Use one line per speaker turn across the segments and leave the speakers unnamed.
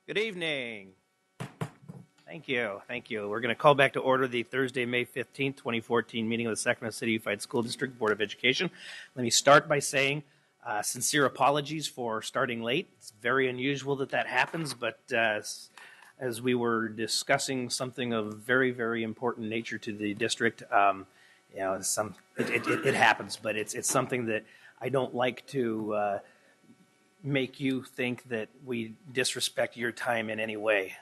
Good evening. Thank you. Thank you. We're going to call back to order the Thursday, May 15th, 2014 meeting of the Sacramento City Unified School District Board of Education. Let me start by saying sincere apologies for starting late. It's very unusual that happens, but as we were discussing something of very, very important nature to the district, it happens, but it's something that I don't like to make you think that we disrespect your time in any way.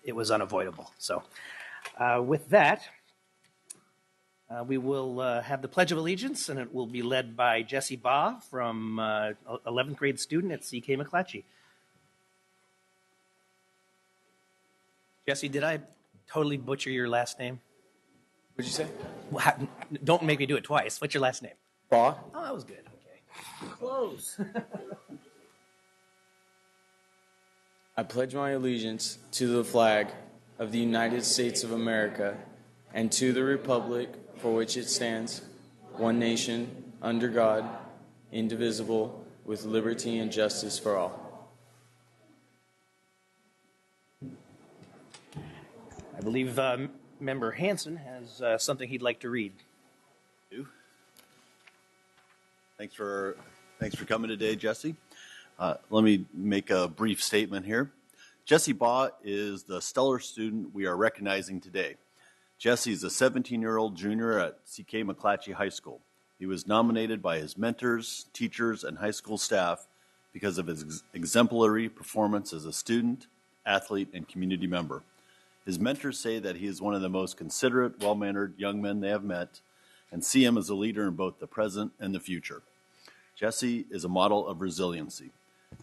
It was unavoidable. So with that, we will have the Pledge of Allegiance, and it will be led by Jesse Baugh from 11th grade student at CK McClatchy. Jesse, did I totally butcher your last name?
What'd you say?
Don't make me do it twice. What's your last name?
Baugh.
Oh, that was good. Okay. Close.
I pledge my allegiance to the flag of the United States of America and to the republic for which it stands, one nation, under God, indivisible, with liberty and justice for all.
I believe Member Hanson has something he'd like to read.
Thanks for coming today, Jesse. Let me make a brief statement here. Jesse Baugh is the stellar student we are recognizing today. Jesse is a 17-year-old junior at CK McClatchy High School. He was nominated by his mentors, teachers, and high school staff because of his exemplary performance as a student, athlete, and community member. His mentors say that he is one of the most considerate, well-mannered young men they have met and see him as a leader in both the present and the future. Jesse is a model of resiliency.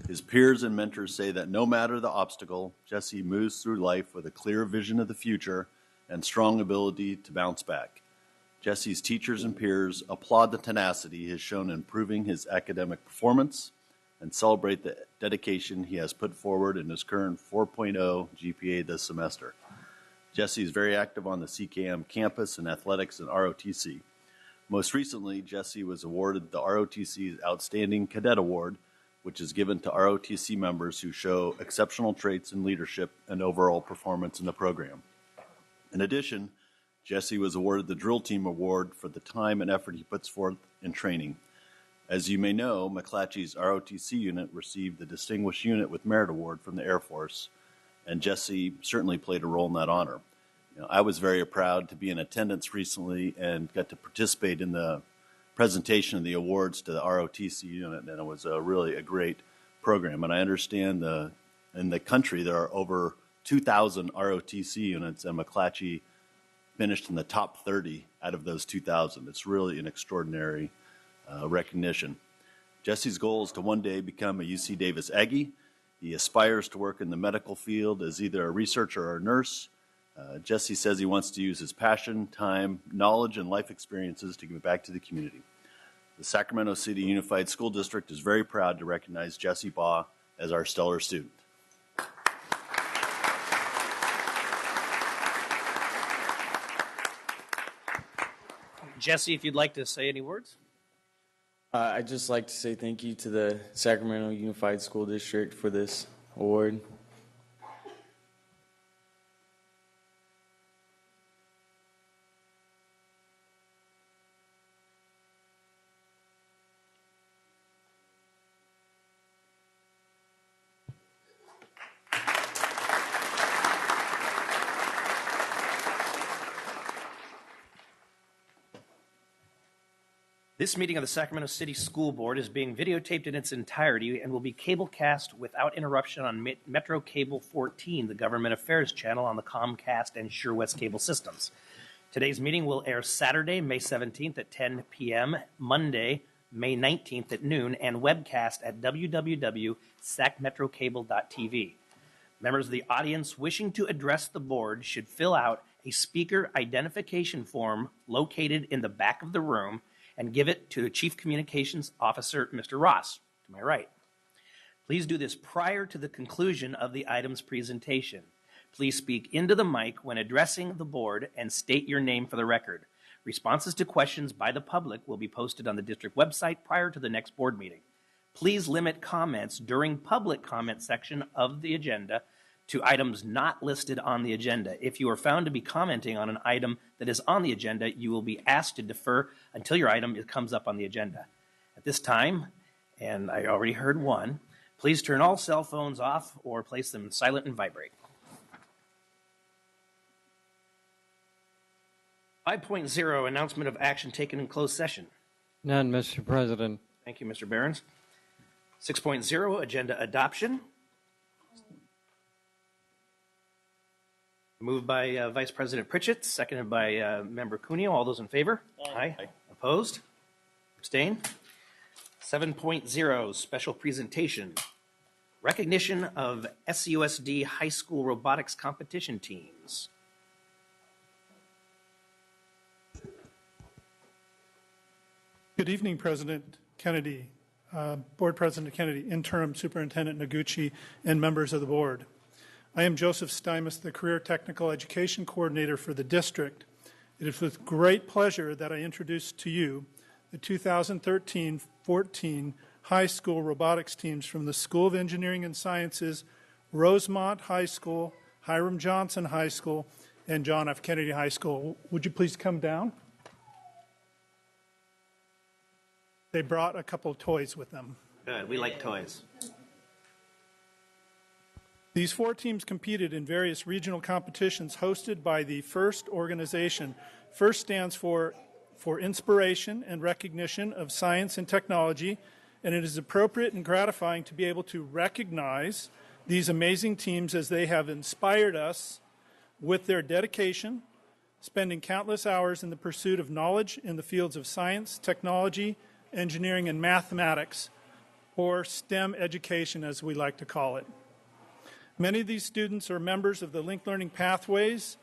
His peers and mentors say that no matter the obstacle, Jesse moves through life with a clear vision of the future and strong ability to bounce back. Jesse's teachers and peers applaud the tenacity he has shown in improving his academic performance and celebrate the dedication he has put forward in his current 4.0 GPA this semester. Jesse is very active on the CKM campus in athletics and ROTC. Most recently, Jesse was awarded the ROTC's Outstanding Cadet Award, which is given to ROTC members who show exceptional traits in leadership and overall performance in the program. In addition, Jesse was awarded the Drill Team Award for the time and effort he puts forth in training. As you may know, McClatchy's ROTC unit received the Distinguished Unit with Merit Award from the Air Force, and Jesse certainly played a role in that honor. I was very proud to be in attendance recently and got to participate in the presentation of the awards to the ROTC unit, and it was really a great program. And I understand in the country there are over 2,000 ROTC units, and McClatchy finished in the top 30 out of those 2,000. It's really an extraordinary recognition. Jesse's goal is to one day become a UC Davis Aggie. He aspires to work in the medical field as either a researcher or a nurse. Jesse says he wants to use his passion, time, knowledge, and life experiences to give back to the community. The Sacramento City Unified School District is very proud to recognize Jesse Baugh as our stellar student.
Jesse, if you'd like to say any words.
I'd just like to say thank you to the Sacramento Unified School District for this award.
This meeting of the Sacramento City School Board is being videotaped in its entirety and will be cablecast without interruption on Metro Cable 14, the government affairs channel on the Comcast and SureWest cable systems. Today's meeting will air Saturday, May 17th at 10 p.m., Monday, May 19th at noon, and webcast at www.sacmetrocable.tv. Members of the audience wishing to address the board should fill out a speaker identification form located in the back of the room and give it to the Chief Communications Officer, Mr. Ross, to my right. Please do this prior to the conclusion of the item's presentation. Please speak into the mic when addressing the board and state your name for the record. Responses to questions by the public will be posted on the district website prior to the next board meeting. Please limit comments during public comment section of the agenda to items not listed on the agenda. If you are found to be commenting on an item that is on the agenda, you will be asked to defer until your item comes up on the agenda. At this time, and I already heard one, please turn all cell phones off or place them silent and vibrate. 5.0, announcement of action taken in closed session.
None, Mr. President.
Thank you, Mr. Behrens. 6.0, agenda adoption. Moved by Vice President Pritchett, seconded by Member Cuneo. All those in favor? Aye. Opposed? Abstain? 7.0, special presentation. Recognition of SUSD high school robotics competition teams.
Good evening, President Kennedy, Board President Kennedy, Interim Superintendent Noguchi, and members of the board. I am Joseph Steimus, the Career Technical Education Coordinator for the district. It is with great pleasure that I introduce to you the 2013-14 high school robotics teams from the School of Engineering and Sciences, Rosemont High School, Hiram Johnson High School, and John F. Kennedy High School. Would you please come down? They brought a couple of toys with them.
Good, we like toys.
These 4 teams competed in various regional competitions hosted by the FIRST organization. FIRST stands for Inspiration and Recognition of Science and Technology, and it is appropriate and gratifying to be able to recognize these amazing teams as they have inspired us with their dedication, spending countless hours in the pursuit of knowledge in the fields of science, technology, engineering, and mathematics, or STEM education as we like to call it. Many of these students are members of the Linked Learning Pathways,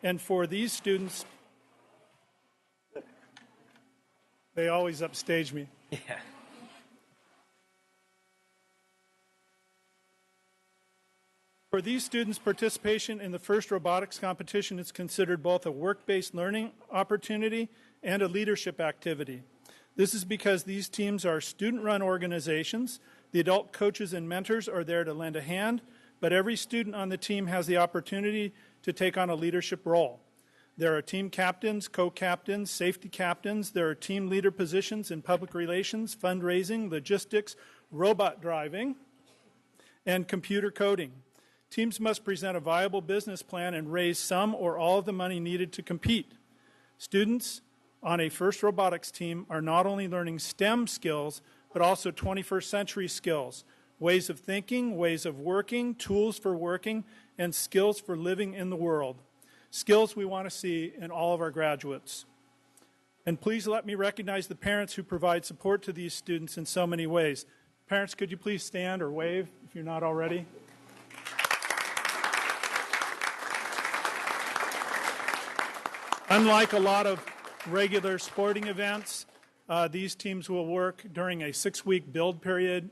and for these students, they always upstage me.
Yeah.
For these students, participation in the FIRST robotics competition is considered both a work-based learning opportunity and a leadership activity. This is because these teams are student-run organizations. The adult coaches and mentors are there to lend a hand, but every student on the team has the opportunity to take on a leadership role. There are team captains, co-captains, safety captains. There are team leader positions in public relations, fundraising, logistics, robot driving, and computer coding. Teams must present a viable business plan and raise some or all of the money needed to compete. Students on a FIRST robotics team are not only learning STEM skills, but also 21st century skills, ways of thinking, ways of working, tools for working, and skills for living in the world. Skills we want to see in all of our graduates. And please let me recognize the parents who provide support to these students in so many ways. Parents, could you please stand or wave if you're not already? Unlike a lot of regular sporting events, these teams will work during a 6-week build period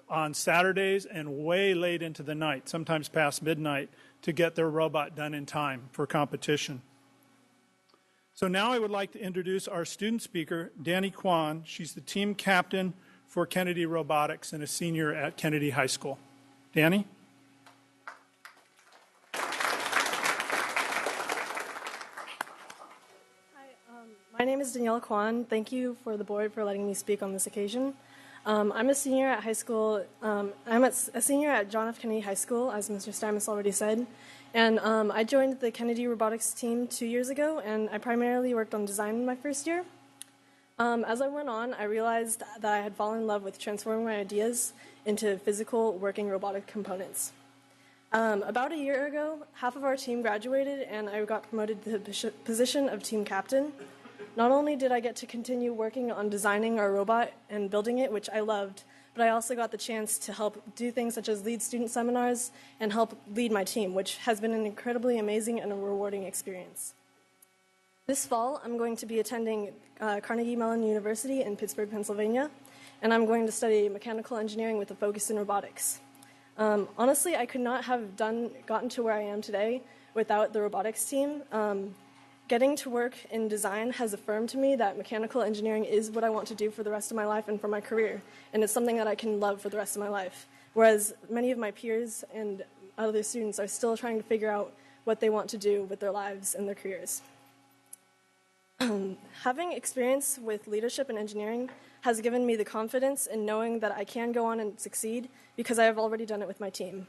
on Saturdays and way late into the night, sometimes past midnight, to get their robot done in time for competition. So now I would like to introduce our student speaker, Danny Kwan. She's the team captain for Kennedy Robotics and a senior at Kennedy High School. Danny?
My name is Danielle Kwan. Thank you for the board for letting me speak on this occasion. I'm a senior at high school. I'm a senior at John F. Kennedy High School, as Mr. Steimus already said. And I joined the Kennedy Robotics team 2 years ago, and I primarily worked on design in my first year. As I went on, I realized that I had fallen in love with transforming my ideas into physical working robotic components. About a year ago, half of our team graduated, and I got promoted to the position of team captain. Not only did I get to continue working on designing our robot and building it, which I loved, but I also got the chance to help do things such as lead student seminars and help lead my team, which has been an incredibly amazing and a rewarding experience. This fall, I'm going to be attending Carnegie Mellon University in Pittsburgh, Pennsylvania, and I'm going to study mechanical engineering with a focus in robotics. Honestly, I could not have gotten to where I am today without the robotics team. Getting to work in design has affirmed to me that mechanical engineering is what I want to do for the rest of my life and for my career, and it's something that I can love for the rest of my life. Whereas many of my peers and other students are still trying to figure out what they want to do with their lives and their careers. Having experience with leadership and engineering has given me the confidence in knowing that I can go on and succeed because I have already done it with my team.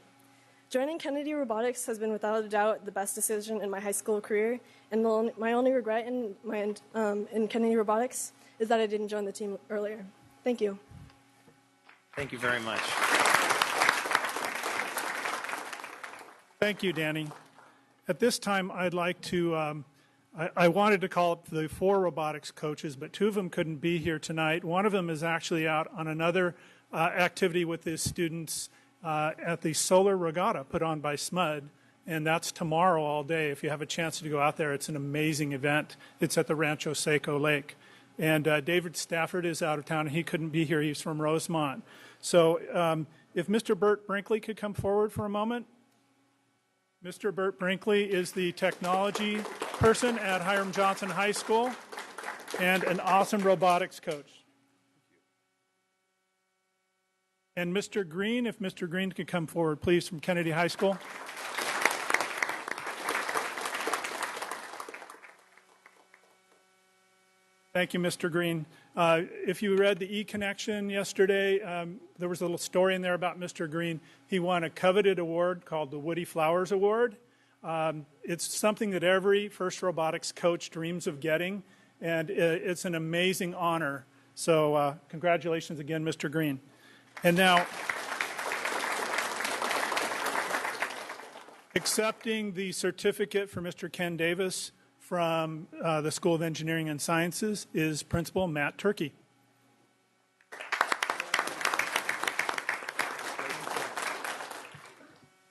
Joining Kennedy Robotics has been without a doubt the best decision in my high school career, and my only regret in Kennedy Robotics is that I didn't join the team earlier. Thank you.
Thank you very much.
Thank you, Danny. At this time, I'd like to, I wanted to call up the 4 robotics coaches, but 2 of them couldn't be here tonight. One of them is actually out on another activity with his students at the Solar Regatta put on by SMUD, and that's tomorrow all day. If you have a chance to go out there, it's an amazing event. It's at the Rancho Seco Lake. And David Stafford is out of town, and he couldn't be here. He's from Rosemont. So if Mr. Burt Brinkley could come forward for a moment. Mr. Burt Brinkley is the technology person at Hiram Johnson High School and an awesome robotics coach. And Mr. Green, if Mr. Green could come forward, please, from Kennedy High School. Thank you, Mr. Green. If you read the E-Connection yesterday, there was a little story in there about Mr. Green. He won a coveted award called the Woody Flowers Award. It's something that every FIRST Robotics coach dreams of getting, and it's an amazing honor. So congratulations again, Mr. Green. And now, accepting the certificate for Mr. Ken Davis from the School of Engineering and Sciences is Principal Matt Turkey.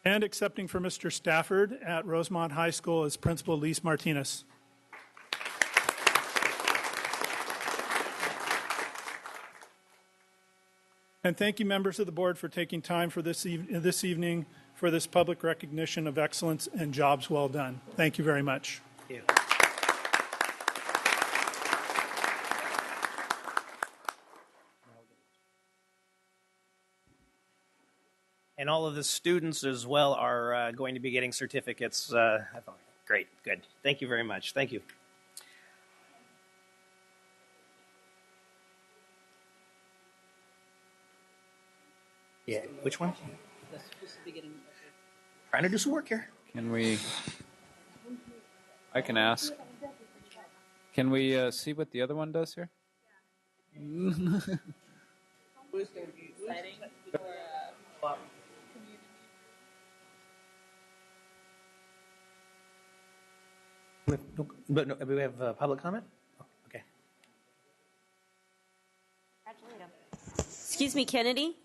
And accepting for Mr. Stafford at Rosemont High School is Principal Lise Martinez. And thank you, members of the board, for taking time for this evening for this public recognition of excellence and jobs well done. Thank you very much.
Thank you. And all of the students as well are going to be getting certificates. Great, good. Thank you very much. Thank you. Yeah, which one? Trying to do some work here.
Can we? I can ask. Can we see what the other one does here?
But no, we have public comment? Oh, okay.
Excuse me, Kennedy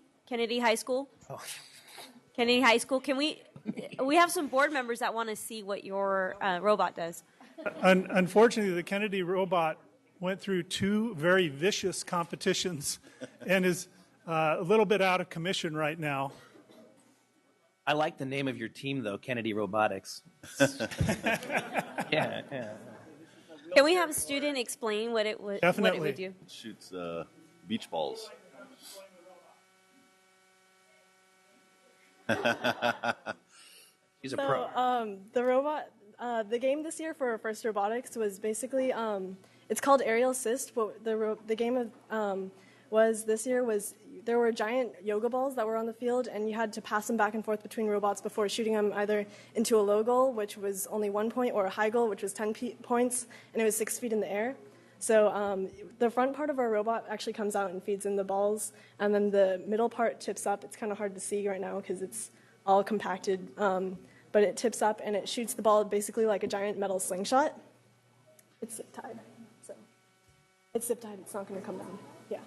High School.
Oh.
Kennedy High School. Can we have some board members that want to see what your robot does.
Unfortunately, the Kennedy robot went through 2 very vicious competitions and is a little bit out of commission right now.
I like the name of your team, though, Kennedy Robotics. Yeah.
Can we have a student explain what it would
Definitely.
What it would do?
It shoots beach balls.
He's a pro.
The robot, the game this year for FIRST Robotics was basically, it's called Aerial Assist, but the game was this year was there were giant yoga balls that were on the field, and you had to pass them back and forth between robots before shooting them either into a low goal, which was only 1 point, or a high goal, which was 10 points, and it was 6 feet in the air. So the front part of our robot actually comes out and feeds in the balls, and then the middle part tips up. It's kind of hard to see right now because it's all compacted, but it tips up and it shoots the ball basically like a giant metal slingshot. It's zip-tied, so it's zip-tied. It's not going to come down. Yeah.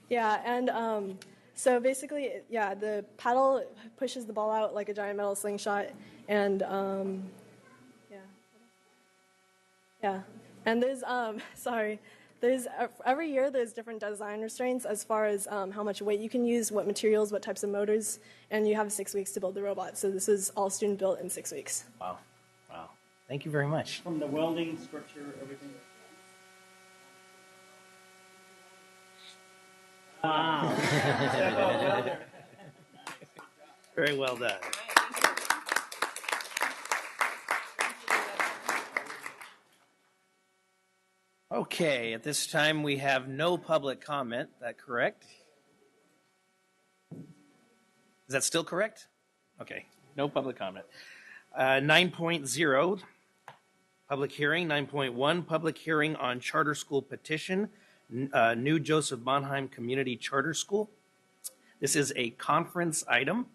Yeah, and so basically, yeah, the paddle pushes the ball out like a giant metal slingshot, and yeah. And there's, there's every year there's different design restraints as far as how much weight you can use, what materials, what types of motors, and you have 6 weeks to build the robot. So this is all student built in 6 weeks.
Wow. Thank you very much.
From the welding, structure, everything. Wow.
Very well done. Okay, at this time we have no public comment. Is that correct? Is that still correct? Okay, no public comment. 9.0, public hearing. 9.1, public hearing on charter school petition, new Joseph Bonheim Community Charter School. This is a conference item,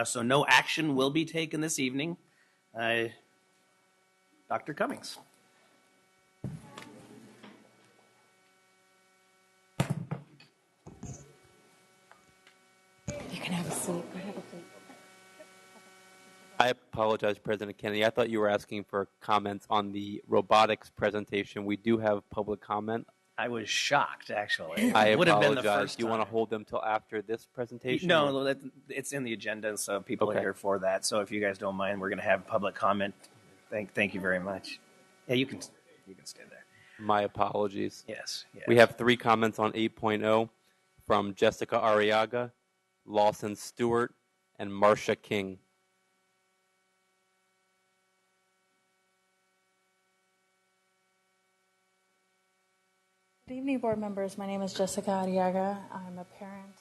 so no action will be taken this evening. Dr. Cummings.
You can have a seat. Have a seat.
I apologize, President Kennedy. I thought you were asking for comments on the robotics presentation. We do have public comment.
I was shocked, actually.
I
Would have been the
apologize.
first
Do you want to
time.
hold them till after this presentation?
No, it's in the agenda, so people
Okay.
are here for that. So if you guys don't mind, we're going to have public comment. Thank you very much. Yeah, you can stay there.
My apologies.
Yes.
We have 3 comments on 8.0 from Jessica Arriaga, Lawson Stewart, and Marcia King.
Good evening, board members. My name is Jessica Arriaga. I'm a parent.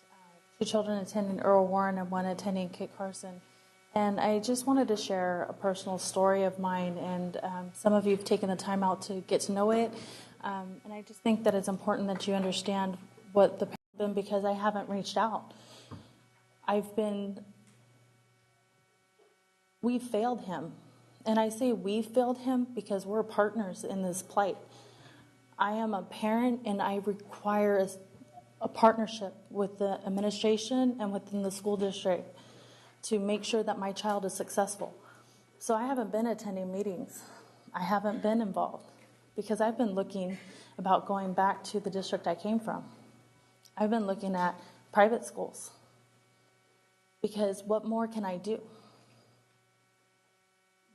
2 children attending Earl Warren and 1 attending Kit Carson. And I just wanted to share a personal story of mine. And some of you have taken the time out to get to know it. And I just think that it's important that you understand what the parent has been, because I haven't reached out. We failed him. And I say we failed him because we're partners in this plight. I am a parent, and I require a partnership with the administration and within the school district to make sure that my child is successful. So I haven't been attending meetings. I haven't been involved because I've been looking about going back to the district I came from. I've been looking at private schools because what more can I do?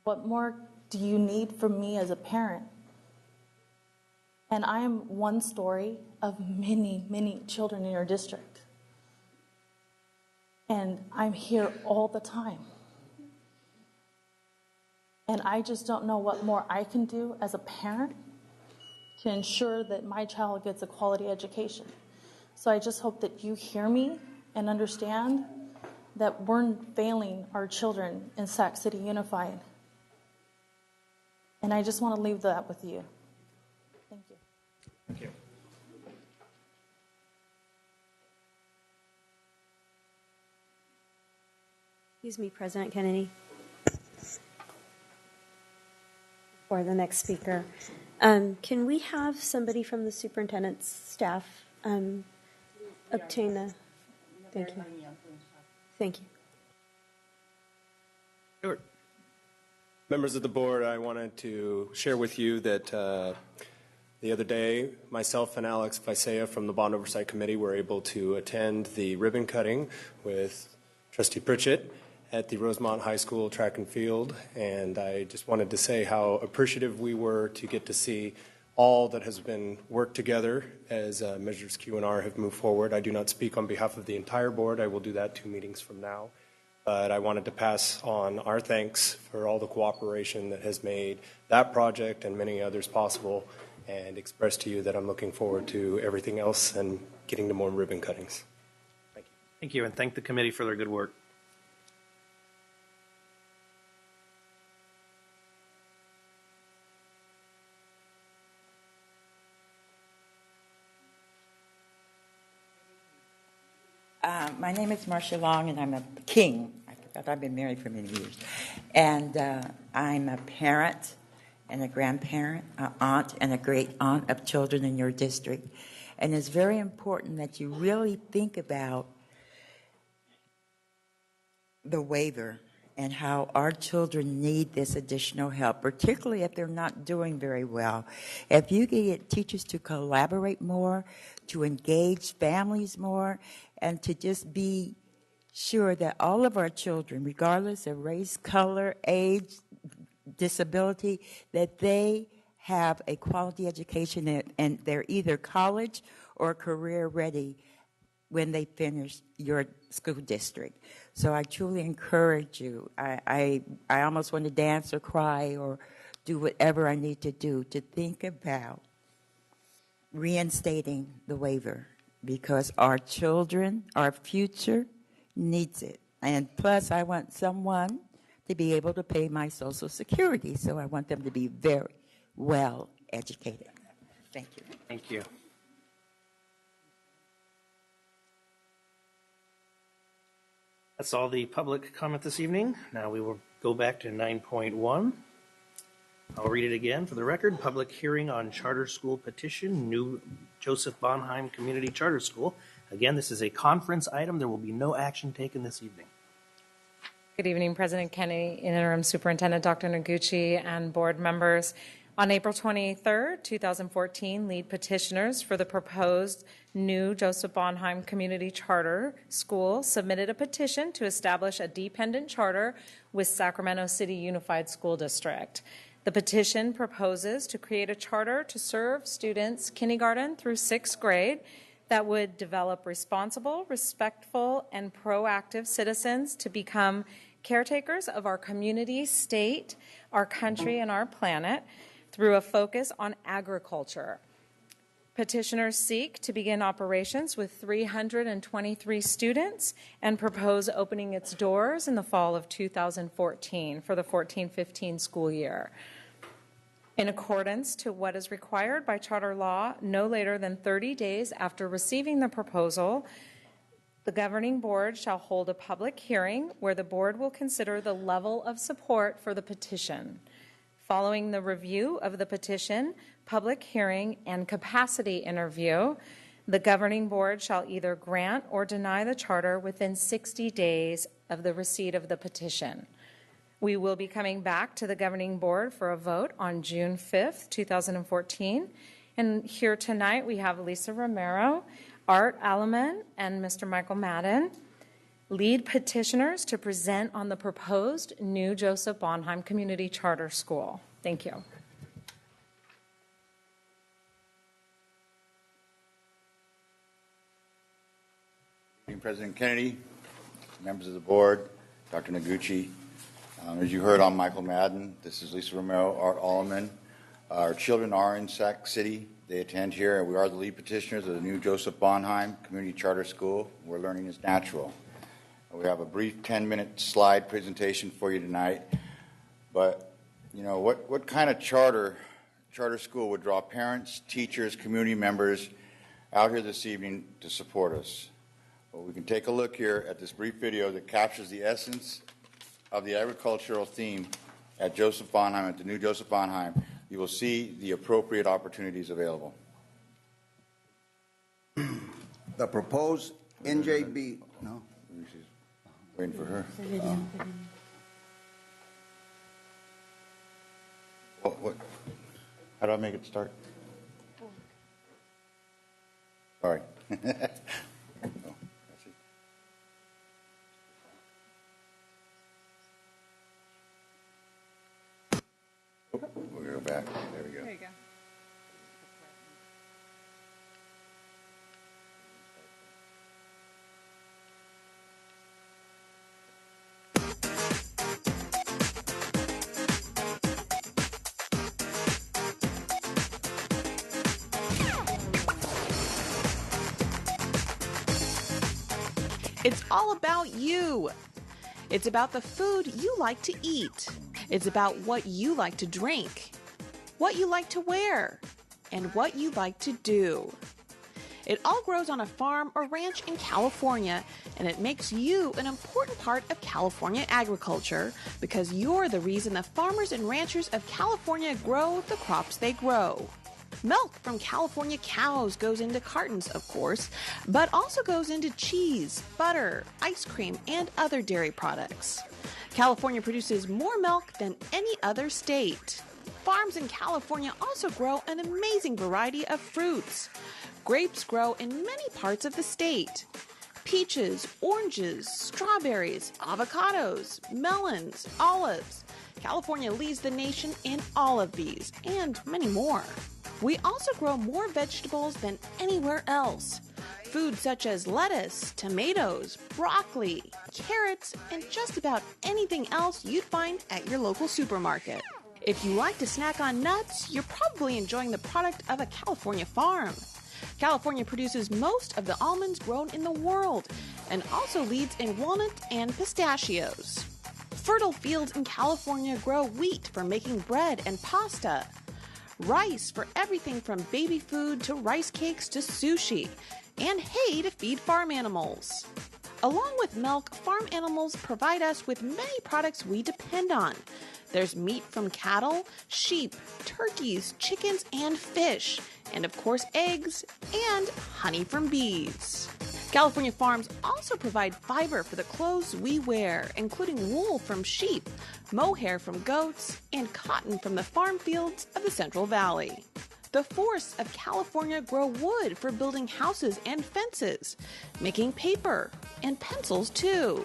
What more do you need from me as a parent? And I am one story of many, many children in your district. And I'm here all the time. And I just don't know what more I can do as a parent to ensure that my child gets a quality education. So I just hope that you hear me and understand that we're failing our children in Sac City Unified. And I just want to leave that with you. Thank you.
Thank you.
Excuse me, President Kennedy. For the next speaker, can we have somebody from the superintendent's staff obtain the? Thank you. Thank you.
Sure.
Members of the board, I wanted to share with you that the other day, myself and Alex Visea from the Bond Oversight Committee were able to attend the ribbon cutting with Trustee Pritchett at the Rosemont High School track and field. And I just wanted to say how appreciative we were to get to see all that has been worked together as measures Q&R have moved forward. I do not speak on behalf of the entire board. I will do that 2 meetings from now. But I wanted to pass on our thanks for all the cooperation that has made that project and many others possible, and express to you that I'm looking forward to everything else and getting to more ribbon cuttings. Thank you.
Thank you, and thank the committee for their good work.
My name is Marcia Long, and I'm a king. I forgot I've been married for many years. And I'm a parent and a grandparent, an aunt and a great aunt of children in your district. And it's very important that you really think about the waiver and how our children need this additional help, particularly if they're not doing very well. If you can get teachers to collaborate more, to engage families more, and to just be sure that all of our children, regardless of race, color, age, disability, that they have a quality education and they're either college or career ready when they finish your school district. So I truly encourage you. I almost want to dance or cry or do whatever I need to do to think about reinstating the waiver, because our children, our future needs it. And plus, I want someone to be able to pay my Social Security, so I want them to be very well educated. Thank you.
Thank you. That's all the public comment this evening. Now we will go back to 9.1. I'll read it again for the record. Public hearing on charter school petition, new Joseph Bonheim Community Charter School. Again, this is a conference item. There will be no action taken this evening.
Good evening, President Kennedy, Interim Superintendent Dr. Noguchi, and board members. On April 23rd, 2014, lead petitioners for the proposed new Joseph Bonheim Community Charter School submitted a petition to establish a dependent charter with Sacramento City Unified School District. The petition proposes to create a charter to serve students kindergarten through 6th grade that would develop responsible, respectful, and proactive citizens to become caretakers of our community, state, our country, and our planet through a focus on agriculture. Petitioners seek to begin operations with 323 students and propose opening its doors in the fall of 2014 for the 14-15 school year. In accordance to what is required by charter law, no later than 30 days after receiving the proposal, the governing board shall hold a public hearing where the board will consider the level of support for the petition. Following the review of the petition, public hearing, and capacity interview, the governing board shall either grant or deny the charter within 60 days of the receipt of the petition. We will be coming back to the governing board for a vote on June 5th, 2014. And here tonight we have Lisa Romero, Art Alleman, and Mr. Michael Madden, lead petitioners to present on the proposed new Joseph Bonheim Community Charter School. Thank you.
President Kennedy, members of the board, Dr. Noguchi. As you heard, I'm Michael Madden. This is Lisa Romero, Art Alleman. Our children are in Sac City. They attend here, and we are the lead petitioners of the new Joseph Bonheim Community Charter School, where learning is natural. We have a brief 10-minute slide presentation for you tonight. But, you know, what kind of charter school would draw parents, teachers, community members out here this evening to support us? Well, we can take a look here at this brief video that captures the essence of the agricultural theme at Joseph Bonheim, at the new Joseph Bonheim. You will see the appropriate opportunities available.
The proposed NJB, no?
Waiting for her. How do I make it start? Sorry. We'll go back. There we go.
There you go.
It's all about you. It's about the food you like to eat. It's about what you like to drink, what you like to wear, and what you like to do. It all grows on a farm or ranch in California, and it makes you an important part of California agriculture because you're the reason the farmers and ranchers of California grow the crops they grow. Milk from California cows goes into cartons, of course, but also goes into cheese, butter, ice cream, and other dairy products. California produces more milk than any other state. Farms in California also grow an amazing variety of fruits. Grapes grow in many parts of the state. Peaches, oranges, strawberries, avocados, melons, olives, California leads the nation in all of these and many more. We also grow more vegetables than anywhere else. Foods such as lettuce, tomatoes, broccoli, carrots, and just about anything else you'd find at your local supermarket. If you like to snack on nuts, you're probably enjoying the product of a California farm. California produces most of the almonds grown in the world and also leads in walnut and pistachios. Fertile fields in California grow wheat for making bread and pasta, rice for everything from baby food to rice cakes to sushi, and hay to feed farm animals. Along with milk, farm animals provide us with many products we depend on. There's meat from cattle, sheep, turkeys, chickens, and fish, and of course eggs and honey from bees. California farms also provide fiber for the clothes we wear, including wool from sheep, mohair from goats, and cotton from the farm fields of the Central Valley. The forests of California grow wood for building houses and fences, making paper and pencils too.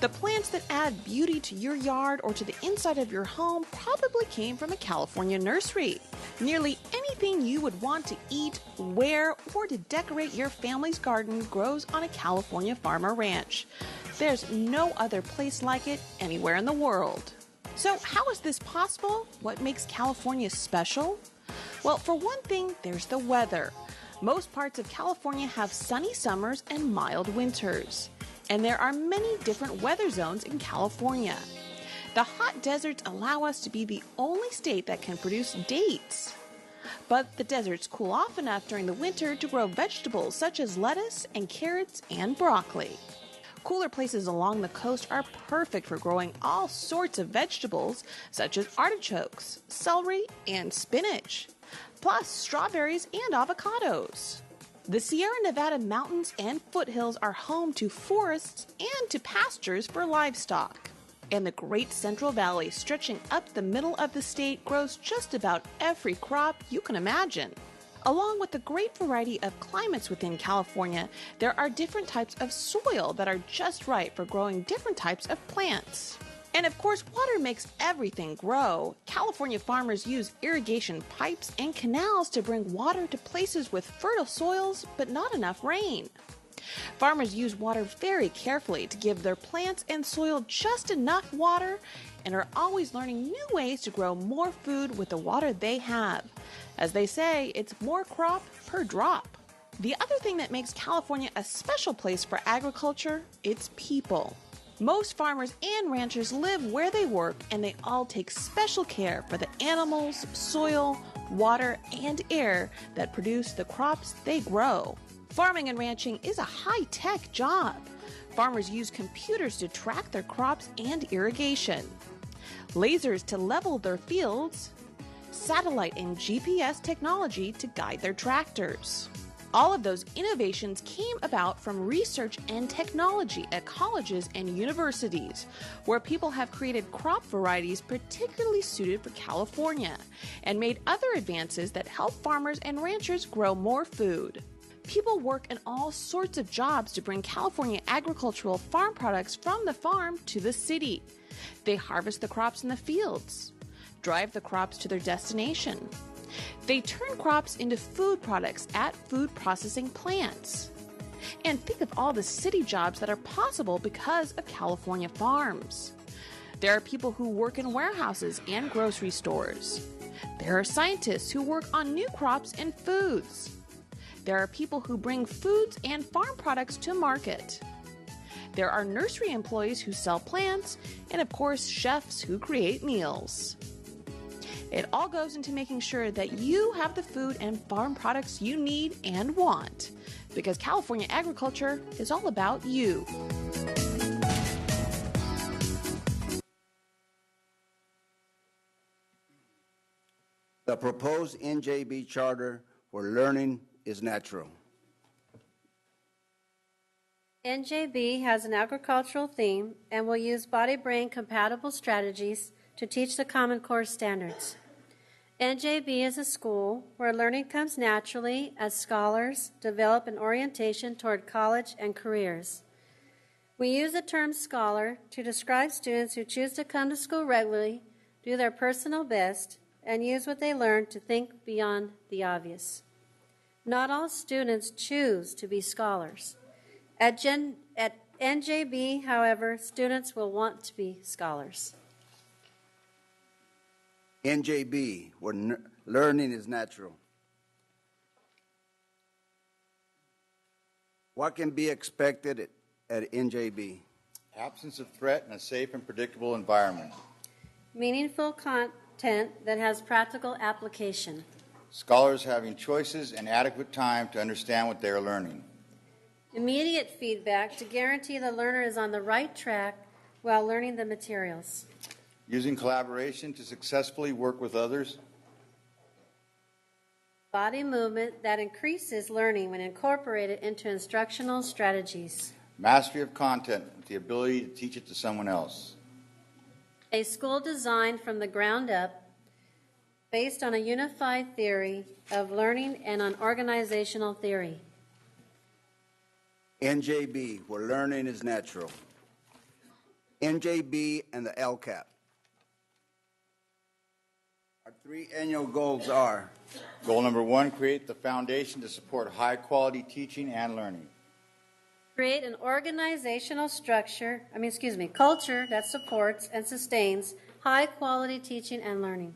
The plants that add beauty to your yard or to the inside of your home probably came from a California nursery. Nearly anything you would want to eat, wear, or to decorate your family's garden grows on a California farm or ranch. There's no other place like it anywhere in the world. So how is this possible? What makes California special? Well, for one thing, there's the weather. Most parts of California have sunny summers and mild winters. And there are many different weather zones in California. The hot deserts allow us to be the only state that can produce dates. But the deserts cool off enough during the winter to grow vegetables such as lettuce and carrots and broccoli. Cooler places along the coast are perfect for growing all sorts of vegetables such as artichokes, celery, and spinach, plus strawberries and avocados. The Sierra Nevada mountains and foothills are home to forests and to pastures for livestock. And the Great Central Valley, stretching up the middle of the state, grows just about every crop you can imagine. Along with the great variety of climates within California, there are different types of soil that are just right for growing different types of plants. And of course, water makes everything grow. California farmers use irrigation pipes and canals to bring water to places with fertile soils but not enough rain. Farmers use water very carefully to give their plants and soil just enough water and are always learning new ways to grow more food with the water they have. As they say, it's more crop per drop. The other thing that makes California a special place for agriculture, it's people. Most farmers and ranchers live where they work, and they all take special care for the animals, soil, water, and air that produce the crops they grow. Farming and ranching is a high-tech job. Farmers use computers to track their crops and irrigation, lasers to level their fields, satellite and GPS technology to guide their tractors. All of those innovations came about from research and technology at colleges and universities, where people have created crop varieties particularly suited for California and made other advances that help farmers and ranchers grow more food. People work in all sorts of jobs to bring California agricultural farm products from the farm to the city. They harvest the crops in the fields, drive the crops to their destination. They turn crops into food products at food processing plants. And think of all the city jobs that are possible because of California farms. There are people who work in warehouses and grocery stores. There are scientists who work on new crops and foods. There are people who bring foods and farm products to market. There are nursery employees who sell plants, and of course, chefs who create meals. It all goes into making sure that you have the food and farm products you need and want, because California agriculture is all about you.
The proposed NJB charter for learning is natural.
NJB has an agricultural theme and will use body-brain compatible strategies to teach the Common Core standards. NJB is a school where learning comes naturally as scholars develop an orientation toward college and careers. We use the term scholar to describe students who choose to come to school regularly do their personal best, and use what they learn to think beyond the obvious. Not all students choose to be scholars. At NJB, however, students will want to be scholars.
NJB, where learning is natural. What can be expected at NJB?
Absence of threat and a safe and predictable environment.
Meaningful content that has practical application.
Scholars having choices and adequate time to understand what they are learning.
Immediate feedback to guarantee the learner is on the right track while learning the materials.
Using collaboration to successfully work with others.
Body movement that increases learning when incorporated into instructional strategies.
Mastery of content with the ability to teach it to someone else.
A school designed from the ground up based on a unified theory of learning and on organizational theory.
NJB, where learning is natural. NJB and the LCAP. Our 3 annual goals are:
Goal number 1, create the foundation to support high-quality teaching and learning.
Create an organizational culture that supports and sustains high-quality teaching and learning.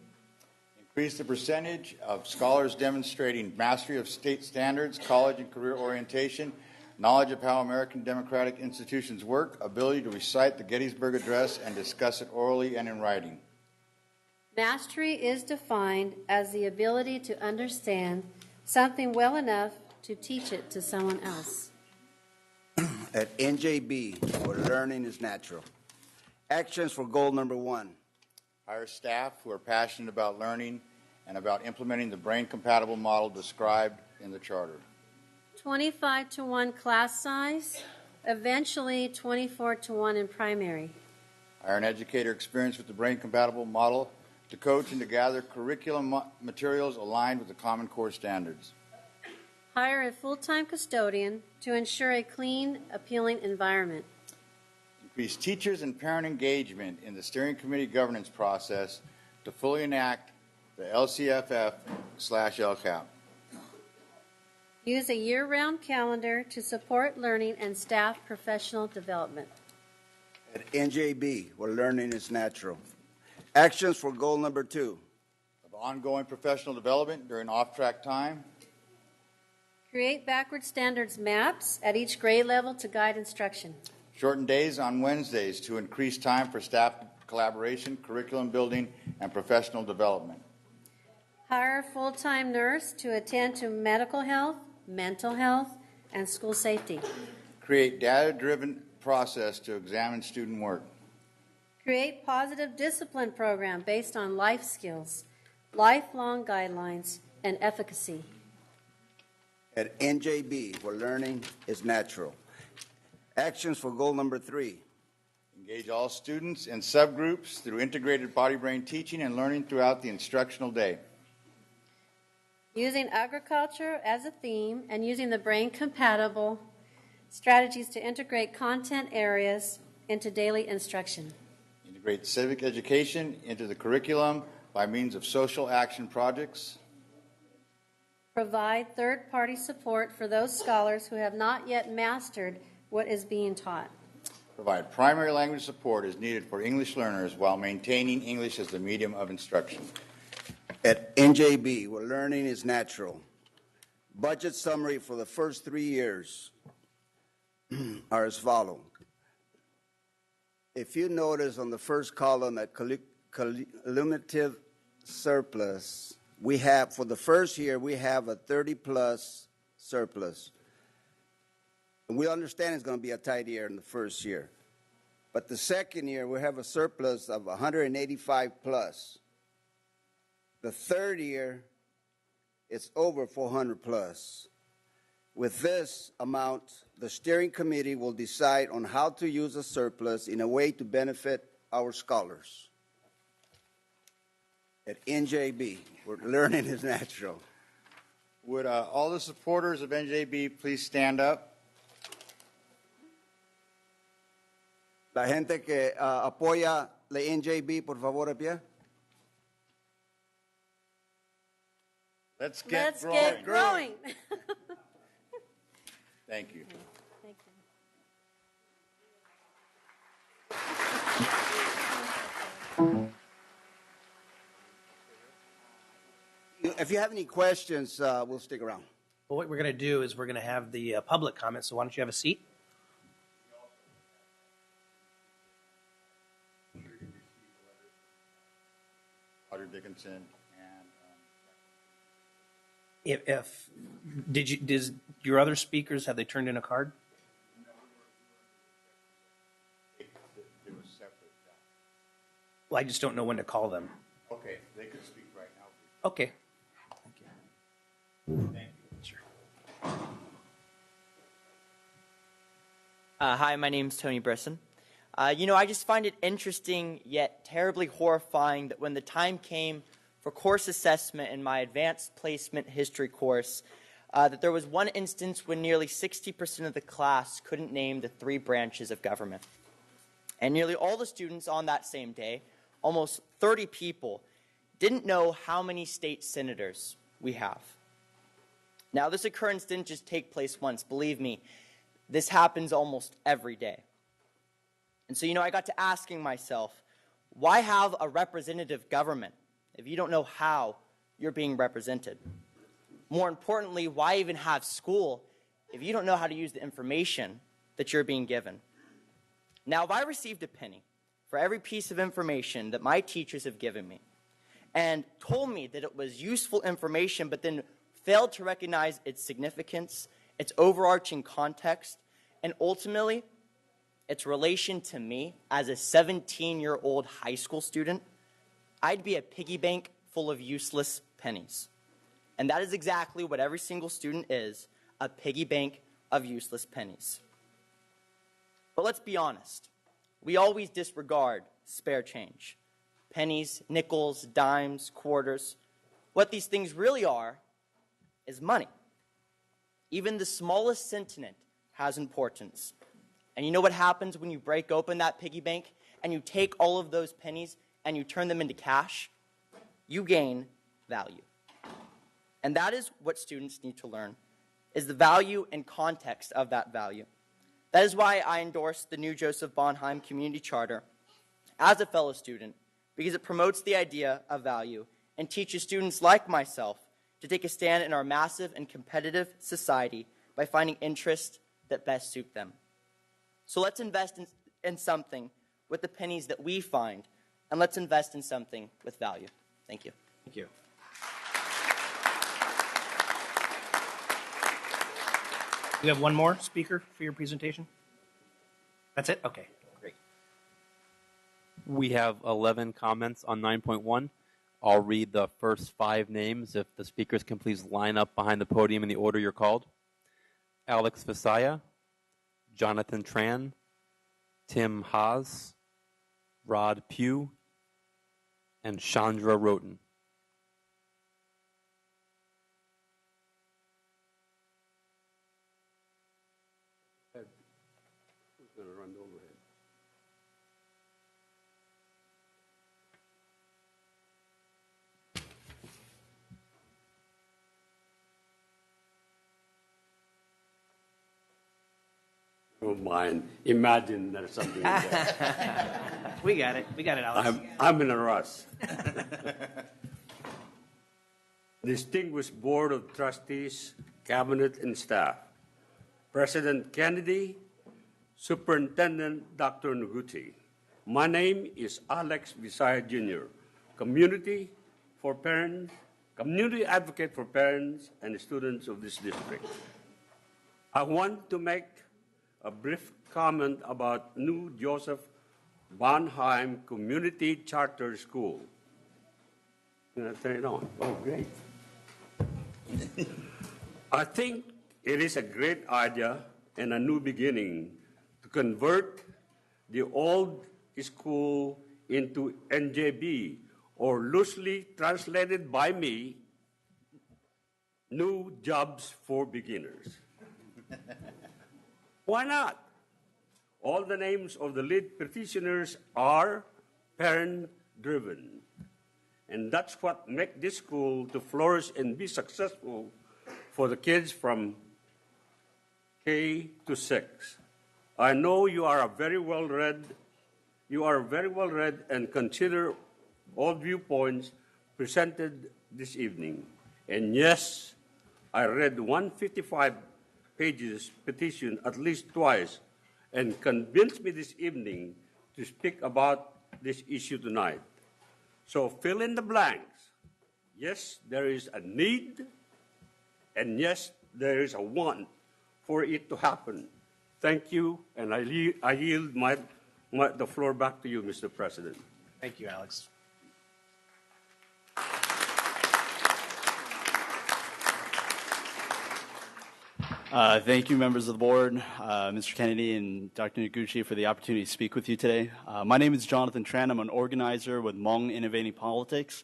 Increase the percentage of scholars demonstrating mastery of state standards, college and career orientation, knowledge of how American democratic institutions work, ability to recite the Gettysburg Address and discuss it orally and in writing.
Mastery is defined as the ability to understand something well enough to teach it to someone else.
At NJB, where learning is natural. Actions for goal number 1.
Hire staff who are passionate about learning and about implementing the brain-compatible model described in the charter.
25-to-1 class size, eventually 24-to-1 in primary.
Hire an educator experienced with the brain-compatible model to coach and to gather curriculum materials aligned with the Common Core standards.
Hire a full-time custodian to ensure a clean, appealing environment.
Increase teachers and parent engagement in the steering committee governance process to fully enact the LCFF/LCAP.
Use a year-round calendar to support learning and staff professional development.
At NJB, where learning is natural. Actions for goal number 2.
Of ongoing professional development during off-track time.
Create backward standards maps at each grade level to guide instruction.
Shorten days on Wednesdays to increase time for staff collaboration, curriculum building, and professional development.
Hire a full-time nurse to attend to medical health, mental health, and school safety.
Create data-driven process to examine student work.
Create positive discipline program based on life skills, lifelong guidelines, and efficacy.
At NJB, where learning is natural. Actions for goal number 3.
Engage all students in subgroups through integrated body-brain teaching and learning throughout the instructional day.
Using agriculture as a theme and using the brain-compatible strategies to integrate content areas into daily instruction.
Integrate civic education into the curriculum by means of social action projects.
Provide third-party support for those scholars who have not yet mastered what is being taught.
Provide primary language support as needed for English learners while maintaining English as the medium of instruction.
At NJB, where learning is natural. Budget summary for the first 3 years are as follows. If you notice on the first column at cumulative surplus, we have, for the first year, we have a 30-plus surplus. And we understand it's going to be a tight year in the first year. But the second year, we have a surplus of 185-plus. The third year, it's over 400-plus. With this amount, the steering committee will decide on how to use the surplus in a way to benefit our scholars. At NJB, where learning is natural.
Would all the supporters of NJB please stand up?
La gente que apoya la NJB, por favor, a pie.
Let's get growing.
Get growing.
Thank you.
Thank
If you have any questions, we'll stick around.
Well, what we're going to do is we're going to have the public comment, so why don't you have a seat?
Roger Dickinson and
Does your other speakers, have they turned in a card?
it was separate.
Well, I just don't know when to call them.
Okay, they could speak right now.
Okay. Thank you.
Thank you.
Sure.
Hi, my name's Tony Brisson. I just find it interesting yet terribly horrifying that when the time came for course assessment in my advanced placement history course, that there was one instance when nearly 60% of the class couldn't name the 3 branches of government. And nearly all the students on that same day, almost 30 people, didn't know how many state senators we have. Now, this occurrence didn't just take place once. Believe me, this happens almost every day. And so, I got to asking myself, why have a representative government if you don't know how you're being represented? More importantly, why even have school if you don't know how to use the information that you're being given? Now, if I received a penny for every piece of information that my teachers have given me and told me that it was useful information but then failed to recognize its significance, its overarching context, and ultimately its relation to me as a 17-year-old high school student, I'd be a piggy bank full of useless pennies. And that is exactly what every single student is, a piggy bank of useless pennies. But let's be honest. We always disregard spare change. Pennies, nickels, dimes, quarters. What these things really are is money. Even the smallest sentiment has importance. And you know what happens when you break open that piggy bank and you take all of those pennies and you turn them into cash? You gain value. And that is what students need to learn, is the value and context of that value. That is why I endorse the new Joseph Bonheim Community Charter as a fellow student, because it promotes the idea of value and teaches students like myself to take a stand in our massive and competitive society by finding interests that best suit them. So let's invest in something with the pennies that we find, and let's invest in something with value. Thank you.
Thank you. You have one more speaker for your presentation? That's it? Okay, great.
We have 11 comments on 9.1. I'll read the first 5 names if the speakers can please line up behind the podium in the order you're called. Alex Visaya, Jonathan Tran, Tim Haas, Rod Pugh, and Chandra Roten.
Who's going to run over him? Never mind. Imagine there's something in there.
We got it. We got it, Alex.
I'm in a rush. Distinguished Board of Trustees, Cabinet and staff, President Kennedy, Superintendent Dr. Noguchi. My name is Alex Visaya Jr., community advocate for parents and students of this district. I want to make a brief comment about new Joseph Bonheim Community Charter School. I'm going to turn it on. Oh, great. I think it is a great idea and a new beginning to convert the old school into NJB, or loosely translated by me, New Jobs for Beginners. Why not? All the names of the lead petitioners are parent-driven. And that's what makes this school to flourish and be successful for the kids from K to 6. I know you are very well read. You are very well read and consider all viewpoints presented this evening. And yes, I read 155 pages petition at least twice and convinced me this evening to speak about this issue tonight. So fill in the blanks. Yes, there is a need, and yes, there is a want for it to happen. Thank you, and I yield the floor back to you, Mr. President.
Thank you, Alex.
Thank you, members of the board, Mr. Kennedy and Dr. Noguchi, for the opportunity to speak with you today. My name is Jonathan Tran. I'm an organizer with Hmong Innovating Politics.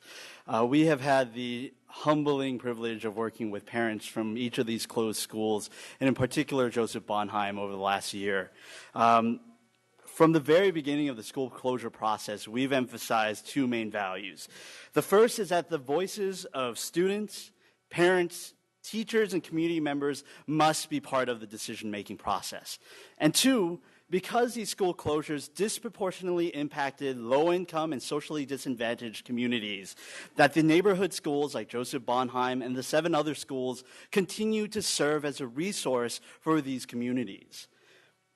We have had the humbling privilege of working with parents from each of these closed schools, and in particular Joseph Bonheim, over the last year. From the very beginning of the school closure process, we've emphasized two main values. The first is that the voices of students, parents, teachers, and community members must be part of the decision-making process. And two, because these school closures disproportionately impacted low-income and socially disadvantaged communities, that the neighborhood schools like Joseph Bonheim and the 7 other schools continue to serve as a resource for these communities.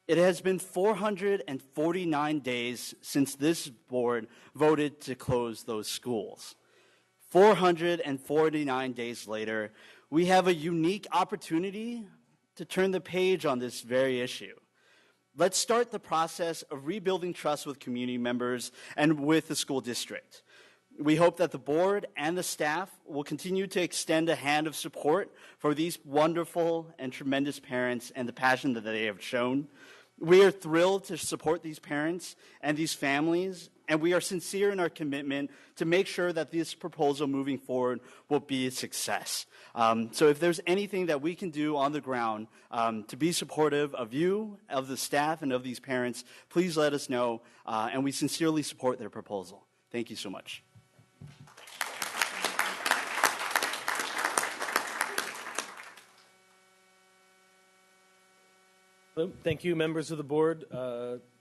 It has been 449 days since this board voted to close those schools. 449 days later, we have a unique opportunity to turn the page on this very issue. Let's start the process of rebuilding trust with community members and with the school district. We hope that the board and the staff will continue to extend a hand of support for these wonderful and tremendous parents and the passion that they have shown. We are thrilled to support these parents and these families, and we are sincere in our commitment to make sure that this proposal moving forward will be a success. So if there's anything that we can do on the ground to be supportive of you, of the staff, and of these parents, please let us know, and we sincerely support their proposal. Thank you so much.
Thank you, members of the board,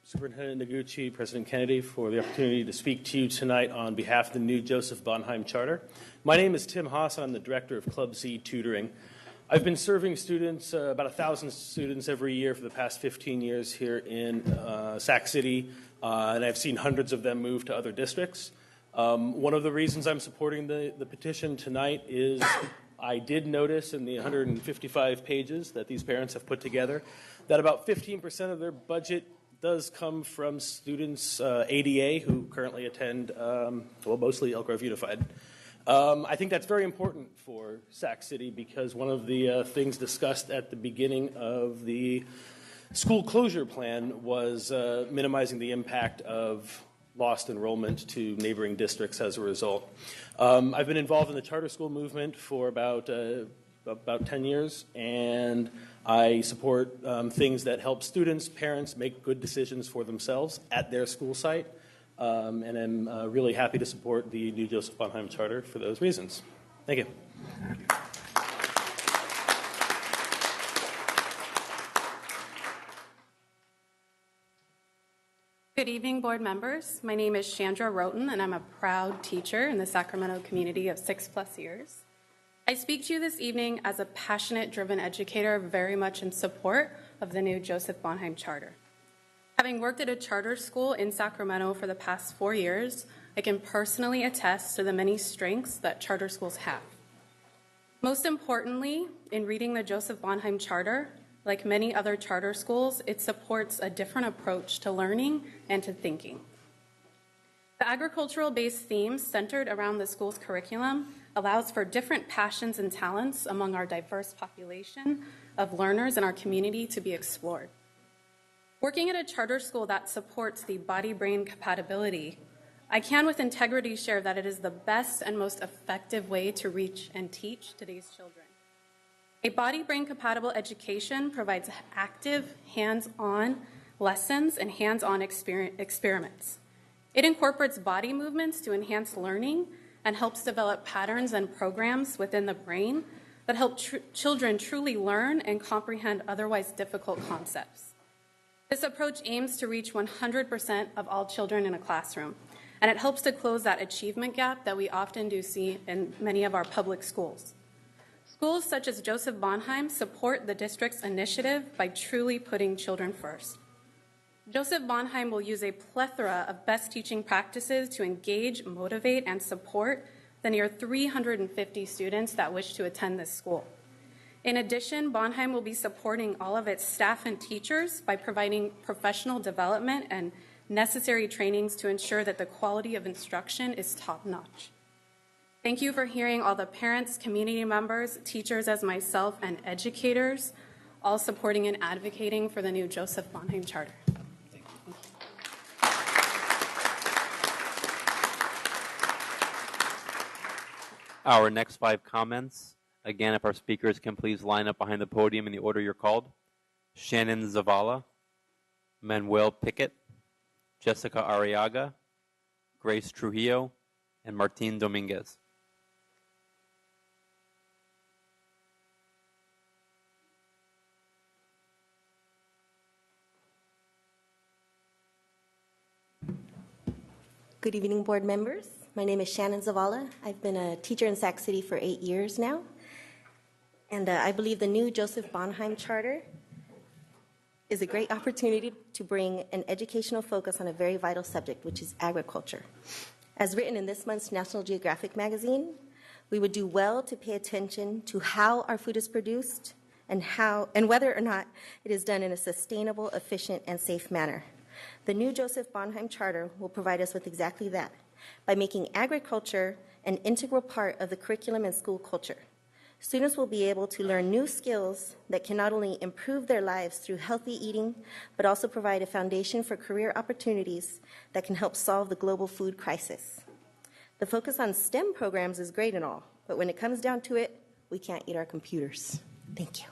Superintendent Noguchi, President Kennedy, for the opportunity to speak to you tonight on behalf of the new Joseph Bonheim Charter. My name is Tim Haas, and I'm the director of Club Z Tutoring. I've been serving students, about 1,000 students every year for the past 15 years here in Sac City, and I've seen hundreds of them move to other districts. One of the reasons I'm supporting the petition tonight is I did notice in the 155 pages that these parents have put together that about 15% of their budget does come from students, ADA, who currently attend, mostly Elk Grove Unified. I think that's very important for Sac City because one of the things discussed at the beginning of the school closure plan was minimizing the impact of lost enrollment to neighboring districts as a result. I've been involved in the charter school movement for about 10 years, and I support things that help students, parents make good decisions for themselves at their school site, and I'm really happy to support the new Joseph Bonheim Charter for those reasons. Thank you.
Good evening, board members. My name is Chandra Roten, and I'm a proud teacher in the Sacramento community of 6+ years. I speak to you this evening as a passionate, driven educator, very much in support of the new Joseph Bonheim Charter. Having worked at a charter school in Sacramento for the past 4 years, I can personally attest to the many strengths that charter schools have. Most importantly, in reading the Joseph Bonheim Charter, like many other charter schools, it supports a different approach to learning and to thinking. The agricultural-based themes centered around the school's curriculum allows for different passions and talents among our diverse population of learners in our community to be explored. Working at a charter school that supports the body-brain compatibility, I can with integrity share that it is the best and most effective way to reach and teach today's children. A body-brain compatible education provides active, hands-on lessons and hands-on experiments. It incorporates body movements to enhance learning and helps develop patterns and programs within the brain that help children truly learn and comprehend otherwise difficult concepts. This approach aims to reach 100% of all children in a classroom, and it helps to close that achievement gap that we often do see in many of our public schools. Schools such as Joseph Bonheim support the district's initiative by truly putting children first. Joseph Bonheim will use a plethora of best teaching practices to engage, motivate, and support the near 350 students that wish to attend this school. In addition, Bonheim will be supporting all of its staff and teachers by providing professional development and necessary trainings to ensure that the quality of instruction is top-notch. Thank you for hearing all the parents, community members, teachers as myself, and educators, all supporting and advocating for the new Joseph Bonheim Charter.
Our next 5 comments, again, if our speakers can please line up behind the podium in the order you're called. Shannon Zavala, Manuel Pickett, Jessica Arriaga, Grace Trujillo, and Martin Dominguez.
Good evening, board members. My name is Shannon Zavala. I've been a teacher in Sac City for 8 years now. And I believe the new Joseph Bonheim Charter is a great opportunity to bring an educational focus on a very vital subject, which is agriculture. As written in this month's National Geographic magazine, we would do well to pay attention to how our food is produced and whether or not it is done in a sustainable, efficient, and safe manner. The new Joseph Bonheim Charter will provide us with exactly that by making agriculture an integral part of the curriculum and school culture. Students will be able to learn new skills that can not only improve their lives through healthy eating, but also provide a foundation for career opportunities that can help solve the global food crisis. The focus on STEM programs is great and all, but when it comes down to it, we can't eat our computers. Thank you.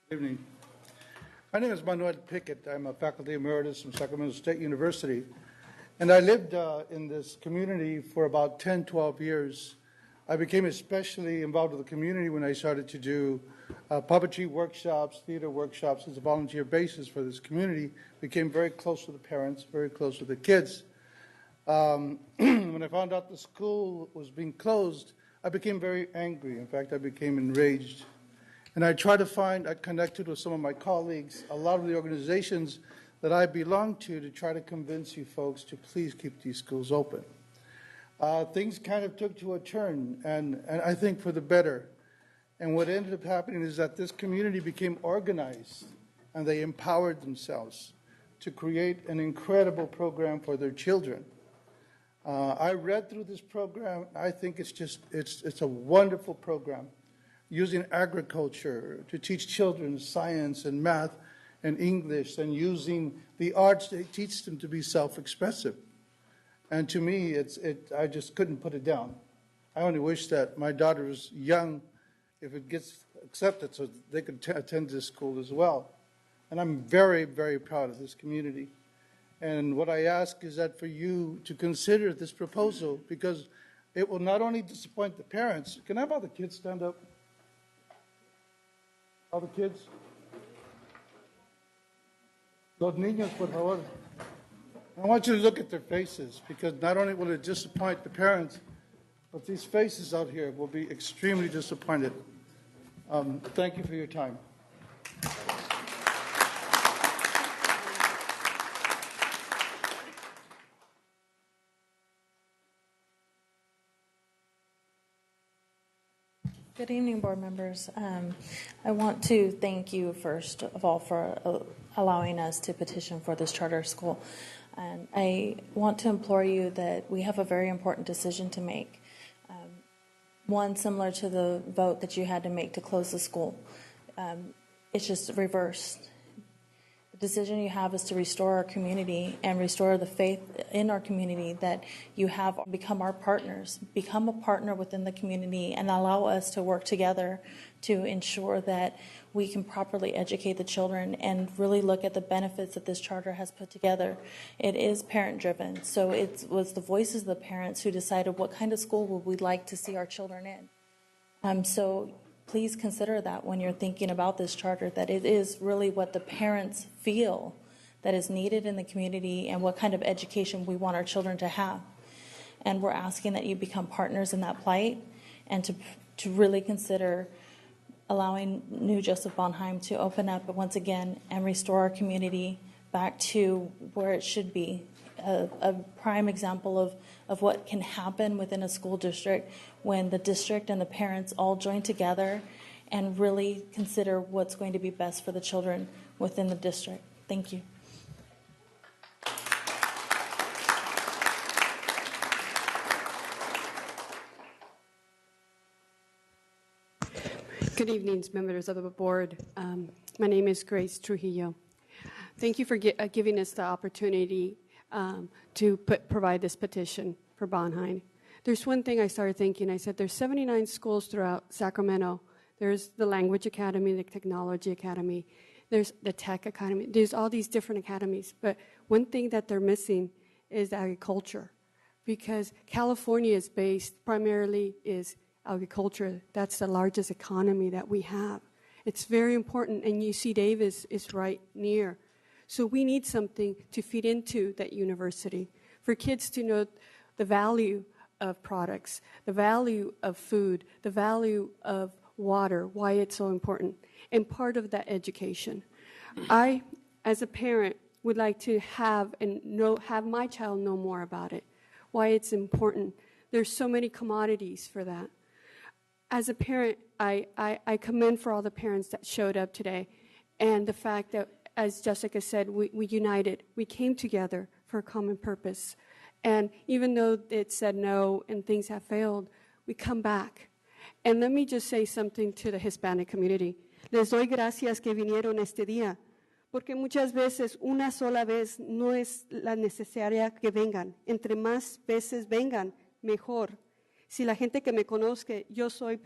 Good evening. My name is Manuel Pickett. I'm a faculty emeritus from Sacramento State University. And I lived in this community for about 10, 12 years. I became especially involved with the community when I started to do puppetry workshops, theater workshops as a volunteer basis for this community. Became very close to the parents, very close to the kids. When I found out the school was being closed, I became very angry. In fact, I became enraged. And I connected with some of my colleagues, a lot of the organizations that I belong to try to convince you folks to please keep these schools open. Things kind of took to a turn, and I think for the better. And what ended up happening is that this community became organized, and they empowered themselves to create an incredible program for their children. I read through this program. I think it's a wonderful program, using agriculture to teach children science and math and English, and using the arts to teach them to be self-expressive. And to me, I just couldn't put it down. I only wish that my daughter was young, if it gets accepted, so they could attend this school as well. And I'm very, very proud of this community. And what I ask is that for you to consider this proposal, because it will not only disappoint the parents. Can I have all the kids stand up? All the kids? Los niños, por favor. I want you to look at their faces, because not only will it disappoint the parents, but these faces out here will be extremely disappointed. Thank you for your time.
Good evening, board members. I want to thank you, first of all, for allowing us to petition for this charter school. And I want to implore you that we have a very important decision to make. One similar to the vote that you had to make to close the school. It's just reversed. decision you have is to restore our community and restore the faith in our community, that you have become our partners, become a partner within the community, and allow us to work together to ensure that we can properly educate the children and really look at the benefits that this charter has put together. It is parent-driven, so it was the voices of the parents who decided what kind of school would we like to see our children in. So please consider that when you're thinking about this charter, that it is really what the parents feel that is needed in the community and what kind of education we want our children to have. And we're asking that you become partners in that plight and to really consider allowing New Joseph Bonheim to open up once again and restore our community back to where it should be. A prime example of what can happen within a school district when the district and the parents all join together and really consider what's going to be best for the children within the district. Thank you.
Good evening, members of the board. My name is Grace Trujillo. Thank you for giving us the opportunity to provide this petition for Bonheim. There's one thing I started thinking. I said there's 79 schools throughout Sacramento. There's the Language Academy, the Technology Academy, there's the Tech Academy. There's all these different academies. But one thing that they're missing is agriculture, because California is based primarily is agriculture. That's the largest economy that we have. It's very important, and UC Davis is right near. So we need something to feed into that university for kids to know the value of products, the value of food, the value of water, why it's so important, and part of that education. I, as a parent, would like to have my child know more about it, why it's important. There's so many commodities for that. As a parent, I commend for all the parents that showed up today, and the fact that, as Jessica said, we united. We came together for a common purpose. And even though it said no and things have failed, we come back. And let me just say something to the Hispanic community. Les doy gracias que vinieron este día, porque muchas veces una sola vez no es la necesaria que vengan. Entre más veces vengan, mejor. Si la gente que me conozca, yo soy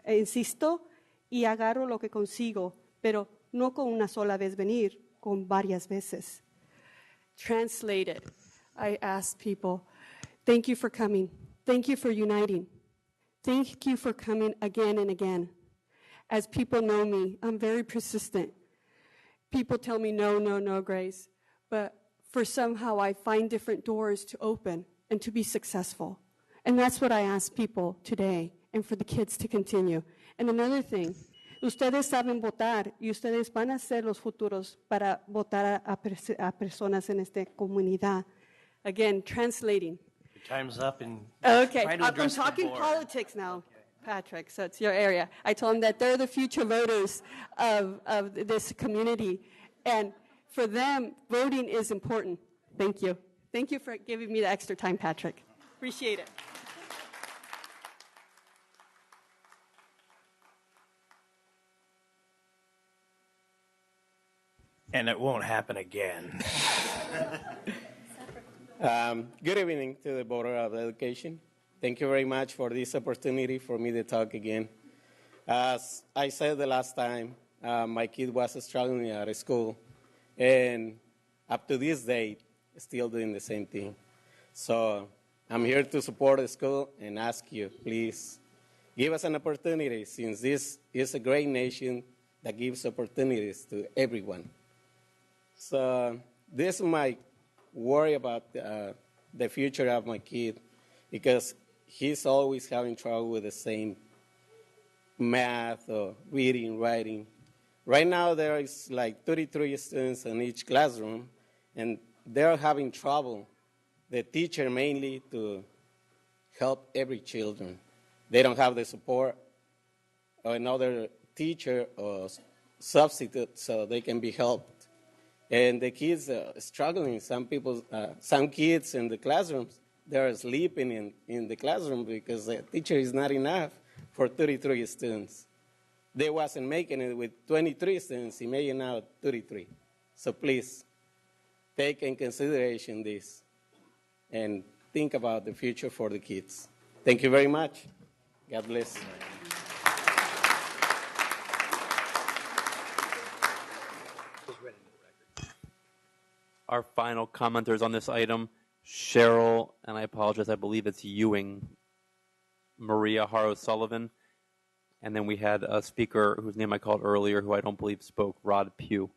insisto y agarro lo que consigo, pero no con una sola vez venir, con varias veces. Translated, I ask people, thank you for coming. Thank you for uniting. Thank you for coming again and again. As people know me, I'm very persistent. People tell me, no, no, no, Grace. But for somehow I find different doors to open and to be successful. And that's what I ask people today, and for the kids to continue. And another thing, ustedes saben votar y ustedes van a ser los futuros para votar a personas en esta comunidad. Again, translating.
Your time's up. And
okay,
try to
I'm
address the
talking
board.
politics now, okay. Patrick, so it's your area. I told them that they're the future voters of this community, and for them, voting is important. Thank you. Thank you for giving me the extra time, Patrick. Appreciate it.
And it won't happen again.
Good evening to the Board of Education. Thank you very much for this opportunity for me to talk again. As I said the last time, my kid was struggling at school, and up to this day, still doing the same thing. So I'm here to support the school and ask you, please, give us an opportunity, since this is a great nation that gives opportunities to everyone. So this is my worry about the future of my kid, because he's always having trouble with the same math or reading, writing. Right now there is like 33 students in each classroom, and they're having trouble, the teacher mainly, to help every children. They don't have the support or another teacher or substitute so they can be helped. And the kids are struggling. Some kids in the classrooms, they're sleeping in the classroom because the teacher is not enough for 33 students. They wasn't making it with 23 students. He made it now 33. So please, take in consideration this and think about the future for the kids. Thank you very much. God bless.
Our final commenters on this item, Cheryl, and I apologize, I believe it's Ewing, Maria Haro Sullivan, and then we had a speaker whose name I called earlier who I don't believe spoke, Rod Pugh.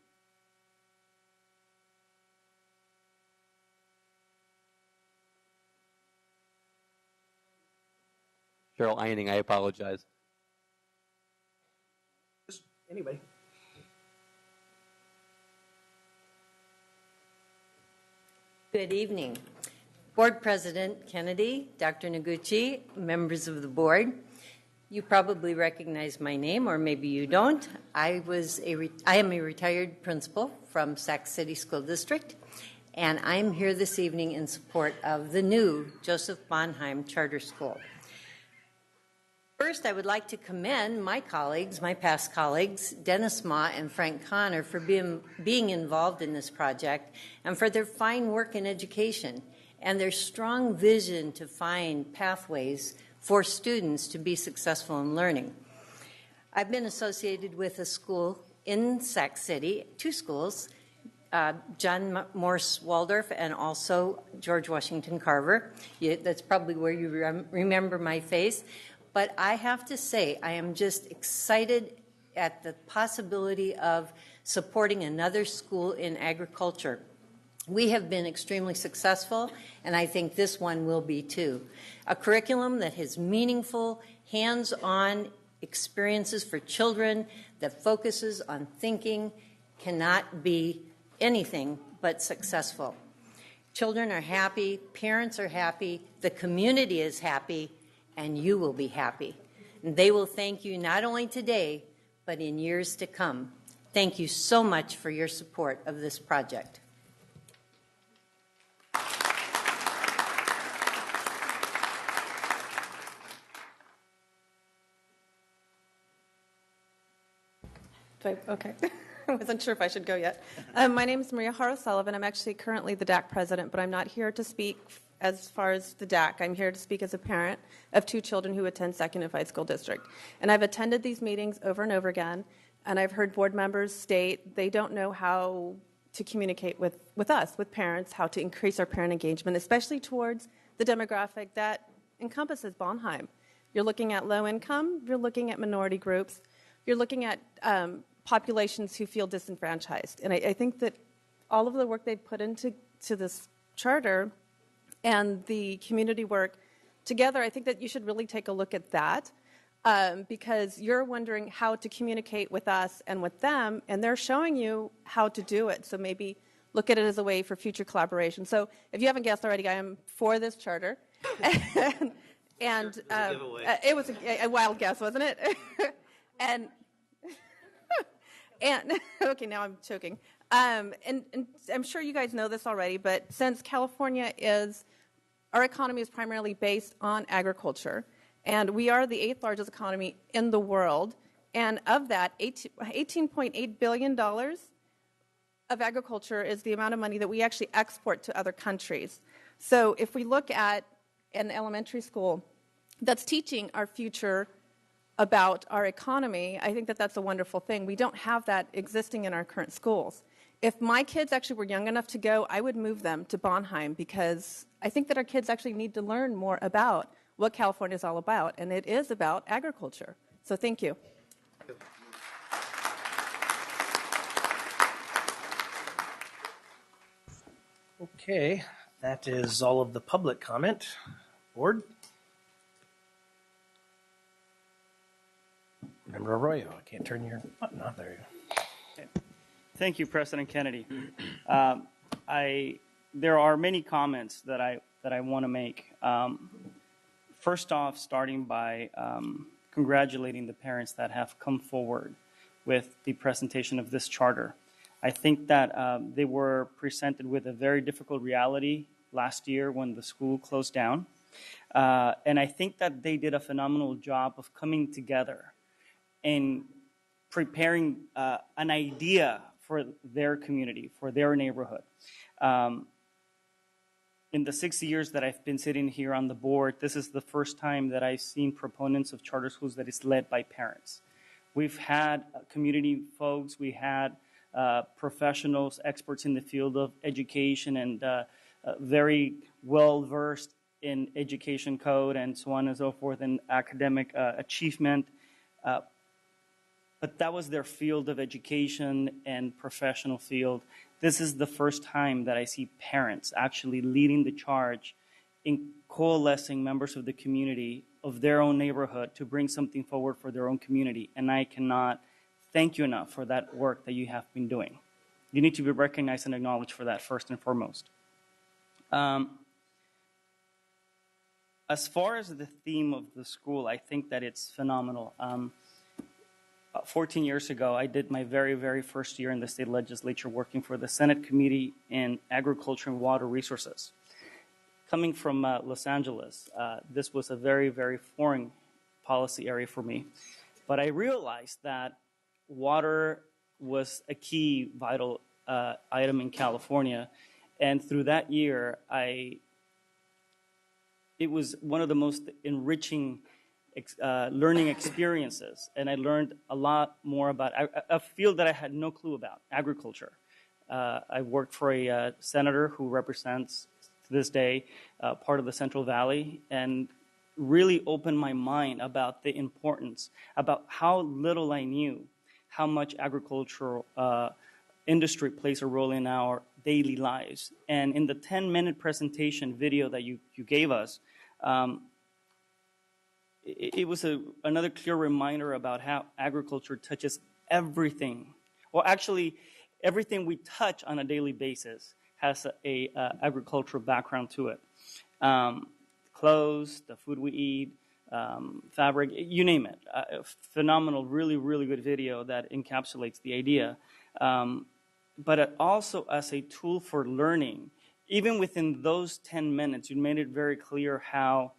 Cheryl Eining, I apologize.
Anybody?
Good evening. Board President Kennedy, Dr. Noguchi, members of the board. You probably recognize my name, or maybe you don't. I am a retired principal from Sac City School District, and I'm here this evening in support of the new Joseph Bonheim Charter School. First, I would like to commend my colleagues, my past colleagues, Dennis Ma and Frank Connor, for being involved in this project and for their fine work in education and their strong vision to find pathways for students to be successful in learning. I've been associated with a school in Sac City, two schools, John Morse Waldorf and also George Washington Carver. That's probably where you remember my face. But I have to say, I am just excited at the possibility of supporting another school in agriculture. We have been extremely successful, and I think this one will be too. A curriculum that has meaningful, hands-on experiences for children, that focuses on thinking, cannot be anything but successful. Children are happy, parents are happy, the community is happy, and you will be happy. And they will thank you not only today, but in years to come. Thank you so much for your support of this project.
Okay. I wasn't sure if I should go yet. My name is Maria Haro Sullivan. I'm actually currently the DAC president, but I'm not here to speak as far as the DAC. I'm here to speak as a parent of two children who attend Sac Unified School District. And I've attended these meetings over and over again, and I've heard board members state they don't know how to communicate with us, with parents, how to increase our parent engagement, especially towards the demographic that encompasses Bonheim. You're looking at low income, you're looking at minority groups, you're looking at populations who feel disenfranchised. And I think that all of the work they've put into this charter and the community work together, I think that you should really take a look at that because you're wondering how to communicate with us and with them, and they're showing you how to do it. So maybe look at it as a way for future collaboration. So if you haven't guessed already, I am for this charter. And it was a wild guess, wasn't it? and okay, now I'm choking. And I'm sure you guys know this already, but since California our economy is primarily based on agriculture, and we are the 8th largest economy in the world, and of that, $18.8 billion of agriculture is the amount of money that we actually export to other countries. So if we look at an elementary school that's teaching our future about our economy, I think that that's a wonderful thing. We don't have that existing in our current schools. If my kids actually were young enough to go, I would move them to Bonheim because I think that our kids actually need to learn more about what California is all about, and it is about agriculture. So thank you.
Okay, that is all of the public comment. Board? Member Arroyo, I can't turn your button on. There you go.
Thank you, President Kennedy. There are many comments that I want to make. First off, starting by congratulating the parents that have come forward with the presentation of this charter. I think that they were presented with a very difficult reality last year when the school closed down. And I think that they did a phenomenal job of coming together and preparing an idea for their community, for their neighborhood. In the 6 years that I've been sitting here on the board, this is the first time that I've seen proponents of charter schools that is led by parents. We've had community folks, we had professionals, experts in the field of education, and very well-versed in education code and so on and so forth, and academic achievement. But that was their field of education and professional field. This is the first time that I see parents actually leading the charge in coalescing members of the community of their own neighborhood to bring something forward for their own community. And I cannot thank you enough for that work that you have been doing. You need to be recognized and acknowledged for that first and foremost. As far as the theme of the school, I think that it's phenomenal. 14 years ago, I did my very, very first year in the state legislature working for the Senate Committee in Agriculture and Water Resources. Coming from Los Angeles, this was a very, very foreign policy area for me. But I realized that water was a key, vital item in California. And through that year, it was one of the most enriching learning experiences, and I learned a lot more about a field that I had no clue about, agriculture. I worked for a senator who represents, to this day, part of the Central Valley, and really opened my mind about the importance, about how little I knew, how much agricultural industry plays a role in our daily lives. And in the 10-minute presentation video that you gave us, it was another clear reminder about how agriculture touches everything. Well, actually, everything we touch on a daily basis has a agricultural background to it. Clothes, the food we eat, fabric, you name it. A phenomenal, really, really good video that encapsulates the idea. But also as a tool for learning. Even within those 10 minutes, you made it very clear how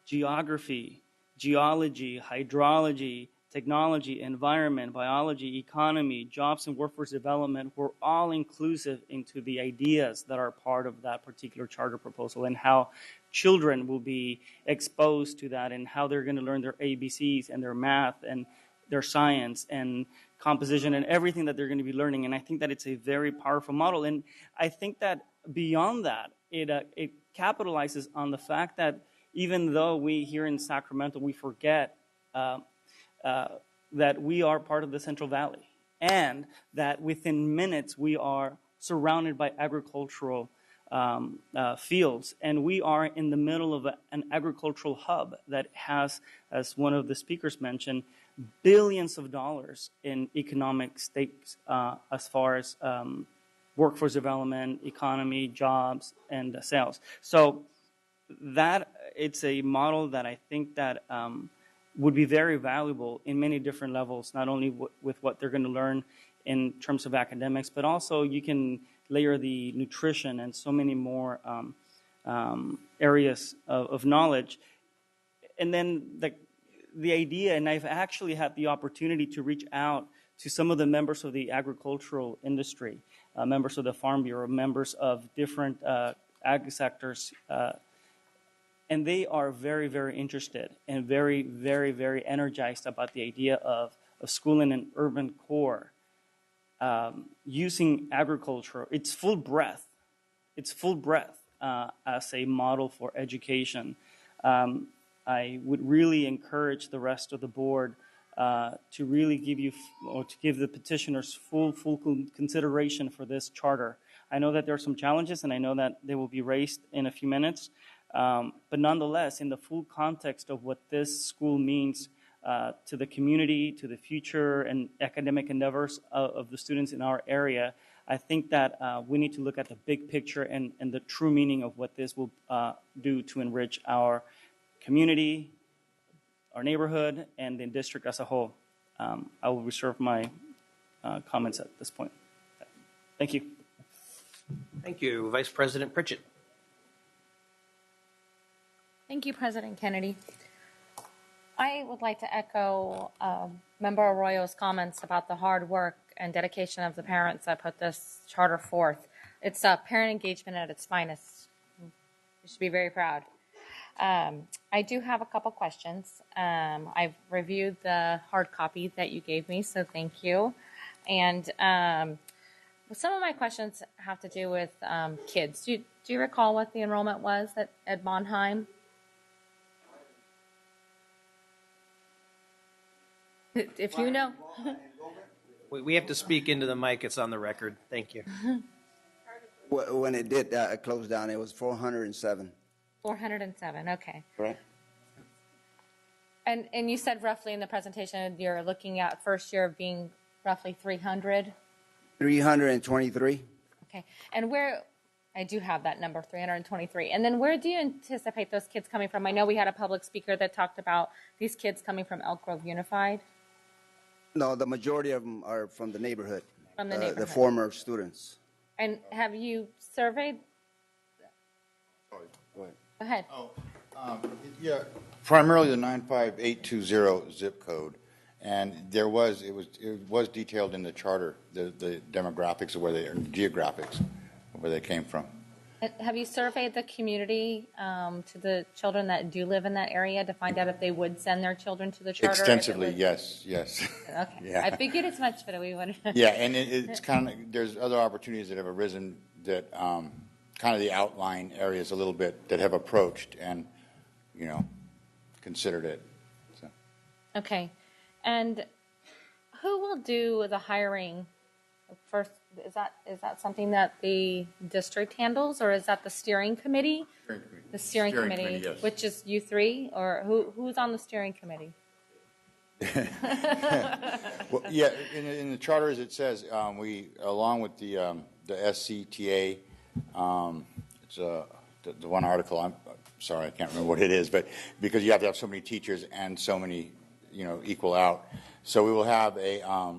geography, geology, hydrology, technology, environment, biology, economy, jobs and workforce development were all inclusive into the ideas that are part of that particular charter proposal, and how children will be exposed to that, and how they're going to learn their ABCs and their math and their science and composition and everything that they're going to be learning. And I think that it's a very powerful model. And I think that beyond that, it capitalizes on the fact that even though we here in Sacramento, we forget that we are part of the Central Valley, and that within minutes we are surrounded by agricultural fields, and we are in the middle of an agricultural hub that has, as one of the speakers mentioned, billions of dollars in economic stakes as far as workforce development, economy, jobs, and sales. So that it's a model that I think that would be very valuable in many different levels, not only with what they're going to learn in terms of academics, but also you can layer the nutrition and so many more areas of knowledge. And then the idea, and I've actually had the opportunity to reach out to some of the members of the agricultural industry, members of the Farm Bureau, members of different ag sectors, and they are very, very interested and very, very, very energized about the idea of school in an urban core, using agriculture, its full breadth as a model for education. I would really encourage the rest of the board to really give the petitioners full consideration for this charter. I know that there are some challenges, and I know that they will be raised in a few minutes. But nonetheless, in the full context of what this school means to the community, to the future and academic endeavors of the students in our area, I think that we need to look at the big picture and the true meaning of what this will do to enrich our community, our neighborhood, and the district as a whole. I will reserve my comments at this point. Thank you.
Thank you. Vice President Pritchett.
Thank you, President Kennedy. I would like to echo Member Arroyo's comments about the hard work and dedication of the parents that put this charter forth. It's parent engagement at its finest. You should be very proud. I do have a couple questions. I've reviewed the hard copy that you gave me, so thank you. And some of my questions have to do with kids. Do you recall what the enrollment was at Bonheim? If you know.
We have to speak into the mic. It's on the record. Thank you.
When it did close down, it was 407.
407, okay.
Right.
And you said roughly in the presentation you're looking at first year of being roughly 300?
323.
Okay. And where, I do have that number, 323. And then where do you anticipate those kids coming from? I know we had a public speaker that talked about these kids coming from Elk Grove Unified.
No, the majority of them are from the neighborhood.
From the neighborhood.
The former students.
And have you surveyed?
Go
ahead.
Yeah, primarily the 95820 zip code, and it was detailed in the charter, the demographics of where they, or geographics of where they came from.
Have you surveyed the community to the children that do live in that area to find out if they would send their children to the charter?
Extensively, yes.
Okay.
Yeah.
I figured as much, but we would.
Yeah, and it's kind of, there's other opportunities that have arisen that kind of the outline areas a little bit that have approached and, considered it. So.
Okay. And who will do the hiring first? Is that something that the district handles, or is that the steering committee? The steering committee,
yes.
Which is you three, or who's on the steering committee?
Well, yeah, in the charter, as it says, we, along with the SCTA, it's the one article. I'm sorry, I can't remember what it is, but because you have to have so many teachers and so many, equal out. So we will have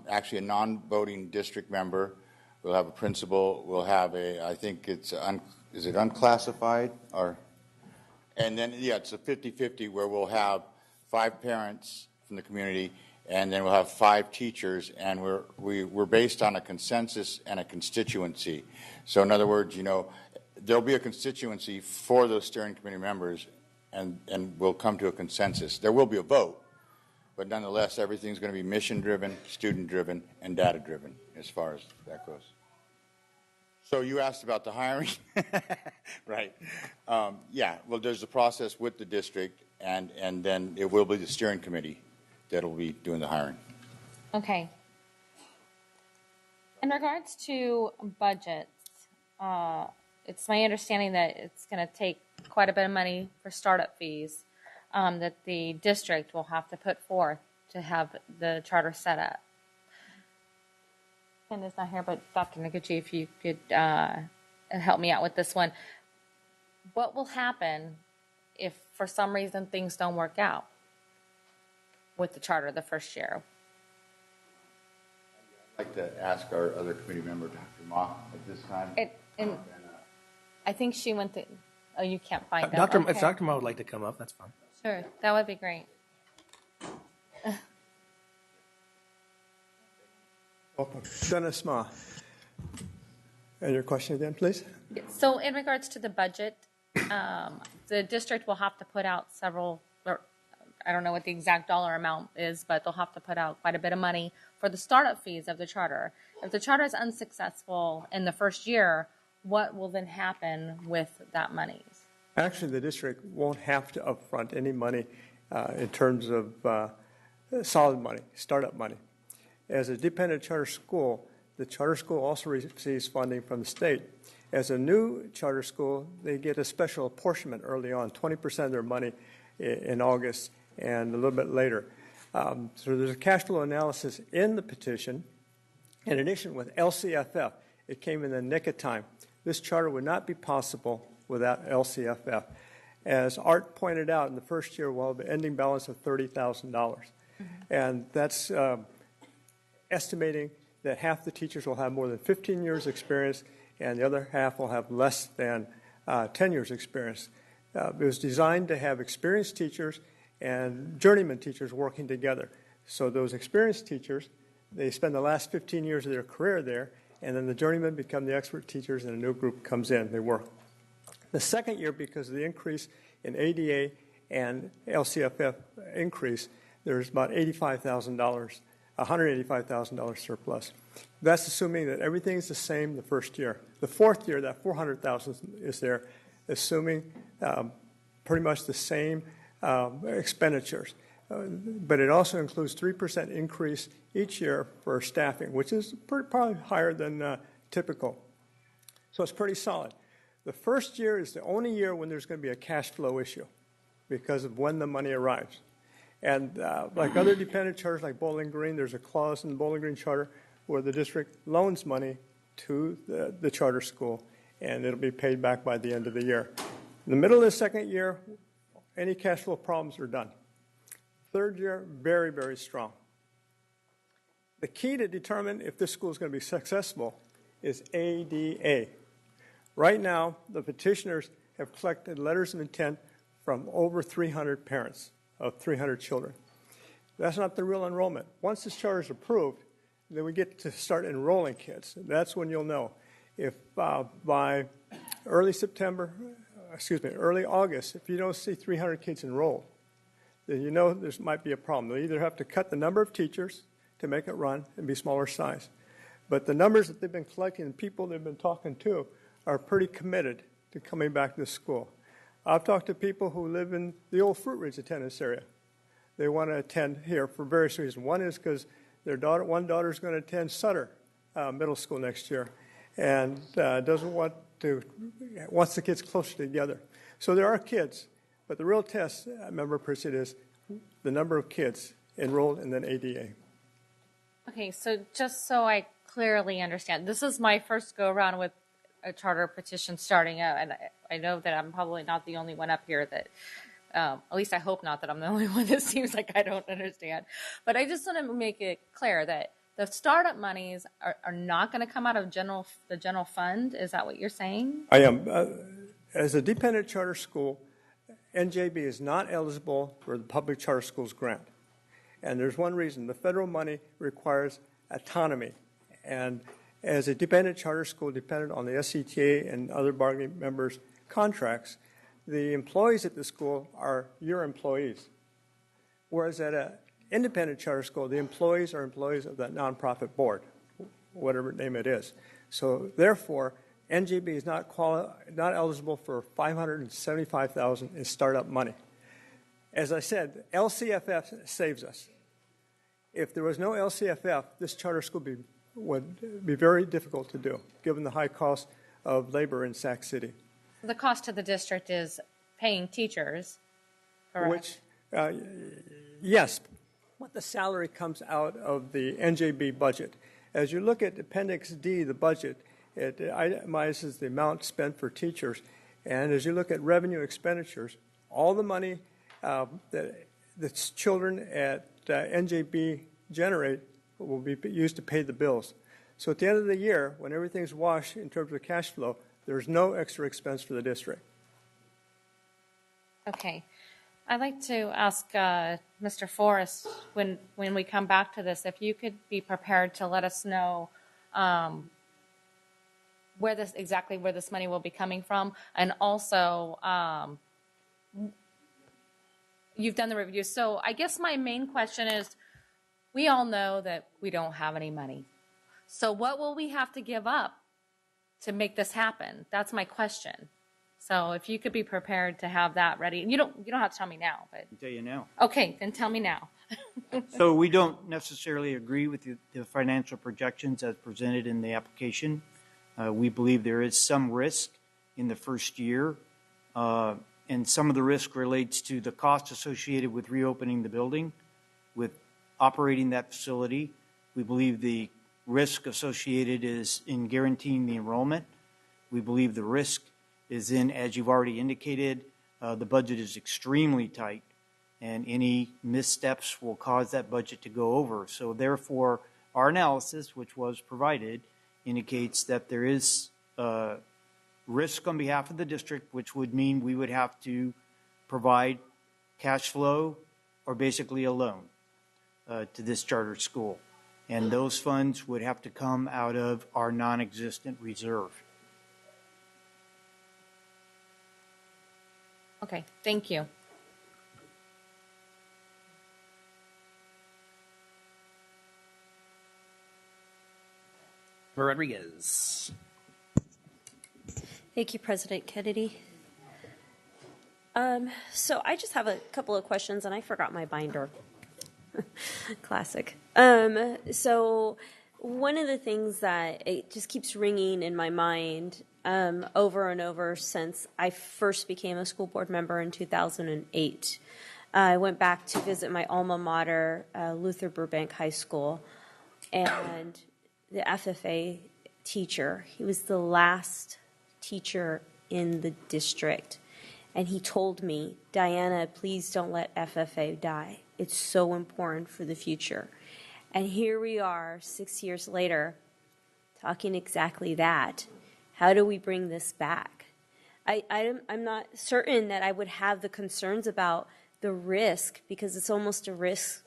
actually a non-voting district member. We'll have a principal. We'll have I think it's is it unclassified and then it's a 50-50 where we'll have 5 parents from the community, and then we'll have 5 teachers, and we're based on a consensus and a constituency. So in other words, there'll be a constituency for those steering committee members, and we'll come to a consensus. There will be a vote, but nonetheless, everything's going to be mission-driven, student-driven, and data-driven as far as that goes. So you asked about the hiring, right? Yeah, well, there's a process with the district, and then it will be the steering committee that'll be doing the hiring.
Okay. In regards to budgets, it's my understanding that it's going to take quite a bit of money for startup fees that the district will have to put forth to have the charter set up. Ken is not here, but Dr. Noguchi, if you could help me out with this one. What will happen if for some reason things don't work out with the charter the first year?
I'd like to ask our other committee member, Dr. Ma, at this time.
I think she went to, oh, you can't find out.
If Dr. Ma would like to come up, that's fine.
Sure, that would be great.
Welcome. Dennis Ma. And your question again, please?
So in regards to the budget, the district will have to put out several, or I don't know what the exact dollar amount is, but they'll have to put out quite a bit of money for the startup fees of the charter. If the charter is unsuccessful in the first year, what will then happen with that money?
Actually, the district won't have to upfront any money in terms of solid money, startup money. As a dependent charter school, the charter school also receives funding from the state. As a new charter school, they get a special apportionment early on, 20% of their money in August and a little bit later. So there's a cash flow analysis in the petition. In addition, with LCFF, it came in the nick of time. This charter would not be possible without LCFF. As Art pointed out, in the first year, we'll have an ending balance of $30,000. And that's estimating that half the teachers will have more than 15 years experience and the other half will have less than 10 years experience. It was designed to have experienced teachers and journeyman teachers working together. So those experienced teachers, they spend the last 15 years of their career there, and then the journeymen become the expert teachers, and a new group comes in. They work. The second year, because of the increase in ADA and LCFF increase, there's about $85,000, $185,000 surplus. That's assuming that everything is the same the first year. The fourth year, that $400,000 is there, assuming pretty much the same expenditures. But it also includes 3% increase each year for staffing, which is probably higher than typical. So it's pretty solid. The first year is the only year when there's going to be a cash flow issue because of when the money arrives. And like other dependent charters like Bowling Green, there's a clause in the Bowling Green Charter where the district loans money to the charter school, and it'll be paid back by the end of the year. In the middle of the second year, any cash flow problems are done. Third year, very, very strong. The key to determine if this school is going to be successful is ADA. Right now, the petitioners have collected letters of intent from over 300 parents of 300 children. That's not the real enrollment. Once this charter is approved, then we get to start enrolling kids. That's when you'll know if by early August, if you don't see 300 kids enrolled, then you know there might be a problem. They'll either have to cut the number of teachers to make it run and be smaller size. But the numbers that they've been collecting and people they've been talking to are pretty committed to coming back to school. I've talked to people who live in the old Fruit Ridge attendance area. They want to attend here for various reasons. One is because one daughter is going to attend Sutter Middle School next year and wants the kids closer together. So there are kids, but the real test, Member Pritchett, is the number of kids enrolled in an ADA.
Okay, so just so I clearly understand, this is my first go around with a charter petition starting out, and I know that I'm probably not the only one up here that, at least I hope not that I'm the only one that seems like I don't understand. But I just want to make it clear that the startup monies are not going to come out of the general fund. Is that what you're saying?
I am. As a dependent charter school, NJB is not eligible for the public charter schools grant. And there's one reason. The federal money requires autonomy. And as a dependent charter school, dependent on the SCTA and other bargaining members' contracts, the employees at the school are your employees. Whereas at an independent charter school, the employees are employees of that nonprofit board, whatever name it is. So therefore, NJB is not eligible for $575,000 in startup money. As I said, LCFF saves us. If there was no LCFF, this charter school would be very difficult to do, given the high cost of labor in Sac City.
The cost to the district is paying teachers, correct?
Which, yes, but the salary comes out of the NJB budget. As you look at Appendix D, the budget, it itemizes the amount spent for teachers. And as you look at revenue expenditures, all the money that children at NJB generate will be used to pay the bills. So at the end of the year, when everything's washed in terms of cash flow, there's no extra expense for the district.
Okay. I'd like to ask Mr. Forrest, when we come back to this, if you could be prepared to let us know where this money will be coming from, and also you've done the review. So I guess my main question is, we all know that we don't have any money. So what will we have to give up to make this happen? That's my question. So if you could be prepared to have that ready, and you don't have to tell me now, but
I can tell you now.
Okay, then tell me now.
So we don't necessarily agree with the financial projections as presented in the application. We believe there is some risk in the first year, and some of the risk relates to the cost associated with reopening the building, with operating that facility. We believe the risk associated is in guaranteeing the enrollment. We believe the risk is in, as you've already indicated, the budget is extremely tight, and any missteps will cause that budget to go over. So therefore, our analysis, which was provided, indicates that there is risk on behalf of the district, which would mean we would have to provide cash flow are basically a loan to this charter school. And those funds would have to come out of our non-existent reserve.
Okay, thank you.
Rodriguez.
Thank you, President Kennedy. So I just have a couple of questions, and I forgot my binder. Classic. So one of the things that it just keeps ringing in my mind over and over since I first became a school board member in 2008. I went back to visit my alma mater, Luther Burbank High School, and the FFA teacher, he was the last teacher in the district. And he told me, Diana, please don't let FFA die. It's so important for the future. And here we are 6 years later talking exactly that. How do we bring this back? I'm not certain that I would have the concerns about the risk, because it's almost a risk.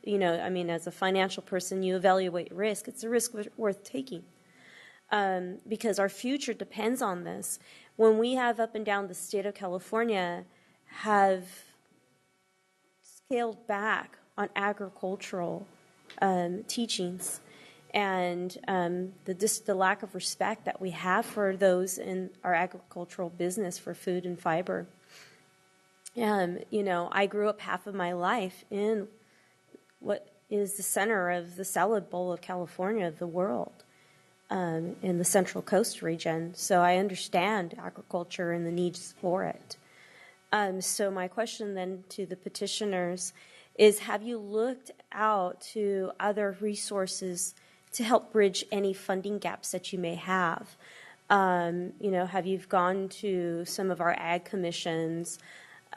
You know, I mean, as a financial person, you evaluate risk. It's a risk worth taking because our future depends on this. When we have up and down the state of California have scaled back on agricultural teachings and the lack of respect that we have for those in our agricultural business for food and fiber. You know, I grew up half of my life in what is the center of the salad bowl of California, the world, in the Central Coast region. So I understand agriculture and the needs for it. So my question then to the petitioners is, have you looked out to other resources to help bridge any funding gaps that you may have? You know, have you gone to some of our ag commissions?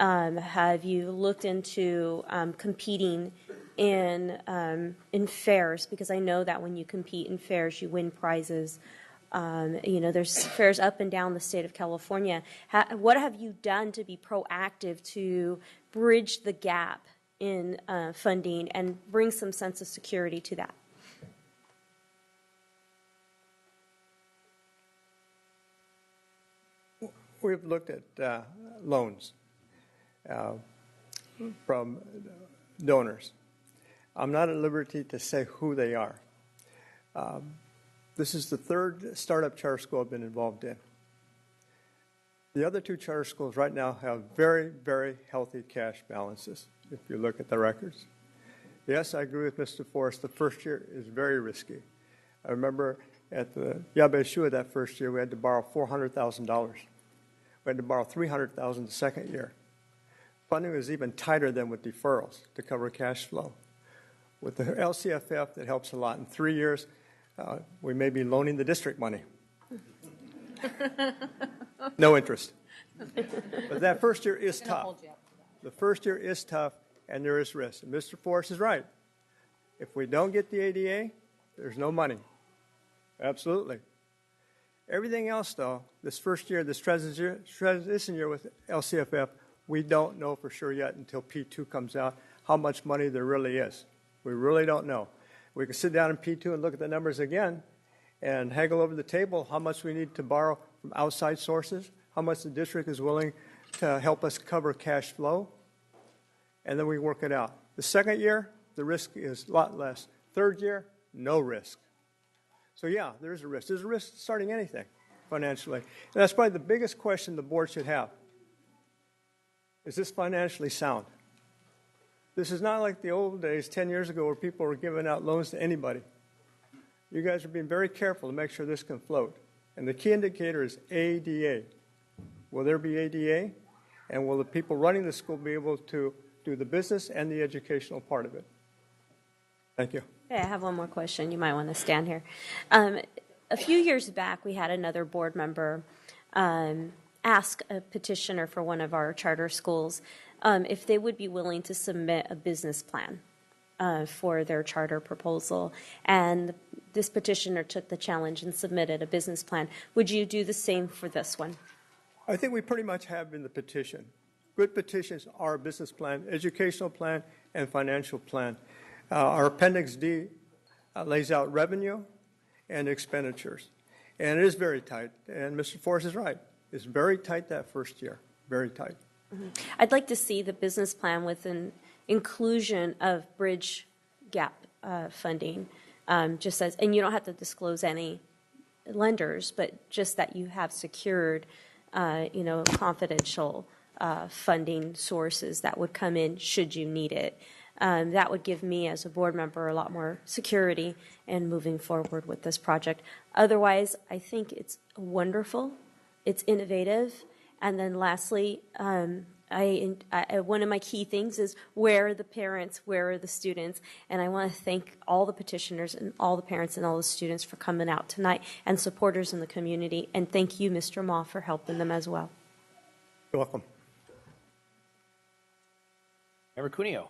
Have you looked into competing in fairs? Because I know that when you compete in fairs, you win prizes. You know, there's fairs up and down the state of California. What have you done to be proactive to bridge the gap in funding and bring some sense of security to that?
We've looked at loans from donors. I'm not at liberty to say who they are. This is the third startup charter school I've been involved in. The other two charter schools right now have very, very healthy cash balances, if you look at the records. Yes, I agree with Mr. Forrest. The first year is very risky. I remember at the Yabba Shua that first year, we had to borrow $400,000. We had to borrow $300,000 the second year. Funding was even tighter than with deferrals to cover cash flow. With the LCFF, that helps a lot. In 3 years, we may be loaning the district money. No interest. But that first year is tough. The first year is tough, and there is risk. And Mr. Forrest is right. If we don't get the ADA, there's no money. Absolutely. Everything else, though, this first year, this transition year with LCFF, we don't know for sure yet until P2 comes out how much money there really is. We really don't know. We can sit down in P2 and look at the numbers again and haggle over the table how much we need to borrow from outside sources, how much the district is willing to help us cover cash flow, and then we work it out. The second year, the risk is a lot less. Third year, no risk. So yeah, there's a risk. There's a risk starting anything financially. And that's probably the biggest question the board should have. Is this financially sound? This is not like the old days 10 years ago where people were giving out loans to anybody. You guys are being very careful to make sure this can float. And the key indicator is ADA. Will there be ADA? And will the people running the school be able to do the business and the educational part of it? Thank you.
Okay, I have one more question. You might want to stand here. A few years back, we had another board member ask a petitioner for one of our charter schools if they would be willing to submit a business plan for their charter proposal. And this petitioner took the challenge and submitted a business plan. Would you do the same for this one?
I think we pretty much have in the petition. Good petitions are a business plan, educational plan, and financial plan. Our Appendix D lays out revenue and expenditures. And it is very tight. And Mr. Forrest is right. It's very tight that first year, very tight.
I'd like to see the business plan with an inclusion of bridge gap funding, just as, and you don't have to disclose any lenders, but just that you have secured, confidential funding sources that would come in should you need it. That would give me, as a board member, a lot more security in moving forward with this project. Otherwise, I think it's wonderful, it's innovative, and then lastly, one of my key things is where are the parents, where are the students, and I want to thank all the petitioners and all the parents and all the students for coming out tonight and supporters in the community, and thank you, Mr. Ma, for helping them as well.
You're welcome.
Member Cuneo.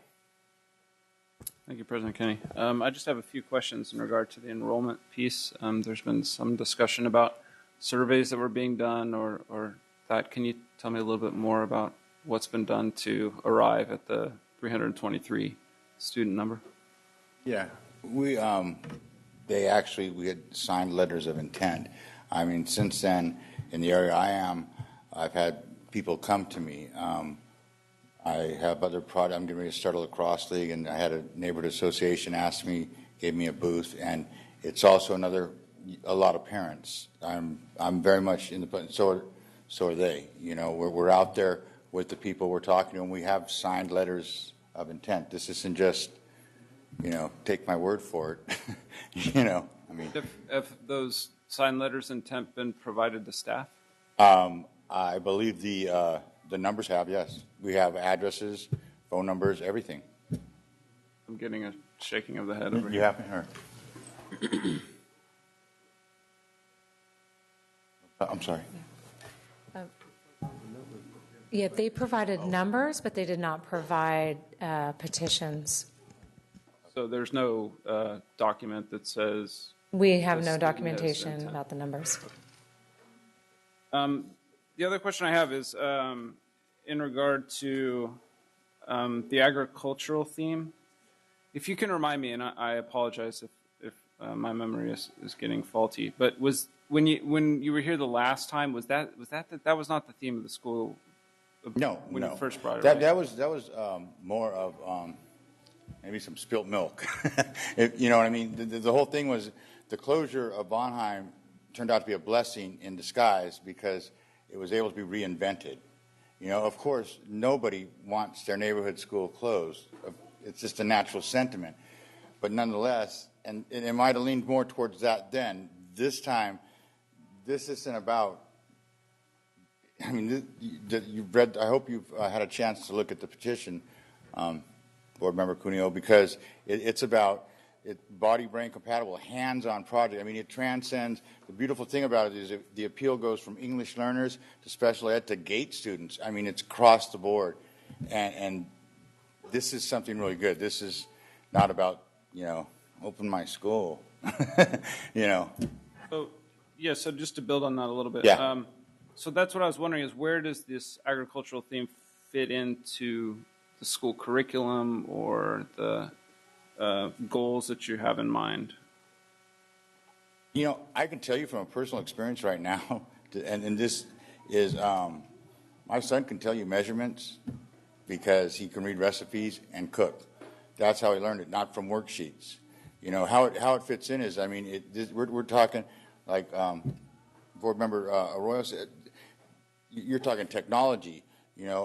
Thank you, President Kenny. I just have a few questions in regard to the enrollment piece. There's been some discussion about surveys that were being done or that. Can you tell me a little bit more about what's been done to arrive at the 323 student number?
Yeah, we had signed letters of intent. I mean, since then, in the area I am, I've had people come to me. I have other projects. I'm getting ready to start a lacrosse league, and I had a neighborhood association ask me, gave me a booth, and it's also a lot of parents. I'm very much independent. So are they. You know, we're out there with the people we're talking to, and we have signed letters of intent. This isn't just, take my word for it. I mean,
Have those signed letters of intent been provided to staff?
I believe the numbers have, yes. We have addresses, phone numbers, everything.
I'm getting a shaking of the head over
You
here.
haven't heard. I'm sorry.
Yeah, they provided numbers, but they did not provide petitions.
So there's no document that says...
We have
this
no
student has
documentation
intent.
about the numbers.
The other question I have is in regard to the agricultural theme. If you can remind me, and I apologize if my memory is getting faulty, but when you were here the last time, was that was not the theme of the school?
No,
when
no.
you first brought it.
That was more of maybe some spilt milk. You know what I mean? The whole thing was the closure of Bonheim turned out to be a blessing in disguise because it was able to be reinvented. Of course, nobody wants their neighborhood school closed. It's just a natural sentiment. But nonetheless, and it might have leaned more towards that then. This time, this isn't about, I mean, you've read, I hope you've had a chance to look at the petition, Board Member Cuneo, because it's about body-brain compatible, hands-on project. I mean, it transcends. The beautiful thing about it is the appeal goes from English learners to special ed to GATE students. I mean, it's across the board. And this is something really good. This is not about, open my school,
So, yeah, so just to build on that a little bit.
Yeah.
So that's what I was wondering is where does this agricultural theme fit into the school curriculum or the goals that you have in mind?
I can tell you from a personal experience right now, and this is, my son can tell you measurements because he can read recipes and cook. That's how he learned it, not from worksheets. How it fits in is, I mean, we're talking like Board Member Arroyo said, you're talking technology,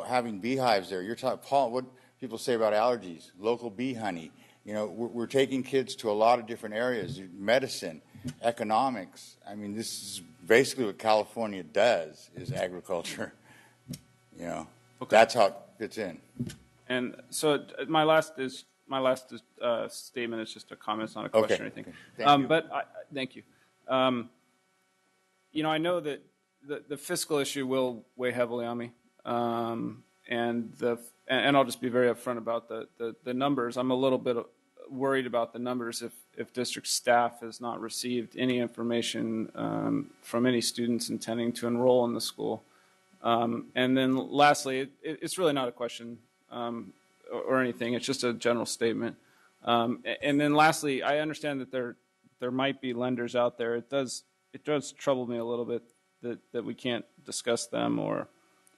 having beehives there. You're talking, Paul, what people say about allergies, local bee honey. We're taking kids to a lot of different areas, medicine, economics. I mean, this is basically what California does, is agriculture. Okay. That's how it fits in.
And so my last statement is just a comment, it's not a question or anything.
Thank you.
But thank you. I know that the fiscal issue will weigh heavily on me, and I'll just be very upfront about the numbers. I'm a little bit worried about the numbers if district staff has not received any information from any students intending to enroll in the school. And then lastly, it's really not a question or anything. It's just a general statement. And then lastly, I understand that there might be lenders out there. It does trouble me a little bit that we can't discuss them or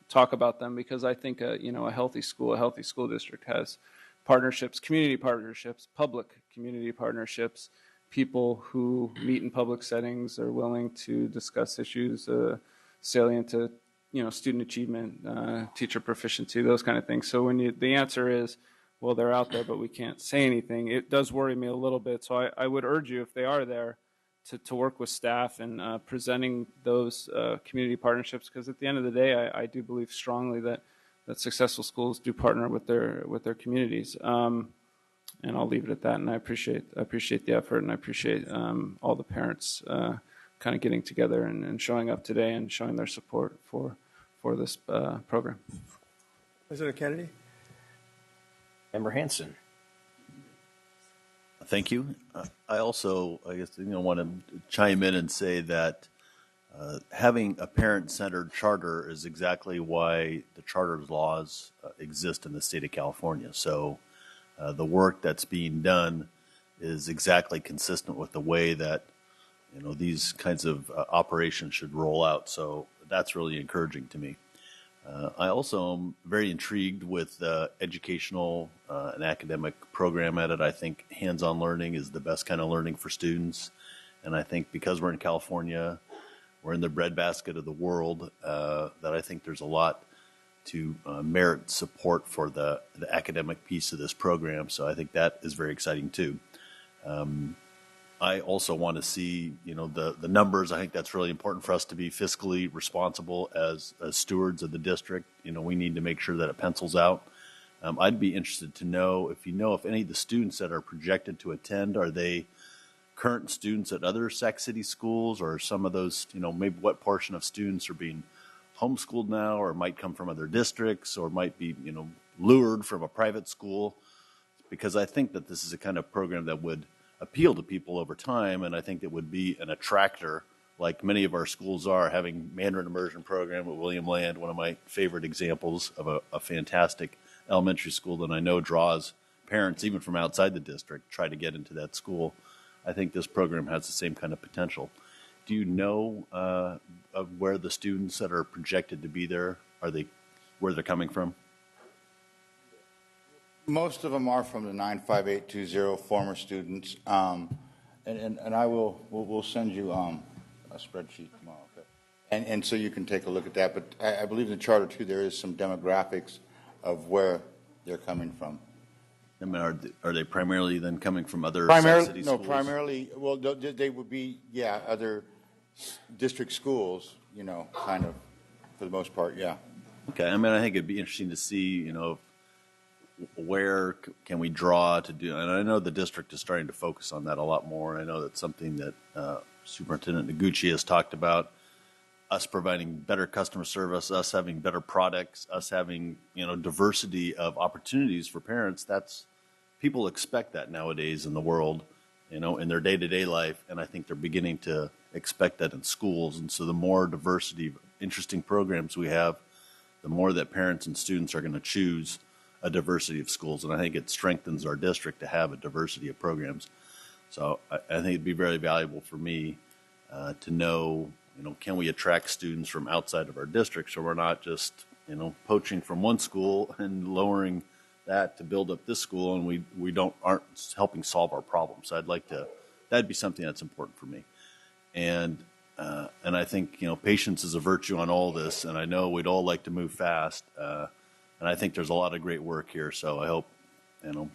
talk about them, because I think a healthy school district has partnerships, community partnerships, public community partnerships, people who meet in public settings are willing to discuss issues salient to student achievement, teacher proficiency, those kind of things. So when the answer is, well, they're out there, but we can't say anything, it does worry me a little bit. So I would urge you, if they are there, to work with staff in presenting those community partnerships, because at the end of the day, I do believe strongly that successful schools do partner with their communities. And I'll leave it at that. And I appreciate the effort, and I appreciate all the parents kind of getting together and showing up today and showing their support for this program.
President Kennedy.
Member Hanson.
Thank you. I also, want to chime in and say that having a parent-centered charter is exactly why the charter laws exist in the state of California. So the work that's being done is exactly consistent with the way that these kinds of operations should roll out. So that's really encouraging to me. I also am very intrigued with the educational and academic program at it. I think hands-on learning is the best kind of learning for students. And I think because we're in California, we're in the breadbasket of the world, that I think there's a lot to merit support for the academic piece of this program. So I think that is very exciting too. I also want to see, the numbers. I think that's really important for us to be fiscally responsible as stewards of the district. We need to make sure that it pencils out. I'd be interested to know if any of the students that are projected to attend, are they current students at other Sac City schools, or some of those, maybe what portion of students are being homeschooled now, or might come from other districts, or might be, lured from a private school, because I think that this is a kind of program that would appeal to people over time, and I think it would be an attractor, like many of our schools are. Having Mandarin immersion program at William Land, one of my favorite examples of a fantastic elementary school that I know draws parents even from outside the district try to get into that school. I think this program has the same kind of potential. Do you know of where the students that are projected to be there, where they're coming from?
Most of them are from the 95820 former students, and I we'll send you a spreadsheet tomorrow, okay? And so you can take a look at that. But I believe in the charter too there is some demographics of where they're coming from.
I mean, are they primarily then coming from other
Primarily,
schools?
no, primarily. Well, they would be other district schools, kind of for the most part, yeah.
Okay, I mean, I think it'd be interesting to see, where can we draw to do, and I know the district is starting to focus on that a lot more. I know that's something that Superintendent Noguchi has talked about, us providing better customer service, us having better products, us having, diversity of opportunities for parents. People expect that nowadays in the world, in their day-to-day life, and I think they're beginning to expect that in schools. And so the more diversity of interesting programs we have, the more that parents and students are going to choose a diversity of schools, and I think it strengthens our district to have a diversity of programs. So I think it'd be very valuable for me to know, can we attract students from outside of our district, so we're not just, poaching from one school and lowering that to build up this school, and we aren't helping solve our problems. So that'd be something that's important for me, and I think patience is a virtue on all this, and I know we'd all like to move fast. And I think there's a lot of great work here, so I hope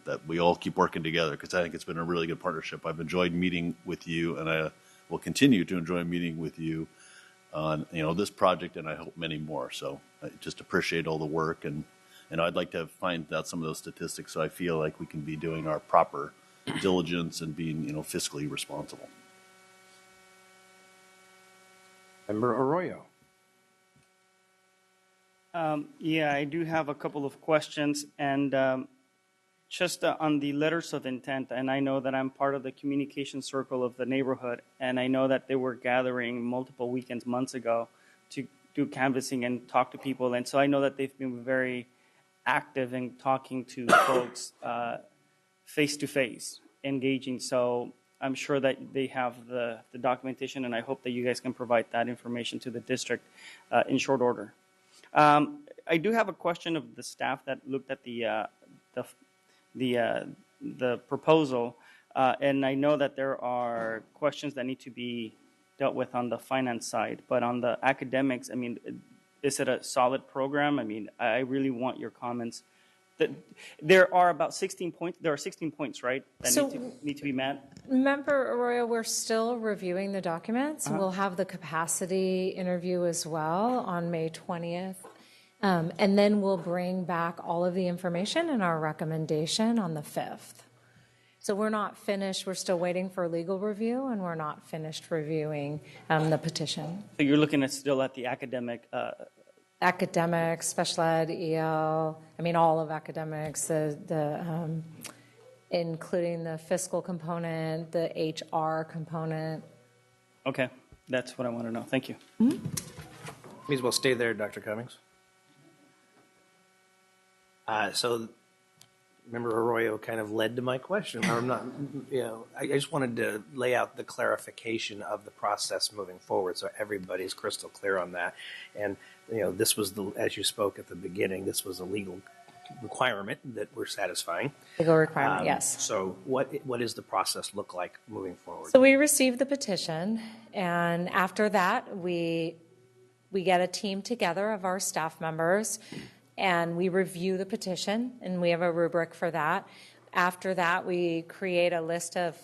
that we all keep working together, because I think it's been a really good partnership. I've enjoyed meeting with you, and I will continue to enjoy meeting with you on this project, and I hope many more. So I just appreciate all the work, and I'd like to find out some of those statistics so I feel like we can be doing our proper diligence and being fiscally responsible.
Member Arroyo.
Yeah, I do have a couple of questions, and just on the letters of intent, and I know that I'm part of the communication circle of the neighborhood, and I know that they were gathering multiple weekends, months ago, to do canvassing and talk to people, and so I know that they've been very active in talking to folks face to face, engaging. So I'm sure that they have the documentation, and I hope that you guys can provide that information to the district in short order. I do have a question of the staff that looked at the proposal, and I know that there are questions that need to be dealt with on the finance side, but on the academics, I mean, is it a solid program? I mean, I really want your comments. There are about 16 points. There are 16 points, right, that need to be met?
Member Arroyo, we're still reviewing the documents. We'll have the capacity interview as well on May 20th. And then we'll bring back all of the information and our recommendation on the 5th. So we're not finished. We're still waiting for legal review, and we're not finished reviewing the petition.
So you're looking at still at the academic.
Academics, special ed, EL, I mean, all of academics, including the fiscal component, the HR component.
Okay, that's what I want to know. Thank you.
May as well stay there, Dr. Cummings. So, Member Arroyo kind of led to my question. I'm not, I just wanted to lay out the clarification of the process moving forward, so everybody's crystal clear on that. And this was as you spoke at the beginning, this was a legal requirement that we're satisfying.
Legal requirement, yes.
So, what does the process look like moving forward?
So we received the petition, and after that, we get a team together of our staff members. And we review the petition, and we have a rubric for that. After that, we create a list of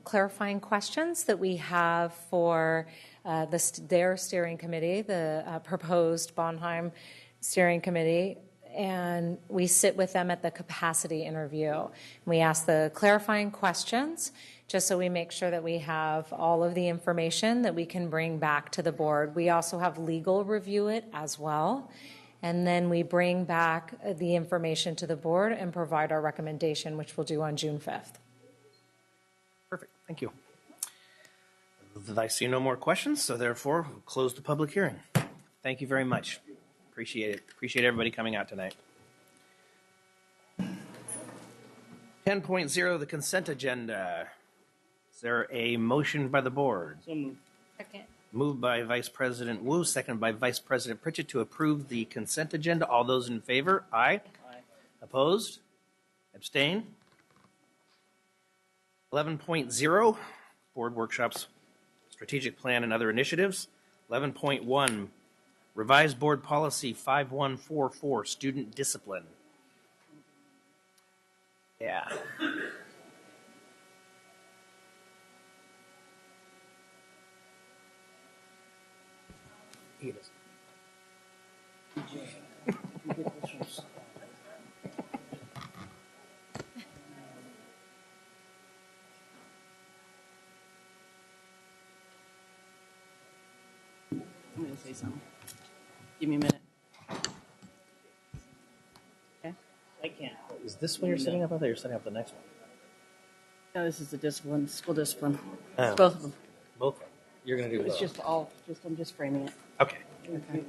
clarifying questions that we have for their steering committee, the proposed Bonheim steering committee, and we sit with them at the capacity interview. We ask the clarifying questions just so we make sure that we have all of the information that we can bring back to the board. We also have legal review it as well. And then we bring back the information to the board and provide our recommendation, which we'll do on June 5th.
Perfect. Thank you. I see no more questions, so therefore, we'll close the public hearing. Thank you very much. Appreciate it. Appreciate everybody coming out tonight. 10.0, the consent agenda. Is there a motion by the board?
So moved.
Second.
Moved by Vice President Wu, seconded by Vice President Pritchett to approve the consent agenda. All those in favor? Aye.
Aye.
Opposed? Abstain? 11.0, board workshops, strategic plan and other initiatives. 11.1, revised board policy 5144, student discipline. Yeah. It is.
I'm going to say something. Give me a minute. Okay? I can't.
Is this when you're setting up? I thought you were setting up the next one.
No, this is the discipline, school discipline.
Oh.
It's both of them.
Both of them. You're going to do
It's
both.
I'm just framing it.
Okay.
Okay.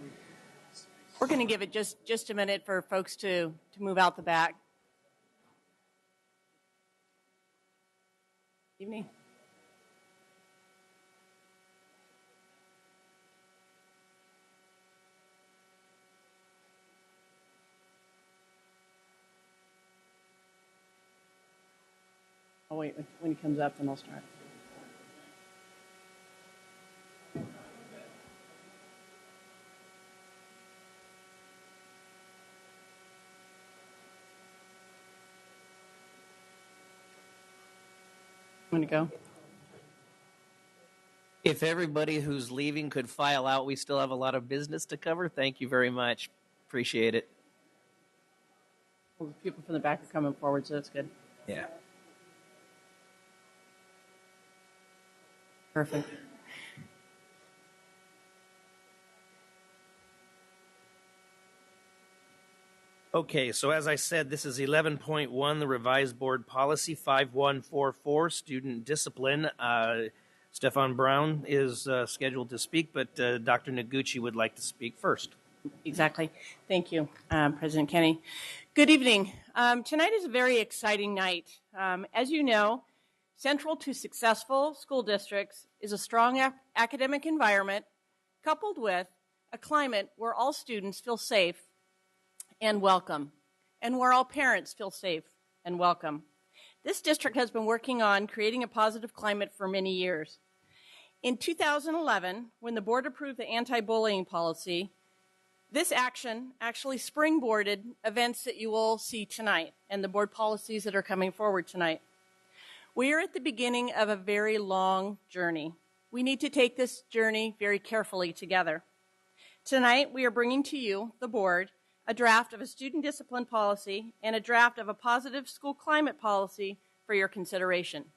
We're going to give it just a minute for folks to move out the back. Evening. I'll wait. When he comes up, then I'll start. I'm going to go.
If everybody who's leaving could file out, we still have a lot of business to cover. Thank you very much. Appreciate it.
Well, the people from the back are coming forward, so that's good.
Yeah.
Perfect.
Okay, so as I said, this is 11.1, the revised board policy 5144, student discipline. Stefan Brown is scheduled to speak, but Dr. Noguchi would like to speak first.
Exactly. Thank you, President Kenny. Good evening. Tonight is a very exciting night. As you know, central to successful school districts is a strong academic environment coupled with a climate where all students feel safe and welcome, and where all parents feel safe and welcome. This district has been working on creating a positive climate for many years. In 2011, when the board approved the anti-bullying policy, this action actually springboarded events that you will see tonight and the board policies that are coming forward tonight. We are at the beginning of a very long journey. We need to take this journey very carefully together. Tonight, we are bringing to you, the board, a draft of a student discipline policy and a draft of a positive school climate policy for your consideration.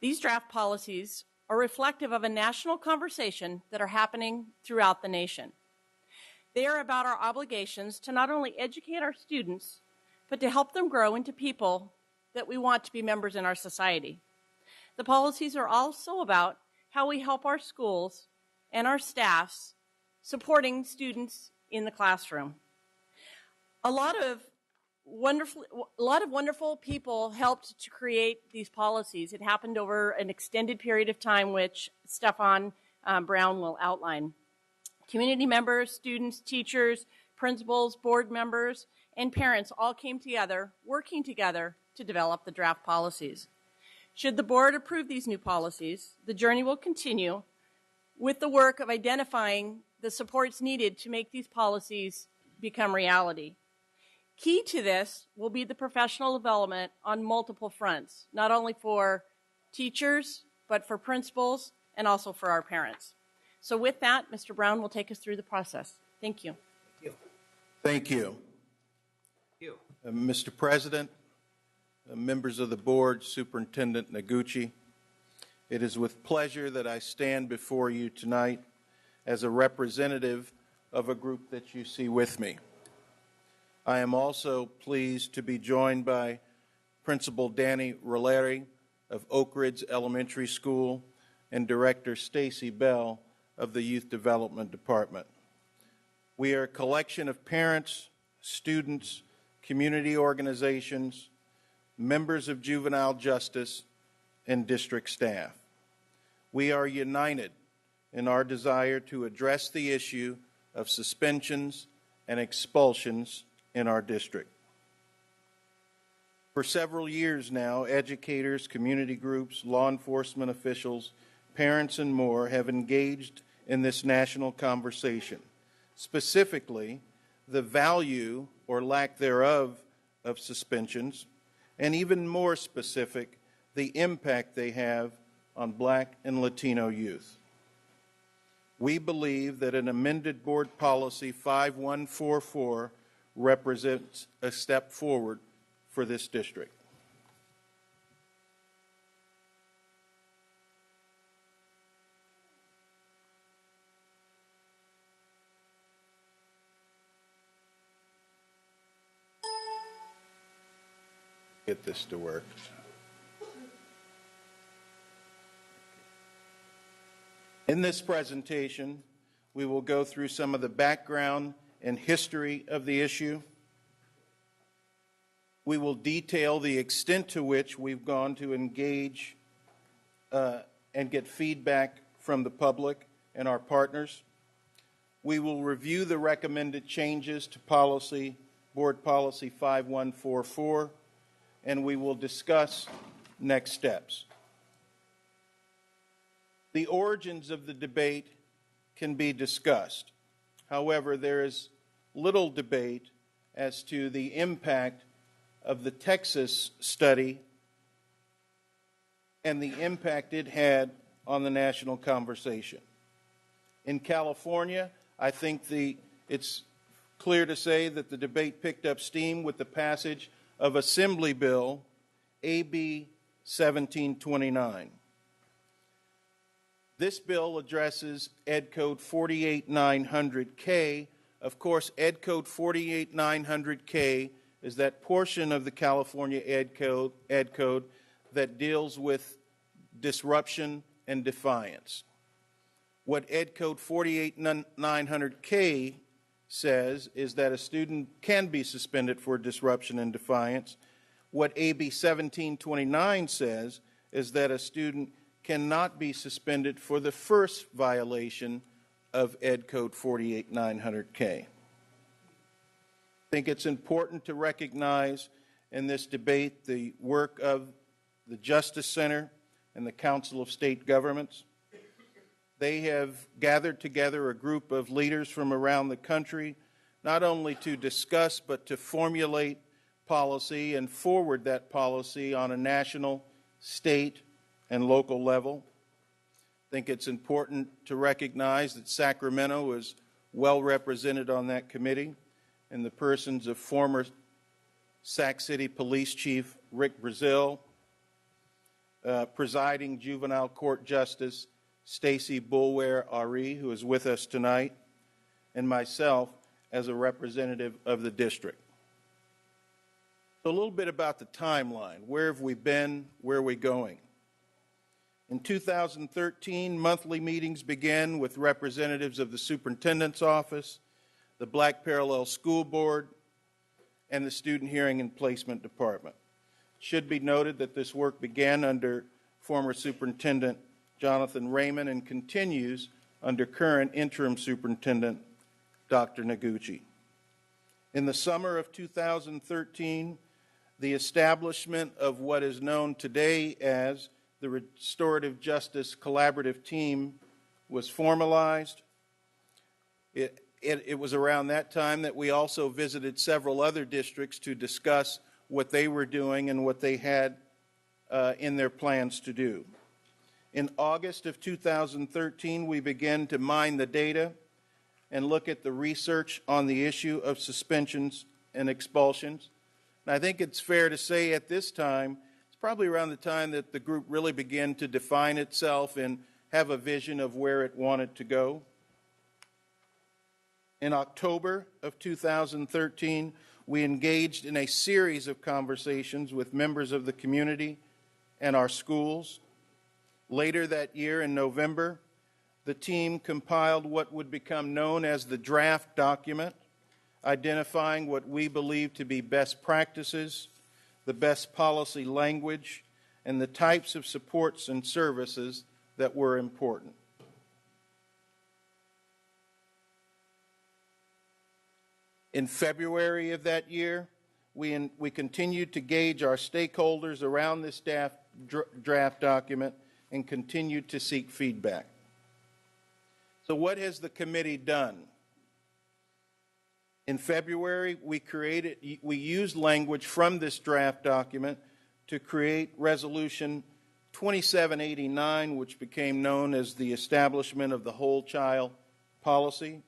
These draft policies are reflective of a national conversation that are happening throughout the nation. They are about our obligations to not only educate our students, but to help them grow into people that we want to be members in our society. The policies are also about how we help our schools and our staffs supporting students in the classroom. A lot of wonderful people helped to create these policies. It happened over an extended period of time, which Stefan Brown will outline. Community members, students, teachers, principals, board members, and parents all came together, working together to develop the draft policies. Should the board approve these new policies, the journey will continue with the work of identifying the supports needed to make these policies become reality. Key to this will be the professional development on multiple fronts, not only for teachers, but for principals and also for our parents. So with that, Mr. Brown will take us through the process. Thank you.
Thank you. Mr. President, members of the board, Superintendent Noguchi, it is with pleasure that I stand before you tonight as a representative of a group that you see with me. I am also pleased to be joined by Principal Danny Roleri of Oak Ridge Elementary School and Director Stacy Bell of the Youth Development Department. We are a collection of parents, students, community organizations, members of juvenile justice, and district staff. We are united in our desire to address the issue of suspensions and expulsions in our district. For several years now, educators, community groups, law enforcement officials, parents, and more have engaged in this national conversation, specifically the value or lack thereof of suspensions, and even more specific, the impact they have on Black and Latino youth. We believe that an amended Board Policy 5144 represents a step forward for this district. Get this to work. In this presentation, we will go through some of the background and history of the issue. We will detail the extent to which we've gone to engage and get feedback from the public and our partners. We will review the recommended changes to Board Policy 5144, and we will discuss next steps. The origins of the debate can be discussed. However, there is little debate as to the impact of the Texas study and the impact it had on the national conversation. In California, I think it's clear to say that the debate picked up steam with the passage of Assembly Bill AB 1729. This bill addresses Ed Code 48900K. Of course, Ed Code 48900K is that portion of the California Ed Code that deals with disruption and defiance. What Ed Code 48900K says is that a student can be suspended for disruption and defiance. What AB 1729 says is that a student cannot be suspended for the first violation of Ed Code 48900K. I think it's important to recognize in this debate the work of the Justice Center and the Council of State Governments. They have gathered together a group of leaders from around the country, not only to discuss but to formulate policy and forward that policy on a national, state, and local level. I think it's important to recognize that Sacramento is well represented on that committee in the persons of former Sac City Police Chief Rick Brazil, presiding Juvenile Court Justice Stacy Boulware-Ari, who is with us tonight, and myself as a representative of the district. So a little bit about the timeline. Where have we been? Where are we going? In 2013, monthly meetings began with representatives of the Superintendent's Office, the Black Parallel School Board, and the Student Hearing and Placement Department. It should be noted that this work began under former Superintendent Jonathan Raymond and continues under current Interim Superintendent Dr. Noguchi. In the summer of 2013, the establishment of what is known today as the Restorative Justice Collaborative Team was formalized. It was around that time that we also visited several other districts to discuss what they were doing and what they had in their plans to do. In August of 2013, we began to mine the data and look at the research on the issue of suspensions and expulsions. And I think it's fair to say at this time, it's probably around the time that the group really began to define itself and have a vision of where it wanted to go. In October of 2013, we engaged in a series of conversations with members of the community and our schools. Later that year, in November, the team compiled what would become known as the draft document, identifying what we believe to be best practices, the best policy language, and the types of supports and services that were important. In February of that year, we continued to gauge our stakeholders around this draft document and continued to seek feedback. So what has the committee done? In February, we used language from this draft document to create Resolution 2789, which became known as the establishment of the Whole Child Policy.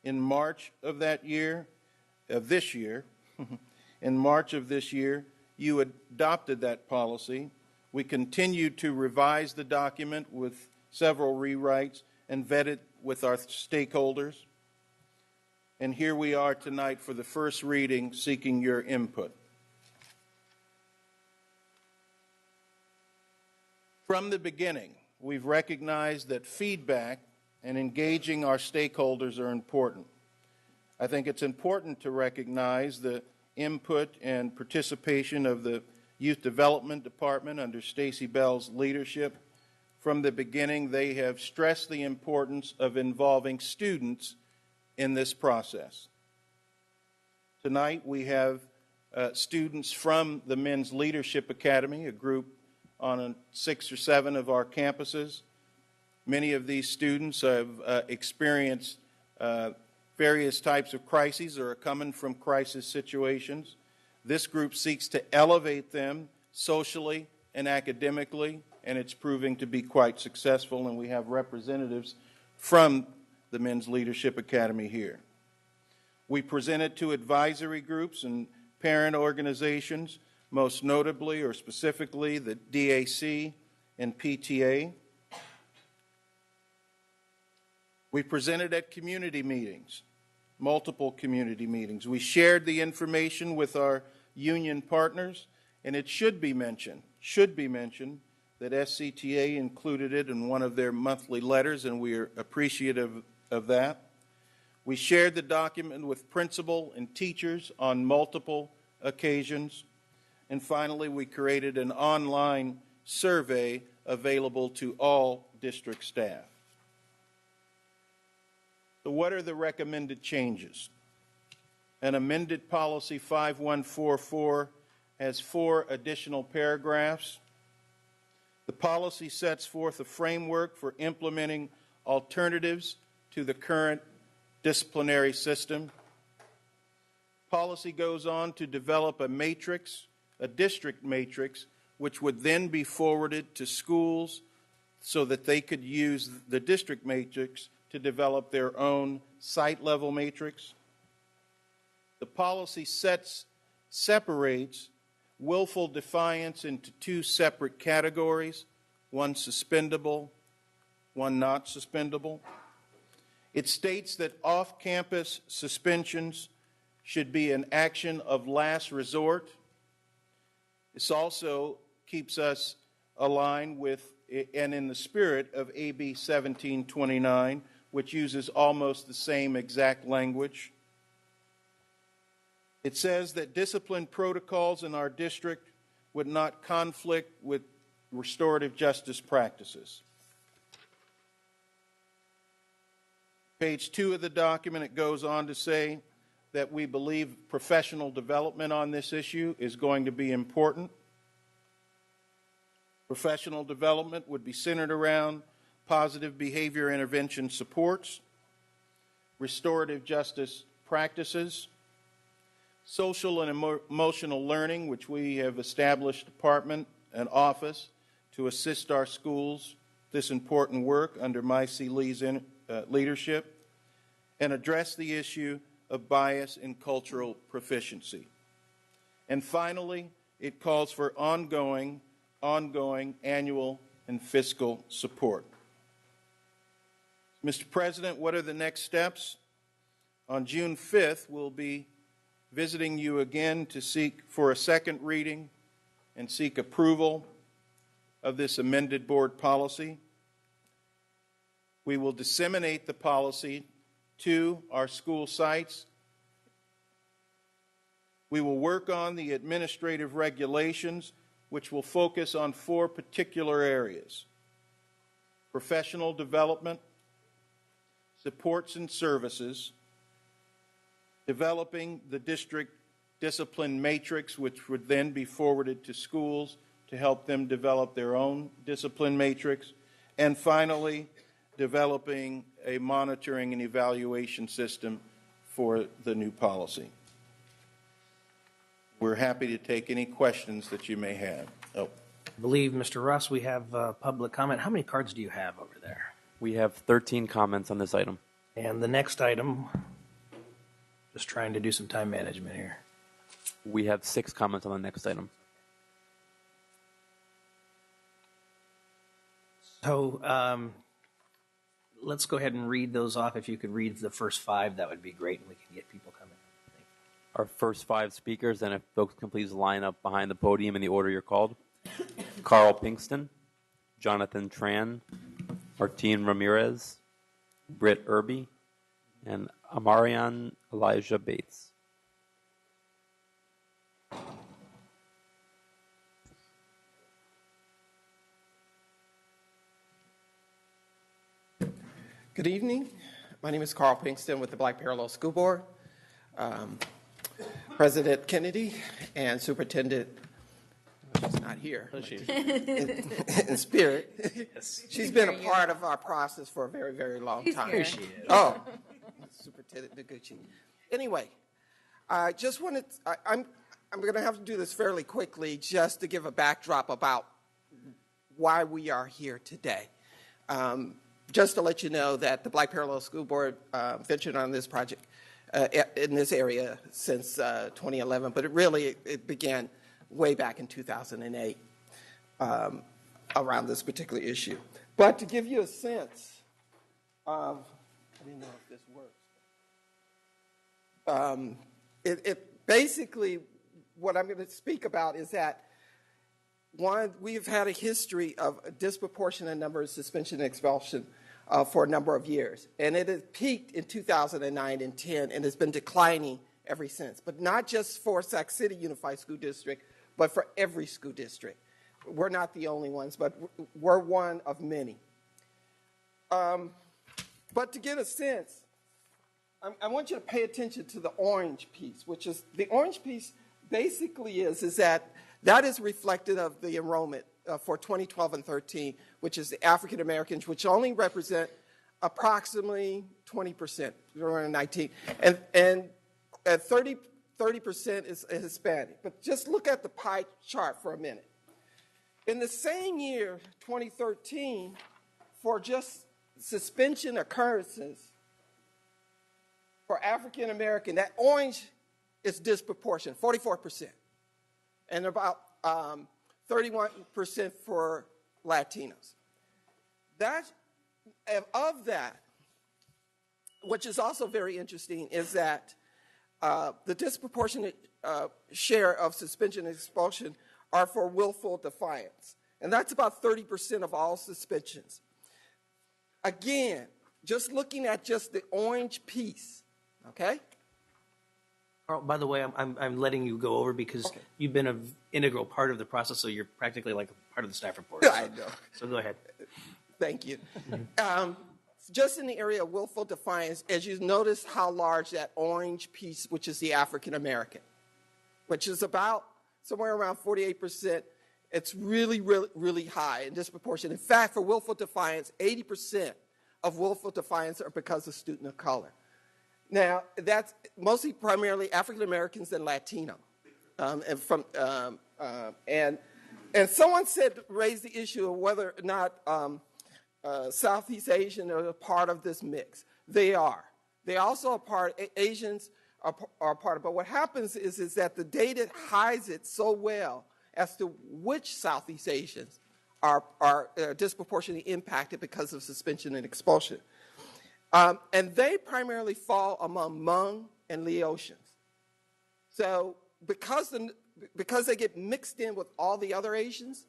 In March of this year, you adopted that policy. We continued to revise the document with several rewrites and vet it with our stakeholders. And here we are tonight for the first reading, seeking your input. From the beginning, we've recognized that feedback and engaging our stakeholders are important. I think it's important to recognize the input and participation of the Youth Development Department under Stacy Bell's leadership. From the beginning, they have stressed the importance of involving students in this process. Tonight, we have students from the Men's Leadership Academy, a group on 6 or 7 of our campuses. Many of these students have experienced various types of crises or are coming from crisis situations. This group seeks to elevate them socially and academically, and it's proving to be quite successful, and we have representatives from the Men's Leadership Academy here. We presented to advisory groups and parent organizations, most notably or specifically the DAC and PTA. We presented at community meetings, multiple community meetings. We shared the information with our union partners, and it should be mentioned that SCTA included it in one of their monthly letters, and we are appreciative of that. We shared the document with principal and teachers on multiple occasions. And finally, we created an online survey available to all district staff. So what are the recommended changes? An amended policy 5144 has 4 additional paragraphs. The policy sets forth a framework for implementing alternatives to the current disciplinary system. Policy goes on to develop a matrix, a district matrix, which would then be forwarded to schools so that they could use the district matrix to develop their own site-level matrix. The policy separates willful defiance into 2 separate categories, one suspendable, one not suspendable. It states that off-campus suspensions should be an action of last resort. This also keeps us aligned with and in the spirit of AB 1729, which uses almost the same exact language. It says that discipline protocols in our district would not conflict with restorative justice practices. Page 2 of the document, it goes on to say that we believe professional development on this issue is going to be important. Professional development would be centered around positive behavior intervention supports, restorative justice practices, social and emotional learning, which we have established a department and office to assist our schools this important work under Maisie Lee's leadership, and address the issue of bias in cultural proficiency. And finally, it calls for ongoing annual and fiscal support. Mr. President, what are the next steps? On June 5th, we'll be visiting you again to seek for a second reading and seek approval of this amended board policy. We will disseminate the policy to our school sites. We will work on the administrative regulations, which will focus on 4 particular areas: professional development, supports and services, developing the district discipline matrix, which would then be forwarded to schools to help them develop their own discipline matrix, and finally, developing a monitoring and evaluation system for the new policy. We're happy to take any questions that you may have. Oh.
I believe, Mr. Russ, we have public comment. How many cards do you have over there?
We have 13 comments on this item.
And the next item, just trying to do some time management here.
We have 6 comments on the next item.
So let's go ahead and read those off. If you could read the first 5, that would be great, and we can get people coming.
Our first 5 speakers, and if folks can please line up behind the podium in the order you're called. Carl Pinkston, Jonathan Tran, Martine Ramirez, Britt Irby, and Amarian Elijah Bates.
Good evening. My name is Carl Pinkston with the Black Parallel School Board. President Kennedy and Superintendent, she's not here, in spirit.
Yes.
She's been a part of our process for a very, very long time.
Here she is.
Oh, Superintendent Noguchi. Anyway, I just wanted, I'm going to have to do this fairly quickly just to give a backdrop about why we are here today. Just to let you know that the Black Parallel School Board ventured on this project in this area since 2011, but it began way back in 2008 around this particular issue. But to give you a sense of, I didn't know if this works. Basically, what I'm going to speak about is that, one, we've had a history of a disproportionate number of suspension and expulsion for a number of years. And it had peaked in 2009 and 10 and has been declining ever since. But not just for Sac City Unified School District, but for every school district. We're not the only ones, but we're one of many. But to get a sense, I want you to pay attention to the orange piece, which is the orange piece basically is that is reflective of the enrollment for 2012 and 13, which is the African Americans, which only represent approximately 20%, 19, and 30% is Hispanic. But just look at the pie chart for a minute. In the same year, 2013, for just suspension occurrences for African American, that orange is disproportionate, 44%, and about 31% for Latinos. Of that, which is also very interesting, is that the disproportionate share of suspension and expulsion are for willful defiance, and that's about 30% of all suspensions. Again, just looking at just the orange piece, okay?
Carl, by the way, I'm letting you go over because you've been an integral part of the process, so you're practically like a part of the staff report. So,
I know.
So go ahead.
Thank you. Just in the area of willful defiance, as you notice how large that orange piece, which is the African American, which is about somewhere around 48%, it's really, really, really high and disproportionate. In fact, for willful defiance, 80% of willful defiance are because of student of color. Now, that's mostly primarily African Americans and Latino. And someone raised the issue of whether or not Southeast Asian are a part of this mix. They are. They also are part, Asians are part of it. But what happens is that the data hides it so well as to which Southeast Asians are disproportionately impacted because of suspension and expulsion. And they primarily fall among Hmong and Laotians. So because they get mixed in with all the other Asians,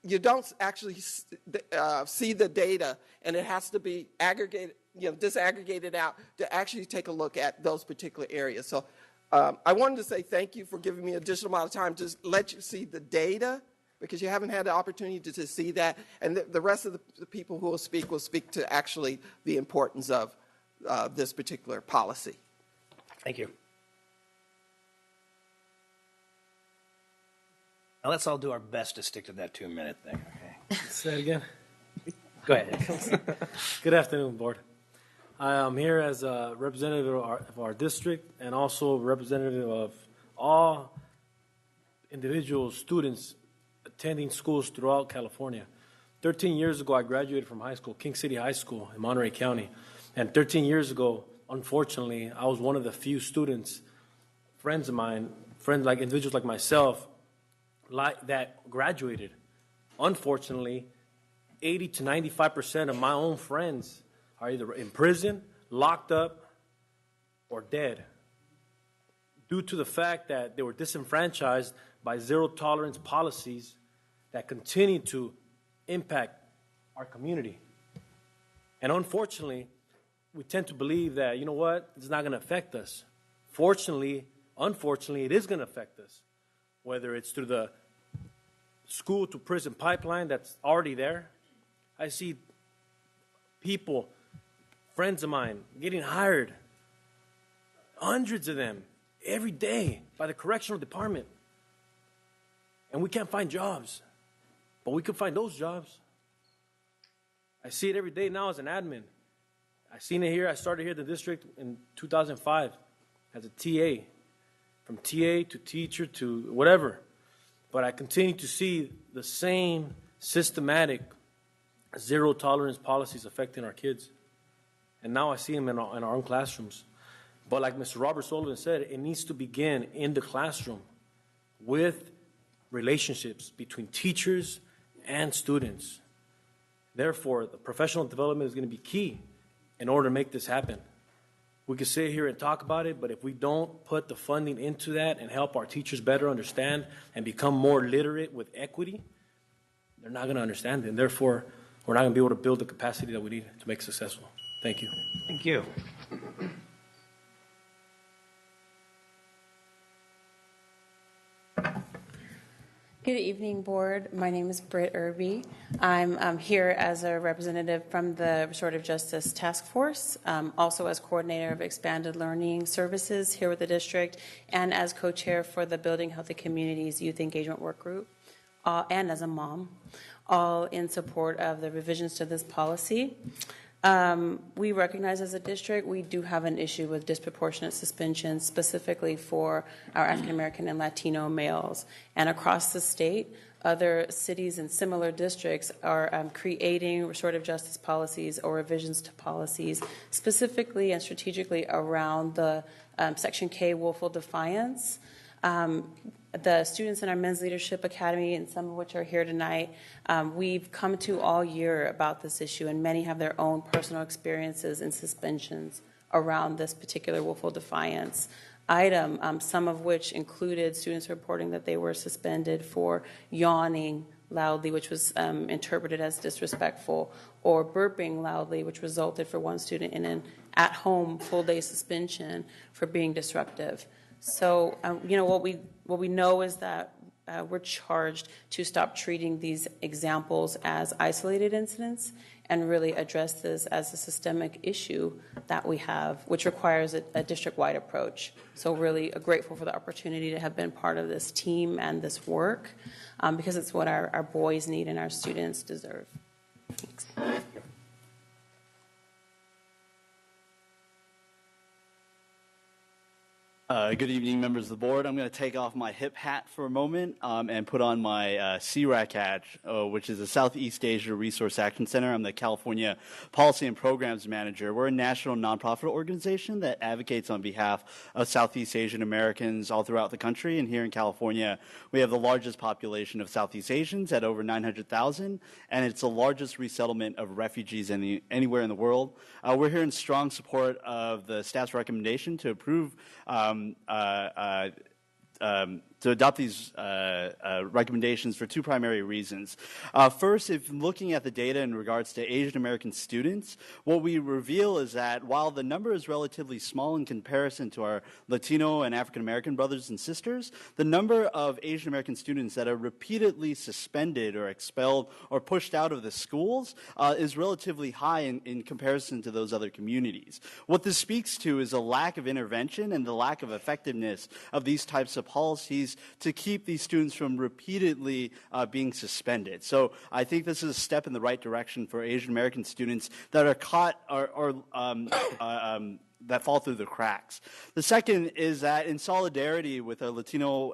you don't actually see the data, and it has to be aggregated, disaggregated out to actually take a look at those particular areas. So I wanted to say thank you for giving me an additional amount of time to let you see the data, because you haven't had the opportunity to see that. And the rest of the people who will speak to actually the importance of this particular policy.
Thank you. Now let's all do our best to stick to that 2-minute thing, okay?
Say it again.
Go ahead.
Good afternoon, Board. I am here as a representative of our district and also representative of all individual students attending schools throughout California. 13 years ago, I graduated from high school, King City High School in Monterey County. And 13 years ago, unfortunately, I was one of the few students, friends of mine, like individuals like myself, that graduated. Unfortunately, 80 to 95% of my own friends are either in prison, locked up, or dead due to the fact that they were disenfranchised by zero-tolerance policies that continue to impact our community. And unfortunately, we tend to believe that, you know what, it's not going to affect us. Unfortunately, it is going to affect us, whether it's through the school-to-prison pipeline that's already there. I see people, friends of mine, getting hired, hundreds of them, every day by the correctional department. And we can't find jobs, but we could find those jobs. I see it every day now as an admin. I seen it here. I started here at the district in 2005 as a TA, from TA to teacher to whatever. But I continue to see the same systematic zero-tolerance policies affecting our kids. And now I see them in our own classrooms. But like Mr. Robert Sullivan said, it needs to begin in the classroom with relationships between teachers and students. Therefore, the professional development is going to be key in order to make this happen. We can sit here and talk about it, but if we don't put the funding into that and help our teachers better understand and become more literate with equity, they're not going to understand it. And therefore, we're not going to be able to build the capacity that we need to make successful. Thank you.
Thank you.
Good evening, Board. My name is Britt Irby. I'm here as a representative from the Restorative Justice Task Force, also as coordinator of Expanded Learning Services here with the district, and as co-chair for the Building Healthy Communities Youth Engagement Work Group, and as a mom, all in support of the revisions to this policy. We recognize as a district we do have an issue with disproportionate suspension, specifically for our African American and Latino males. And across the state, other cities and similar districts are creating restorative justice policies or revisions to policies, specifically and strategically around the Section K willful defiance. The students in our Men's Leadership Academy, and some of which are here tonight, we've come to all year about this issue, and many have their own personal experiences and suspensions around this particular willful defiance item, some of which included students reporting that they were suspended for yawning loudly, which was interpreted as disrespectful, or burping loudly, which resulted for one student in an at-home full-day suspension for being disruptive. So, what we know is that we're charged to stop treating these examples as isolated incidents and really address this as a systemic issue that we have, which requires a district-wide approach. So really grateful for the opportunity to have been part of this team and this work, because it's what our boys need and our students deserve. Thanks.
Good evening, members of the board. I'm going to take off my hip hat for a moment and put on my CRAC hat, which is the Southeast Asia Resource Action Center. I'm the California Policy and Programs Manager. We're a national nonprofit organization that advocates on behalf of Southeast Asian Americans all throughout the country. And here in California, we have the largest population of Southeast Asians at over 900,000, and it's the largest resettlement of refugees anywhere in the world. We're here in strong support of the staff's recommendation to approve to adopt these recommendations for two primary reasons. First, if looking at the data in regards to Asian American students, what we reveal is that while the number is relatively small in comparison to our Latino and African American brothers and sisters, the number of Asian American students that are repeatedly suspended or expelled or pushed out of the schools is relatively high in comparison to those other communities. What this speaks to is a lack of intervention and the lack of effectiveness of these types of policies to keep these students from repeatedly being suspended. So I think this is a step in the right direction for Asian American students that are caught or that fall through the cracks. The second is that in solidarity with our Latino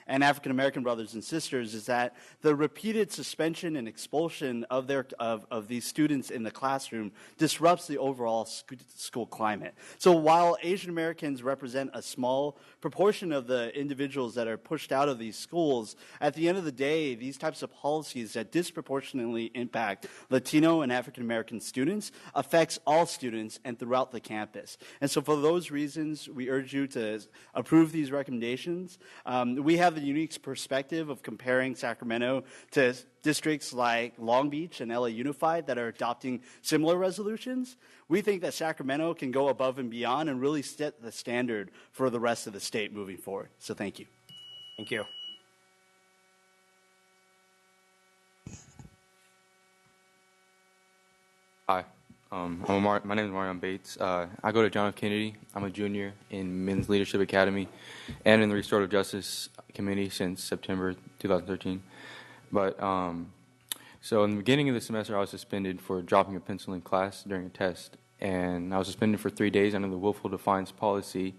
and African American brothers and sisters is that the repeated suspension and expulsion of these students in the classroom disrupts the overall school climate. So while Asian Americans represent a small proportion of the individuals that are pushed out of these schools, at the end of the day, these types of policies that disproportionately impact Latino and African American students affects all students and throughout the campus. And so for those reasons, we urge you to approve these recommendations. We have the unique perspective of comparing Sacramento to districts like Long Beach and LA Unified that are adopting similar resolutions. We think that Sacramento can go above and beyond and really set the standard for the rest of the state moving forward. So thank you.
Thank you.
Hi, my name is Marion Bates. I go to John F. Kennedy. I'm a junior in Men's Leadership Academy and in the Restorative Justice Committee since September 2013. But so in the beginning of the semester, I was suspended for dropping a pencil in class during a test, and I was suspended for 3 days under the willful defiance policy.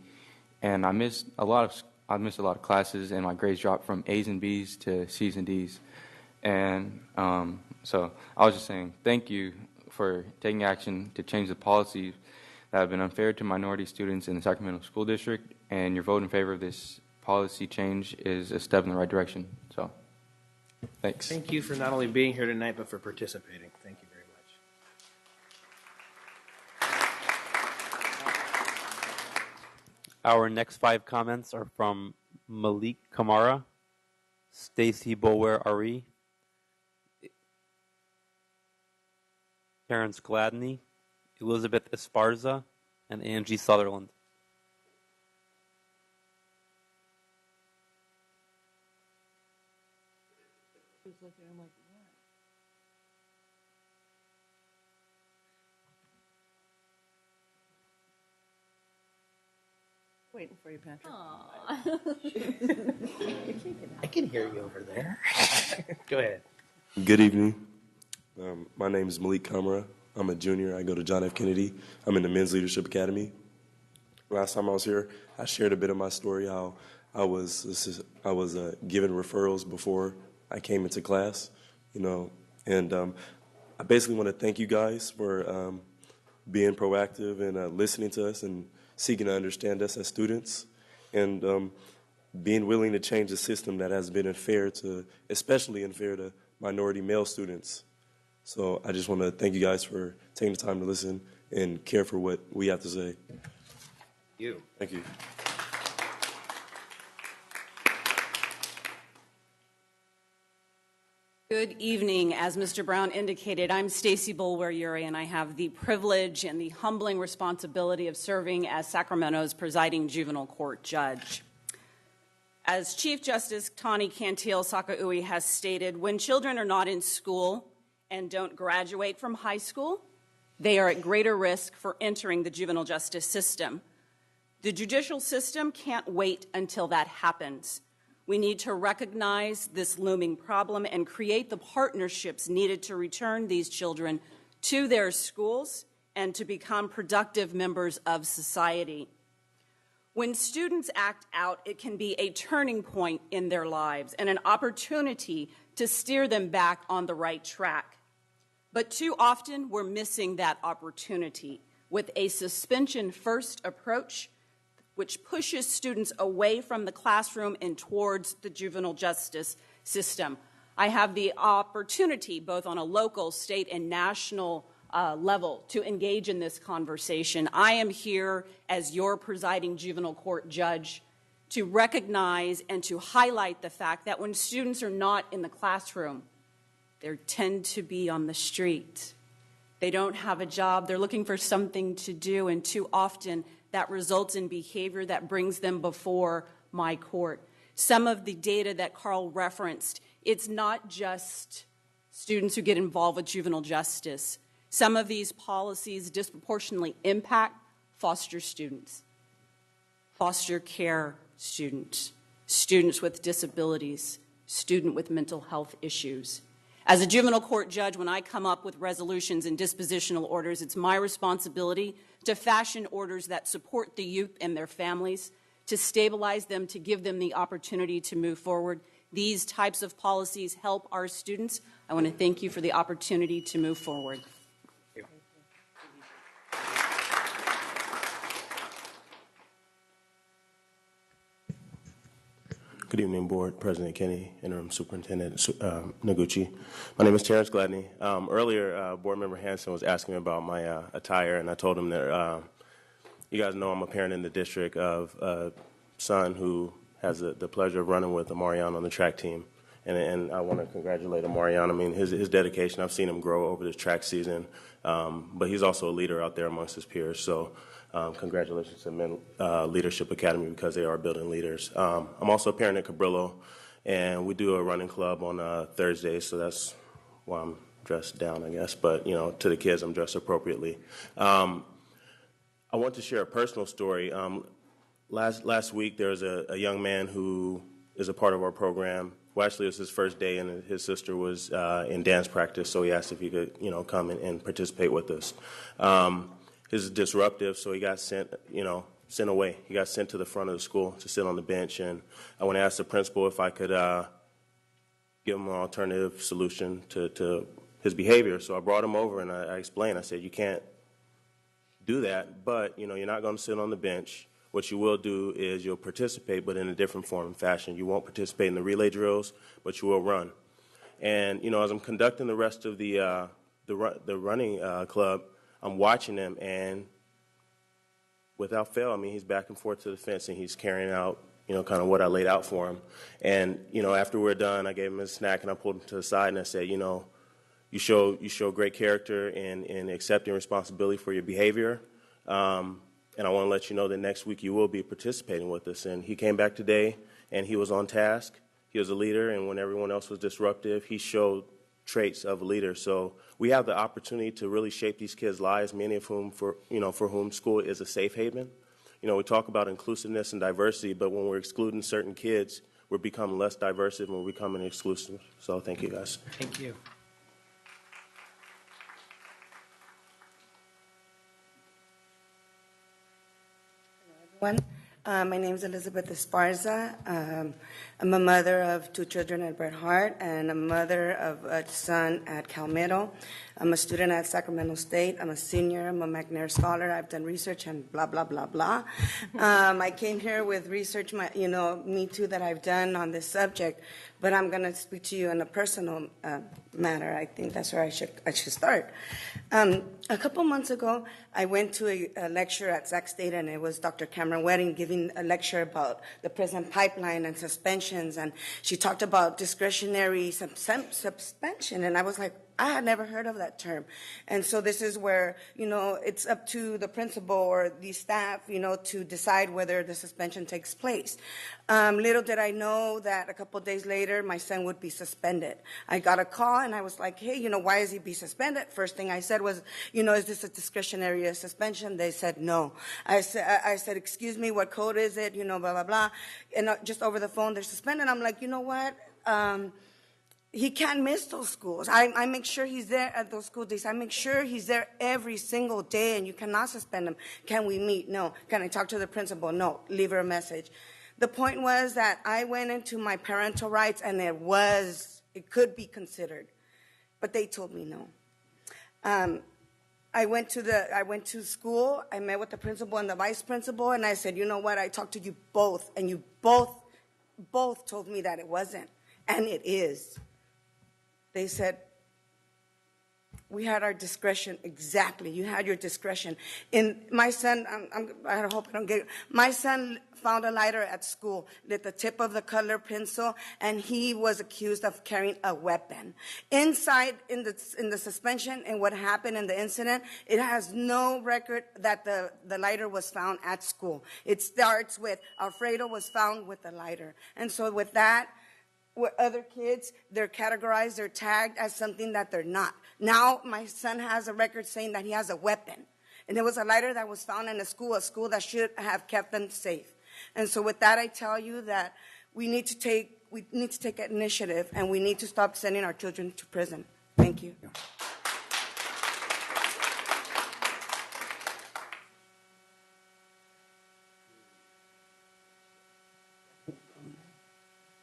And I missed a lot of classes, and my grades dropped from A's and B's to C's and D's. And so I was just saying thank you for taking action to change the policies that have been unfair to minority students in the Sacramento School District, and your vote in favor of this policy change is a step in the right direction. So, thanks.
Thank you for not only being here tonight, but for participating. Thank you very much.
Our next 5 comments are from Malik Kamara, Stacy Bower Ari, Terrence Gladney, Elizabeth Esparza, and Angie Sutherland.
Waiting for you, Patrick.
I can hear you over there. Go ahead.
Good evening. My name is Malik Kamara. I'm a junior. I go to John F. Kennedy. I'm in the Men's Leadership Academy. Last time I was here, I shared a bit of my story, how I was given referrals before I came into class, and I basically want to thank you guys for being proactive and listening to us and seeking to understand us as students, and being willing to change the system that has been especially unfair to minority male students. So I just want to thank you guys for taking the time to listen and care for what we have to say. Thank you.
Good evening. As Mr. Brown indicated, I'm Stacy Bulwer-Urey, and I have the privilege and the humbling responsibility of serving as Sacramento's presiding juvenile court judge. As Chief Justice Tani Cantil-Sakaui has stated, when children are not in school and don't graduate from high school, they are at greater risk for entering the juvenile justice system. The judicial system can't wait until that happens. We need to recognize this looming problem and create the partnerships needed to return these children to their schools and to become productive members of society. When students act out, it can be a turning point in their lives and an opportunity to steer them back on the right track. But too often, we're missing that opportunity with a suspension-first approach which pushes students away from the classroom and towards the juvenile justice system. I have the opportunity, both on a local, state, and national level, to engage in this conversation. I am here as your presiding juvenile court judge to recognize and to highlight the fact that when students are not in the classroom, they tend to be on the street. They don't have a job. They're looking for something to do, and too often that results in behavior that brings them before my court. Some of the data that Carl referenced, it's not just students who get involved with juvenile justice. Some of these policies disproportionately impact foster students, foster care students, students with disabilities, students with mental health issues. As a juvenile court judge, when I come up with resolutions and dispositional orders, it's my responsibility to fashion orders that support the youth and their families, to stabilize them, to give them the opportunity to move forward. These types of policies help our students. I want to thank you for the opportunity to move forward.
Good evening, Board, President Kennedy, Interim Superintendent Noguchi. My name is Terrence Gladney. Earlier, Board Member Hanson was asking me about my attire, and I told him that you guys know I'm a parent in the district of a son who has the pleasure of running with Amarian on the track team. And I want to congratulate Amarian. I mean, his dedication, I've seen him grow over this track season, but he's also a leader out there amongst his peers. So congratulations to Men Leadership Academy because they are building leaders. I'm also a parent at Cabrillo, and we do a running club on Thursdays, so that's why I'm dressed down, I guess. But, to the kids, I'm dressed appropriately. I want to share a personal story. Last week, there was a young man who is a part of our program. Well, actually, it was his first day, and his sister was in dance practice, so he asked if he could, come and participate with us. His disruptive, so he got sent away. He got sent to the front of the school to sit on the bench, and I went to ask the principal if I could give him an alternative solution to his behavior. So I brought him over, and I explained. I said, you can't do that, but, you're not going to sit on the bench. What you will do is you'll participate, but in a different form and fashion. You won't participate in the relay drills, but you will run. And, as I'm conducting the rest of the running club, I'm watching him, and without fail, he's back and forth to the fence, and he's carrying out, kind of what I laid out for him. And, after we're done, I gave him a snack, and I pulled him to the side, and I said, you show great character in accepting responsibility for your behavior. And I want to let you know that next week you will be participating with us. And he came back today, and he was on task. He was a leader, and when everyone else was disruptive, he showed traits of a leader. So we have the opportunity to really shape these kids' lives, many of whom, for whom school is a safe haven. We talk about inclusiveness and diversity, but when we're excluding certain kids, we're becoming less diverse and we're becoming exclusive. So thank you, guys.
Thank you.
Everyone. My name is Elizabeth Esparza. I'm a mother of 2 children at Bret Harte and a mother of a son at Calmetto. I'm a student at Sacramento State. I'm a senior. I'm a McNair scholar. I've done research and blah, blah, blah, blah. I came here with research, me too, that I've done on this subject, but I'm going to speak to you in a personal matter. I think that's where I should start. A couple months ago, I went to a lecture at Sac State, and it was Dr. Cameron Wedding giving a lecture about the prison pipeline and suspensions, and she talked about discretionary suspension, and I was like, I had never heard of that term. And so this is where, it's up to the principal or the staff, to decide whether the suspension takes place. Little did I know that a couple days later, my son would be suspended. I got a call, and I was like, hey, why is he be suspended? First thing I said was, is this a discretionary suspension? They said no. I said, excuse me, what code is it? Blah, blah, blah. And just over the phone, they're suspended. I'm like, you know what? He can't miss those schools. I make sure he's there at those school days. I make sure he's there every single day, and you cannot suspend him. Can we meet? No. Can I talk to the principal? No. Leave her a message. The point was that I went into my parental rights, and it could be considered, but they told me no. I went to school. I met with the principal and the vice principal, and I said, you know what? I talked to you both, and you both told me that it wasn't, and it is. They said, we had our discretion. Exactly. You had your discretion. My son, I hope I don't get it. My son found a lighter at school, lit the tip of the color pencil, and he was accused of carrying a weapon. Inside, in the suspension and what happened in the incident, it has no record that the lighter was found at school. It starts with Alfredo was found with the lighter. And so with that, with other kids, they're categorized, they're tagged as something that they're not. Now my son has a record saying that he has a weapon. And there was a lighter that was found in a school that should have kept them safe. And so with that, I tell you that we need to take initiative, and we need to stop sending our children to prison. Thank you.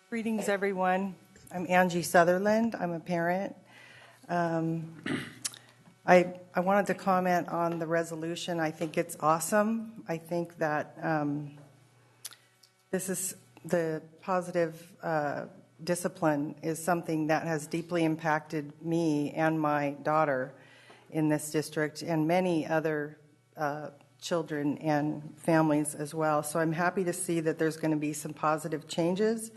Greetings, everyone. I'm Angie Sutherland. I'm a parent. I wanted to comment on the resolution. I think it's awesome. I think that this is the positive discipline is something that has deeply impacted me and my daughter in this district and many other children and families as well. So I'm happy to see that there's going to be some positive changes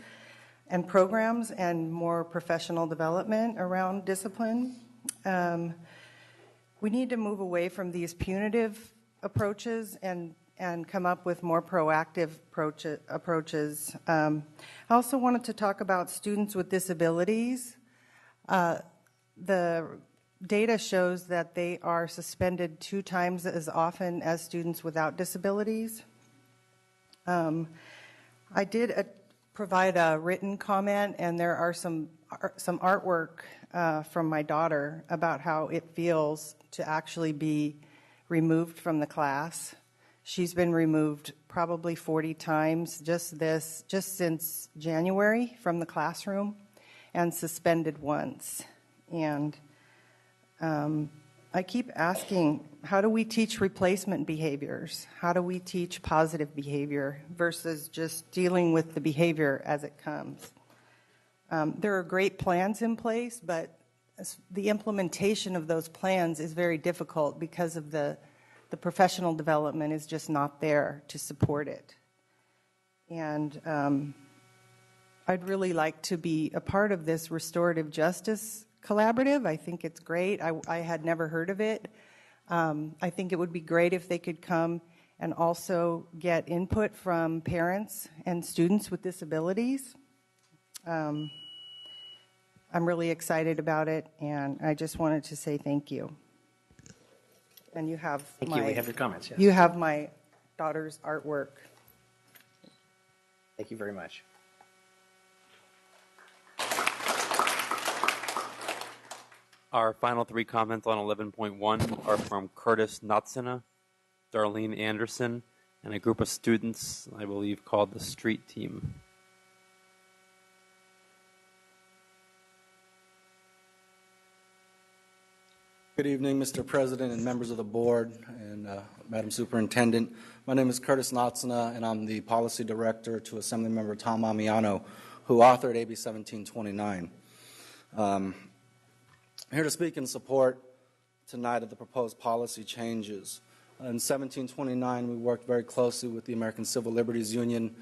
and programs and more professional development around discipline. We need to move away from these punitive approaches and come up with more proactive approaches. I also wanted to talk about students with disabilities. The data shows that they are suspended 2 times as often as students without disabilities. I did provide a written comment, and there are some artwork from my daughter about how it feels to actually be removed from the class. She's been removed probably 40 times just since January from the classroom, and suspended once. And I keep asking, how do we teach replacement behaviors? How do we teach positive behavior versus just dealing with the behavior as it comes? There are great plans in place, but the implementation of those plans is very difficult because of the professional development is just not there to support it. And I'd really like to be a part of this restorative justice Collaborative. I think it's great. I had never heard of it. I think it would be great if they could come and also get input from parents and students with disabilities. I'm really excited about it, and I just wanted to say thank you. And you have
Thank you. We have your comments. Yes.
You have my daughter's artwork.
Thank you very much.
Our final three comments on 11.1 are from Curtis Natsina, Darlene Anderson, and a group of students, I believe, called the Street Team.
Good evening, Mr. President and members of the board and Madam Superintendent. My name is Curtis Natsina, and I'm the Policy Director to Assemblymember Tom Amiano, who authored AB 1729. I'm here to speak in support tonight of the proposed policy changes. In 1729, we worked very closely with the American Civil Liberties Union,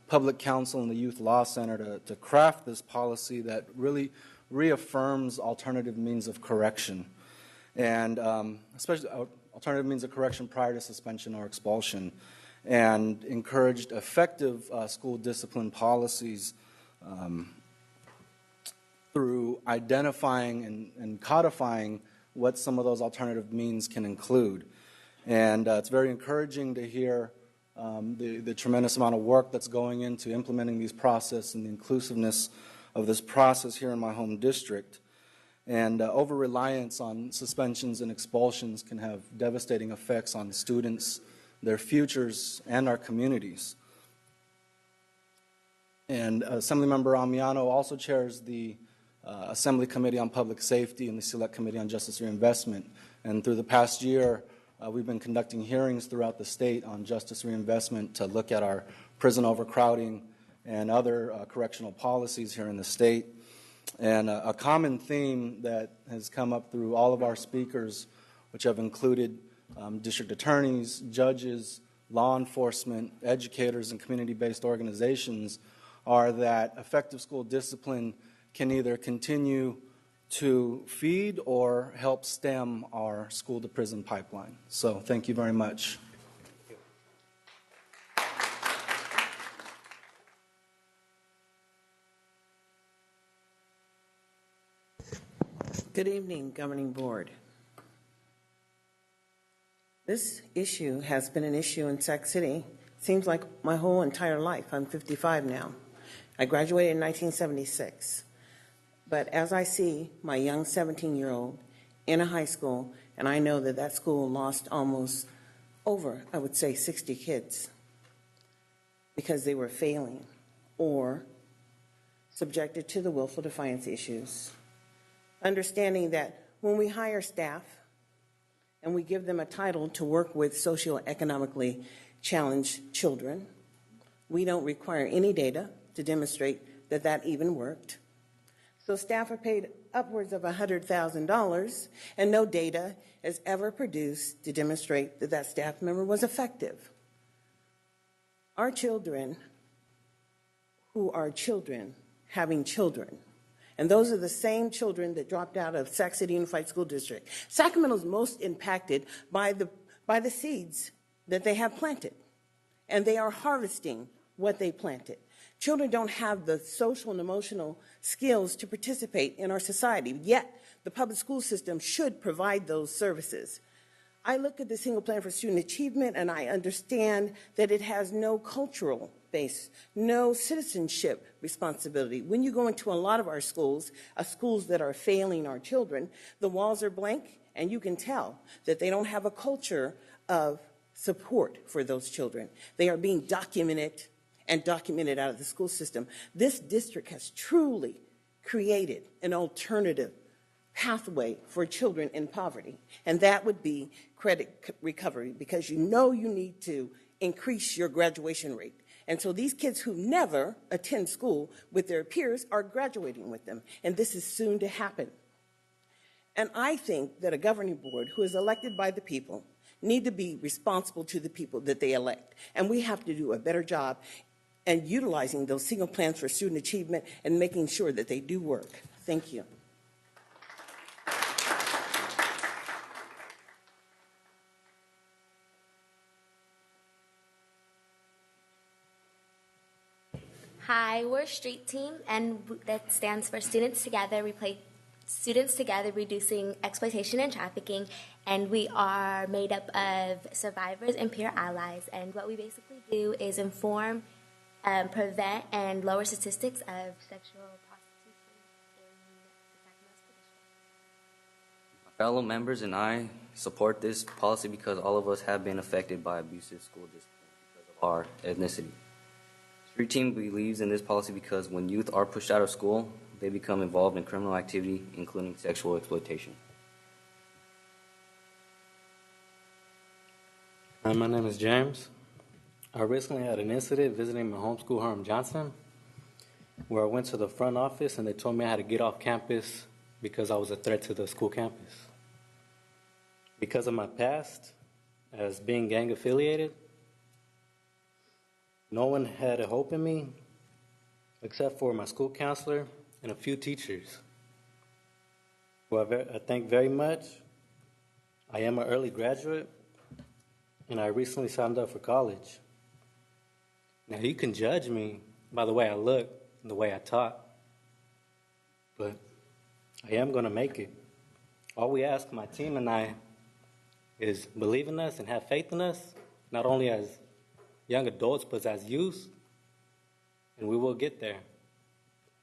Public Counsel, and the Youth Law Center to craft this policy that really reaffirms alternative means of correction, and especially alternative means of correction prior to suspension or expulsion, and encouraged effective school discipline policies through identifying and codifying what some of those alternative means can include. And it's very encouraging to hear the tremendous amount of work that's going into implementing these processes and the inclusiveness of this process here in my home district. And over-reliance on suspensions and expulsions can have devastating effects on students, their futures, and our communities. And Assemblymember Amiano also chairs the Assembly Committee on Public Safety and the Select Committee on Justice Reinvestment. And through the past year, we've been conducting hearings throughout the state on justice reinvestment to look at our prison overcrowding and other correctional policies here in the state. And a common theme that has come up through all of our speakers, which have included district attorneys, judges, law enforcement, educators, and community-based organizations, are that effective school discipline can either continue to feed or help stem our school-to-prison pipeline. So thank you very much.
Good evening, Governing Board. This issue has been an issue in Sac City, seems like my whole entire life. I'm 55 now. I graduated in 1976. But as I see my young 17-year-old in a high school, and I know that that school lost almost over, I would say, 60 kids because they were failing or subjected to the willful defiance issues. Understanding that when we hire staff and we give them a title to work with socioeconomically challenged children, we don't require any data to demonstrate that that even worked. So staff are paid upwards of $100,000, and no data is ever produced to demonstrate that that staff member was effective. Our children who are children having children, and those are the same children that dropped out of Sac City Unified School District. Sacramento is most impacted by the seeds that they have planted, and they are harvesting what they planted. Children don't have the social and emotional skills to participate in our society, yet the public school system should provide those services. I look at the single plan for student achievement, and I understand that it has no cultural base, no citizenship responsibility. When you go into a lot of our schools that are failing our children, the walls are blank, and you can tell that they don't have a culture of support for those children. They are being documented out of the school system. This district has truly created an alternative pathway for children in poverty, and that would be credit recovery, because you know you need to increase your graduation rate. And so these kids who never attend school with their peers are graduating with them, and this is soon to happen. And I think that a governing board who is elected by the people need to be responsible to the people that they elect, and we have to do a better job and utilizing those single plans for student achievement and making sure that they do work. Thank you.
Hi, we're Street Team, and that stands for Students Together. We play Students Together Reducing Exploitation and Trafficking, and we are made up of survivors and peer allies. And what we basically do is inform, prevent, and lower statistics of sexual prostitution in the Sacramento School District.
My fellow members and I support this policy because all of us have been affected by abusive school discipline because of our ethnicity. Street Team believes in this policy because when youth are pushed out of school, they become involved in criminal activity, including sexual exploitation.
Hi, my name is James. I recently had an incident visiting my home school, Herm Johnson, where I went to the front office and they told me I had to get off campus because I was a threat to the school campus. Because of my past as being gang affiliated, no one had a hope in me except for my school counselor and a few teachers, who I thank very much. I am an early graduate, and I recently signed up for college. Now, you can judge me by the way I look and the way I talk, but I am going to make it. All we ask, my team and I, is believe in us and have faith in us, not only as young adults, but as youth, and we will get there.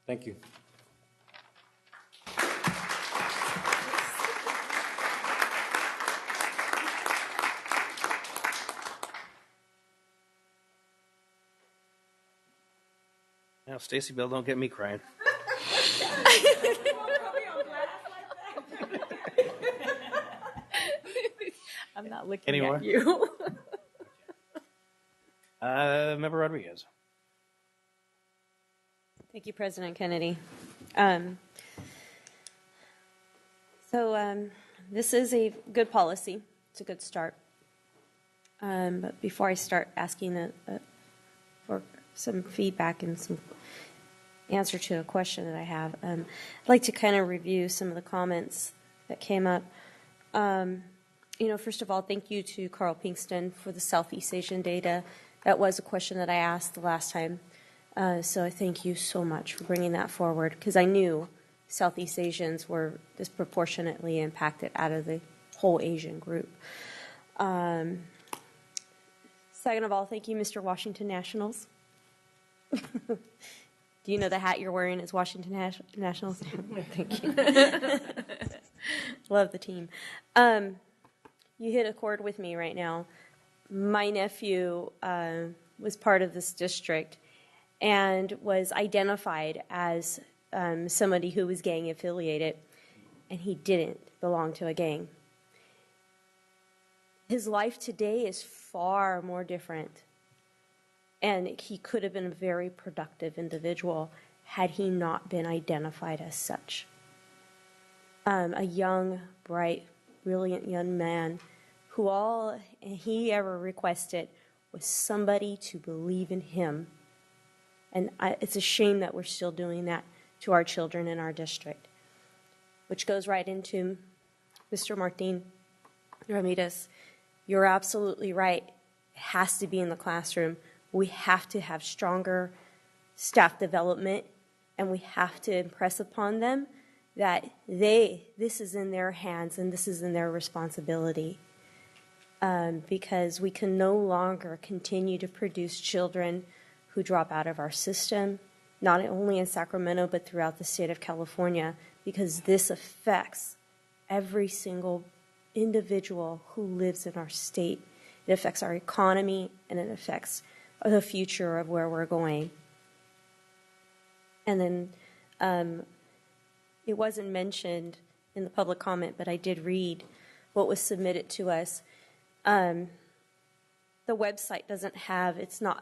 Thank you.
Now, Stacy Bill, don't get me crying.
I'm not looking
Any more?
at you.
Member Rodriguez.
Thank you, President Kennedy. This is a good policy. It's a good start. But before I start asking for some feedback and some answer to a question that I have, I'd like to kind of review some of the comments that came up. First of all, thank you to Carl Pinkston for the Southeast Asian data. That was a question that I asked the last time. So I thank you so much for bringing that forward, because I knew Southeast Asians were disproportionately impacted out of the whole Asian group. Second of all, thank you, Mr. Washington Nationals. Do you know the hat you're wearing is Washington Nationals? Thank you. Love the team. You hit a chord with me right now. My nephew was part of this district and was identified as somebody who was gang affiliated, and he didn't belong to a gang. His life today is far more different, and he could have been a very productive individual had he not been identified as such. A young, bright, brilliant young man who all he ever requested was somebody to believe in him. And it's a shame that we're still doing that to our children in our district, which goes right into Mr. Martin Ramirez. You're absolutely right. It has to be in the classroom. We have to have stronger staff development, and we have to impress upon them that this is in their hands and this is in their responsibility. Because we can no longer continue to produce children who drop out of our system, not only in Sacramento, but throughout the state of California, because this affects every single individual who lives in our state. It affects our economy, and it affects the future of where we're going. And then it wasn't mentioned in the public comment, but I did read what was submitted to us. The website doesn't have,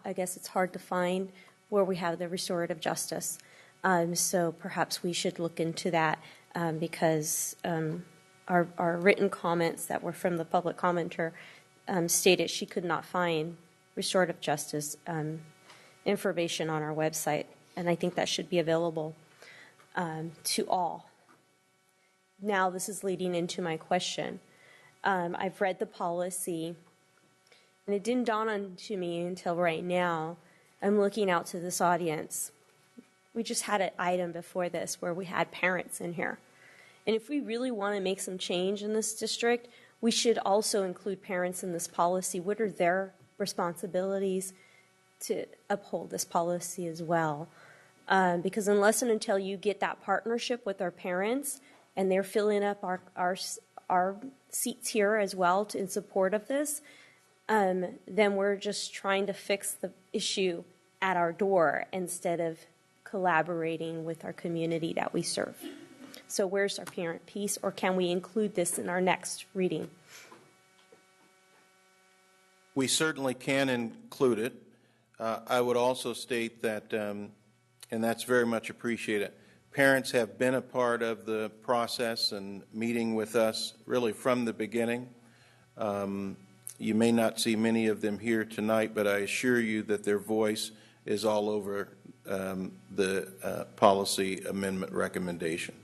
I guess it's hard to find where we have the restorative justice. So perhaps we should look into that because our written comments that were from the public commenter stated she could not find restorative justice information on our website. And I think that should be available to all. Now this is leading into my question. I've read the policy, and it didn't dawn on to me until right now I'm looking out to this audience. We just had an item before this where we had parents in here. And if we really want to make some change in this district, we should also include parents in this policy. What are their responsibilities to uphold this policy as well? Because unless and until you get that partnership with our parents and they're filling up our seats here as well in support of this, then we're just trying to fix the issue at our door instead of collaborating with our community that we serve. So where's our parent piece, or can we include this in our next reading?
We certainly can include it. I would also state that, and that's very much appreciated, parents have been a part of the process and meeting with us really from the beginning. You may not see many of them here tonight, but I assure you that their voice is all over the policy amendment recommendation.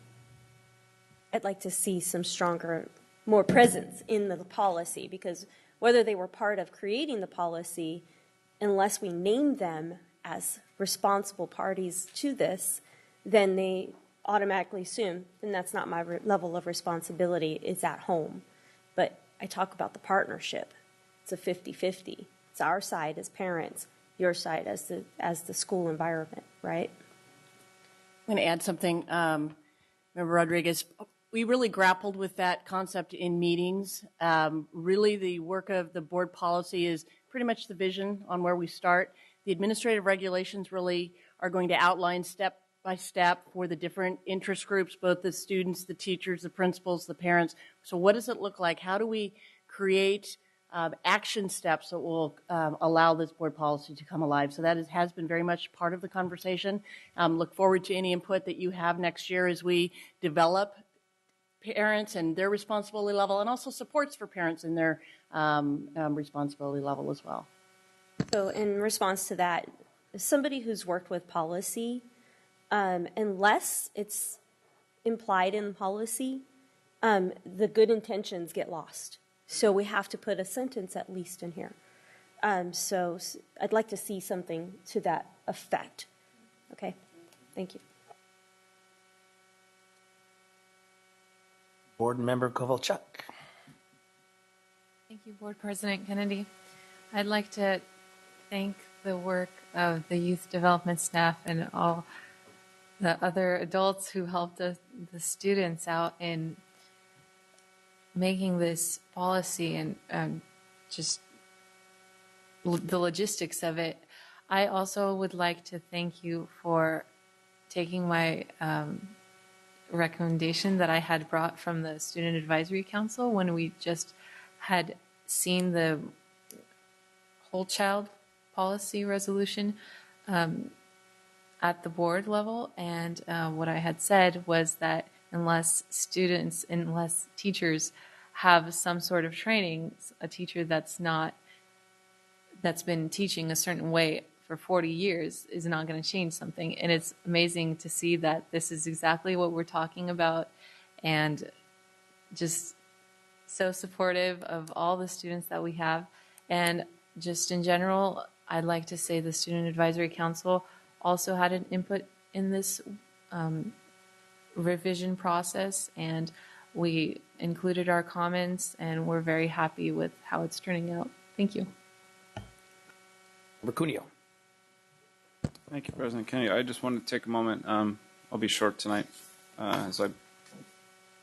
I'd like to see some stronger, more presence in the policy, because whether they were part of creating the policy, unless we name them as responsible parties to this, then they automatically assume, and that's not my level of responsibility, it's at home. But I talk about the partnership. It's a 50-50. It's our side as parents, your side as the school environment, right?
I'm going to add something. Member Rodriguez, we really grappled with that concept in meetings. Really, the work of the board policy is pretty much the vision on where we start. The administrative regulations really are going to outline step by step for the different interest groups, both the students, the teachers, the principals, the parents. So what does it look like? How do we create action steps that will allow this board policy to come alive? So that has been very much part of the conversation. Look forward to any input that you have next year as we develop parents and their responsibility level, and also supports for parents in their responsibility level as well.
So in response to that, as somebody who's worked with policy, unless it's implied in policy, the good intentions get lost. So we have to put a sentence at least in here. So I'd like to see something to that effect. Okay, thank you.
Board Member Kovalchuk.
Thank you, Board President Kennedy. I'd like to thank the work of the youth development staff and all the other adults who helped the students out in making this policy and just the logistics of it. I also would like to thank you for taking my recommendation that I had brought from the Student Advisory Council when we just had seen the whole child policy resolution at the board level. And what I had said was that unless teachers have some sort of training, a teacher that's been teaching a certain way for 40 years is not going to change something. And it's amazing to see that this is exactly what we're talking about, and just so supportive of all the students that we have. And just in general, I'd like to say the Student Advisory Council also had an input in this revision process, and we included our comments, and we're very happy with how it's turning out. Thank you.
Mercunio.
Thank you, President Kennedy. I just wanted to take a moment. I'll be short tonight, as I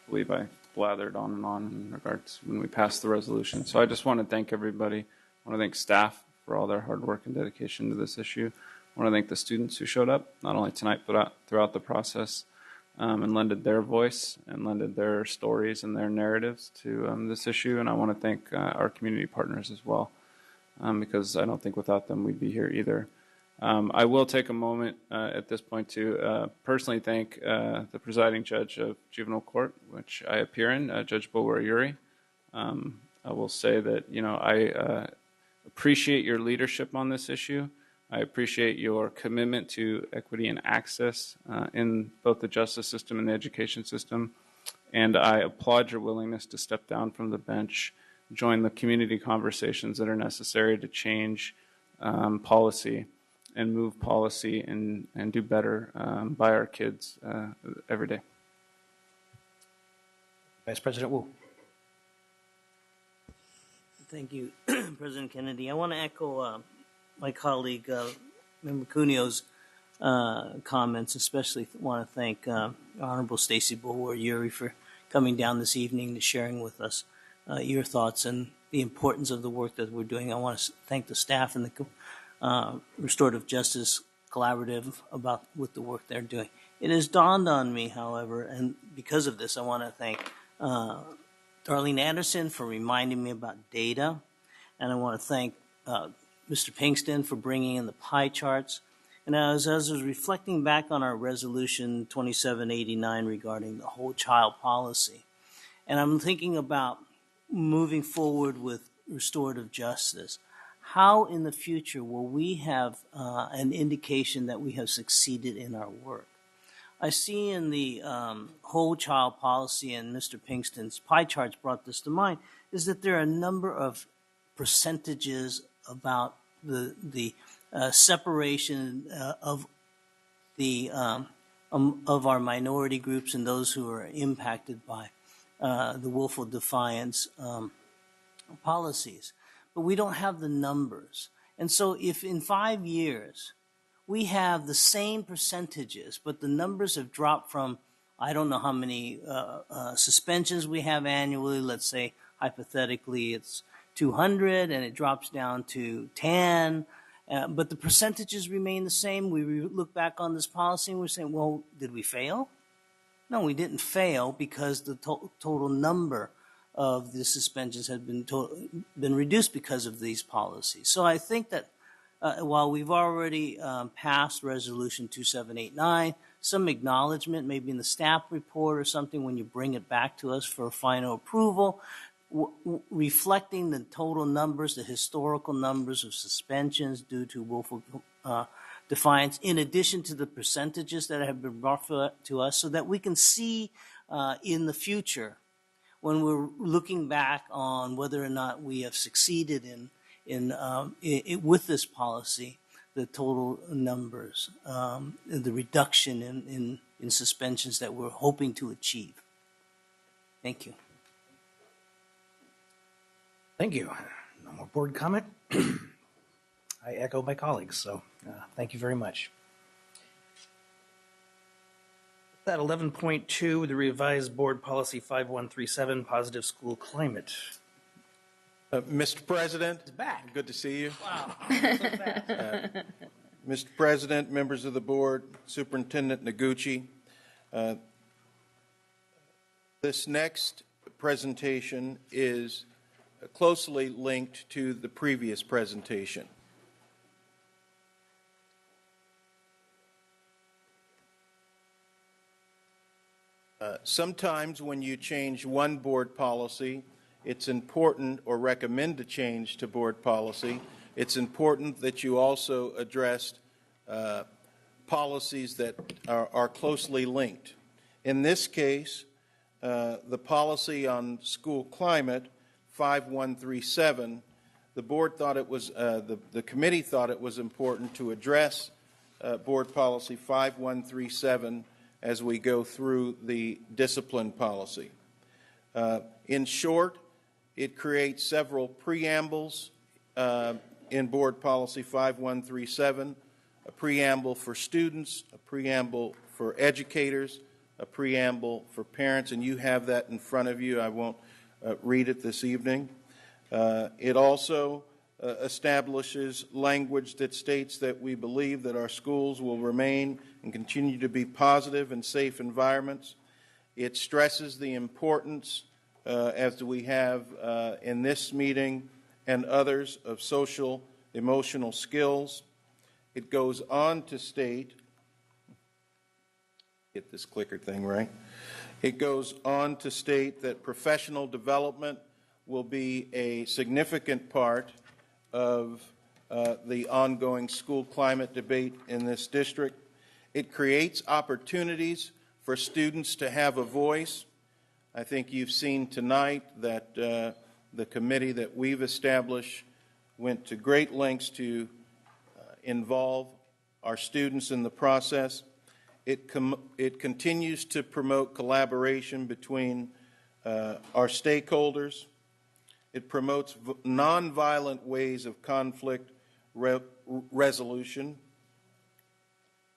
believe I blathered on and on in regards when we passed the resolution. So I just want to thank everybody. I want to thank staff for all their hard work and dedication to this issue. I want to thank the students who showed up, not only tonight, but throughout the process, and lended their voice and lended their stories and their narratives to this issue. And I want to thank our community partners as well, because I don't think without them we'd be here either. I will take a moment at this point to personally thank the presiding judge of juvenile court, which I appear in, Judge Bulwer Yuri. I will say that, I appreciate your leadership on this issue. I appreciate your commitment to equity and access in both the justice system and the education system. And I applaud your willingness to step down from the bench, join the community conversations that are necessary to change policy, and move policy and do better by our kids every day.
Vice President Wu.
Thank you, President Kennedy. I want to echo my colleague, Member Cuneo's comments. Especially want to thank Honorable Stacy Bulwer-Uri for coming down this evening to sharing with us your thoughts and the importance of the work that we're doing. I want to thank the staff and the Restorative Justice Collaborative with the work they're doing. It has dawned on me, however, and because of this, I want to thank Darlene Anderson for reminding me about data, and I want to thank Mr. Pinkston for bringing in the pie charts. And as I was reflecting back on our resolution 2789 regarding the whole child policy, and I'm thinking about moving forward with restorative justice, how in the future will we have an indication that we have succeeded in our work? I see in the whole child policy, and Mr. Pinkston's pie charts brought this to mind, is that there are a number of percentages about the separation of our minority groups and those who are impacted by the willful defiance policies. But we don't have the numbers. And so if in 5 years we have the same percentages, but the numbers have dropped from, I don't know how many suspensions we have annually, let's say hypothetically it's 200 and it drops down to 10, but the percentages remain the same. We look back on this policy and we're saying, well, did we fail? No, we didn't fail because the total number of the suspensions had been reduced because of these policies. So I think that while we've already passed Resolution 2789, some acknowledgement maybe in the staff report or something when you bring it back to us for final approval, reflecting the total numbers, the historical numbers of suspensions due to willful defiance, in addition to the percentages that have been brought to us, so that we can see in the future when we're looking back on whether or not we have succeeded with this policy, the total numbers, the reduction in suspensions that we're hoping to achieve. Thank you.
Thank you. No more board comment. I echo my colleagues, so thank you very much. That 11.2, the revised board policy 5137, positive school climate.
Mr. President,
It's back.
good to see you.
Wow.
Mr. President, members of the board, Superintendent Noguchi, this next presentation is closely linked to the previous presentation. Sometimes when you change one board policy, it's important, or recommend a change to board policy, it's important that you also address policies that are closely linked. In this case, the policy on school climate, 5137, the board thought it was, the committee thought it was important to address board policy 5137 as we go through the discipline policy. In short, it creates several preambles in board policy 5137, a preamble for students, a preamble for educators, a preamble for parents, and you have that in front of you. I won't read it this evening. It also establishes language that states that we believe that our schools will remain and continue to be positive and safe environments. It stresses the importance, as we have in this meeting and others, of social emotional skills. It goes on to state, get this clicker thing right, it goes on to state that professional development will be a significant part of the ongoing school climate debate in this district. It creates opportunities for students to have a voice. I think you've seen tonight that the committee that we've established went to great lengths to involve our students in the process. It continues to promote collaboration between our stakeholders. It promotes nonviolent ways of conflict resolution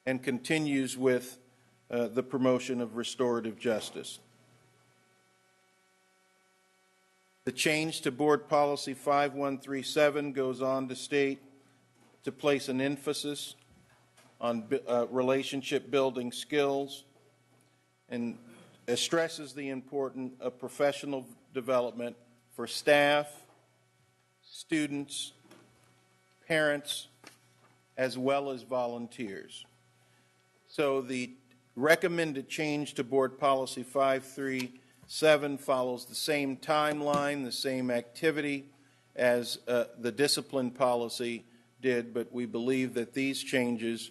and continues with the promotion of restorative justice. The change to Board Policy 5137 goes on to state to place an emphasis on relationship building skills and stresses the importance of professional development for staff, students, parents, as well as volunteers. So the recommended change to Board Policy 537 follows the same timeline, the same activity as the discipline policy did, but we believe that these changes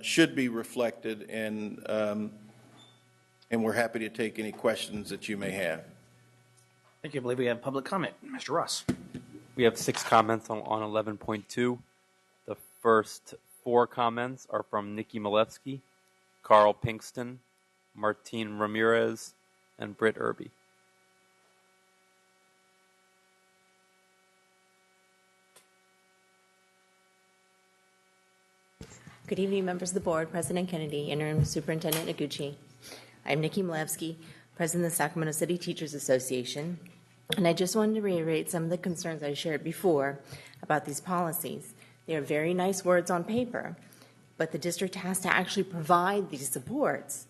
should be reflected, and we're happy to take any questions that you may have.
Thank you. I believe we have public comment. Mr. Ross.
We have 6 comments on 11.2. The first 4 comments are from Nikki Malevsky, Carl Pinkston, Martine Ramirez, and Britt Irby.
Good evening, members of the board, President Kennedy, Interim Superintendent Noguchi. I'm Nikki Malevsky, President of the Sacramento City Teachers Association, and I just wanted to reiterate some of the concerns I shared before about these policies. They are very nice words on paper, but the district has to actually provide these supports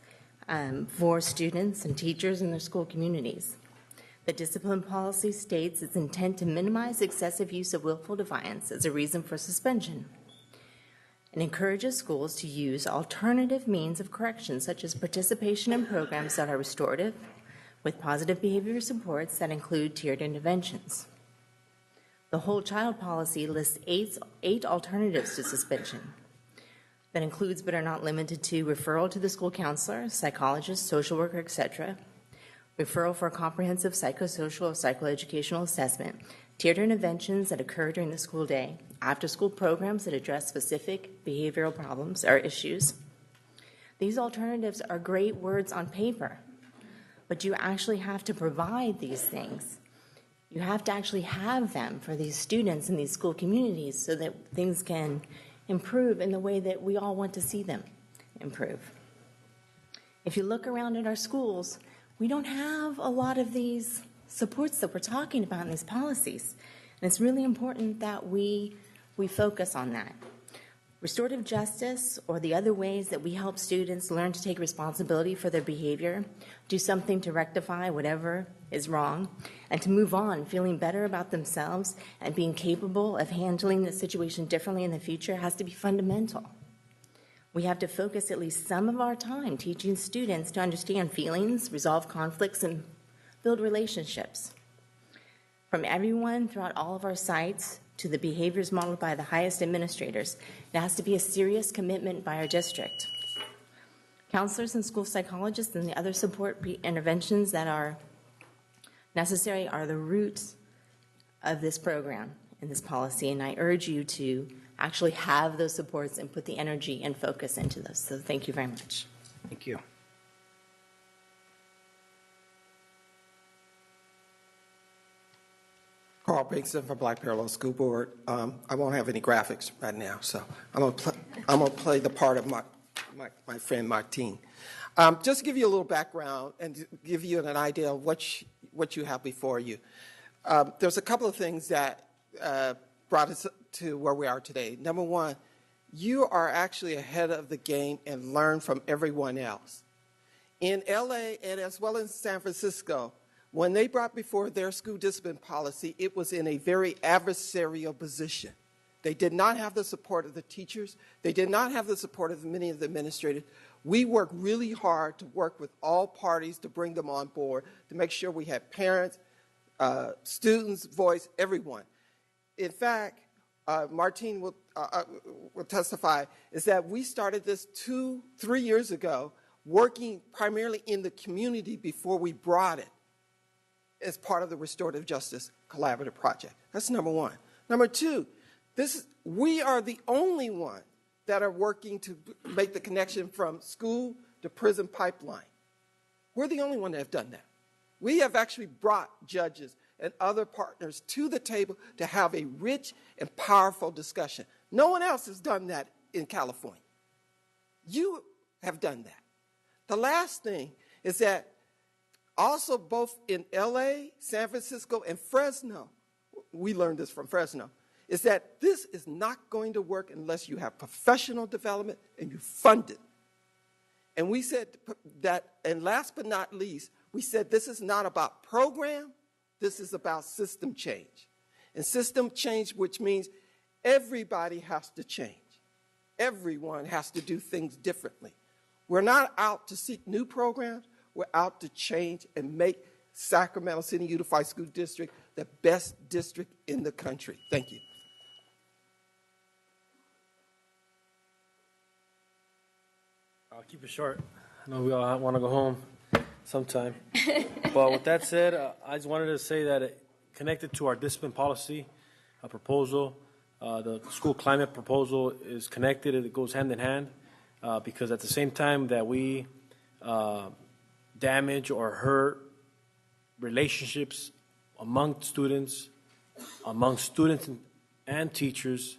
for students and teachers in their school communities. The discipline policy states its intent to minimize excessive use of willful defiance as a reason for suspension, and encourages schools to use alternative means of correction, such as participation in programs that are restorative, with positive behavior supports that include tiered interventions. The whole child policy lists eight alternatives to suspension. That includes, but are not limited to, referral to the school counselor, psychologist, social worker, etc., referral for a comprehensive psychosocial or psychoeducational assessment, tiered interventions that occur during the school day, after-school programs that address specific behavioral problems or issues. These alternatives are great words on paper, but you actually have to provide these things. You have to actually have them for these students in these school communities so that things can improve in the way that we all want to see them improve. If you look around at our schools, we don't have a lot of these supports that we're talking about in these policies. And it's really important that we focus on that. Restorative justice, or the other ways that we help students learn to take responsibility for their behavior, do something to rectify whatever is wrong, and to move on feeling better about themselves and being capable of handling the situation differently in the future, has to be fundamental. We have to focus at least some of our time teaching students to understand feelings, resolve conflicts, and build relationships. From everyone throughout all of our sites to the behaviors modeled by the highest administrators, it has to be a serious commitment by our district. Counselors and school psychologists and the other support interventions that are necessary are the roots of this program and this policy, and I urge you to actually have those supports and put the energy and focus into those. So thank you very much.
Thank you.
Carl Pinkston from Black Parallel School Board. I won't have any graphics right now, so I'm gonna play the part of my friend Martine. Just to give you a little background and to give you an idea of what you have before you. There's a couple of things that brought us to where we are today. Number one, you are actually ahead of the game and learn from everyone else. In LA and as well as San Francisco, when they brought before their school discipline policy, it was in a very adversarial position. They did not have the support of the teachers. They did not have the support of many of the administrators. We worked really hard to work with all parties to bring them on board, to make sure we had parents, students, voice, everyone. In fact, Martine will testify, is that we started this 2-3 years ago, working primarily in the community before we brought it as part of the Restorative Justice Collaborative Project. That's number one. Number two, we are the only one that are working to make the connection from school to prison pipeline. We're the only one that have done that. We have actually brought judges and other partners to the table to have a rich and powerful discussion. No one else has done that in California. You have done that. The last thing is that also both in LA, San Francisco, and Fresno, we learned this from Fresno, is that this is not going to work unless you have professional development and you fund it. And we said that, and last but not least, we said this is not about program, this is about system change. And system change, which means everybody has to change. Everyone has to do things differently. We're not out to seek new programs, we're out to change and make Sacramento City Unified School District the best district in the country. Thank you.
I'll keep it short. I know we all want to go home sometime. But with that said, I just wanted to say that connected to our discipline policy proposal, the school climate proposal is connected. It goes hand in hand because at the same time that we damage or hurt relationships among students and teachers,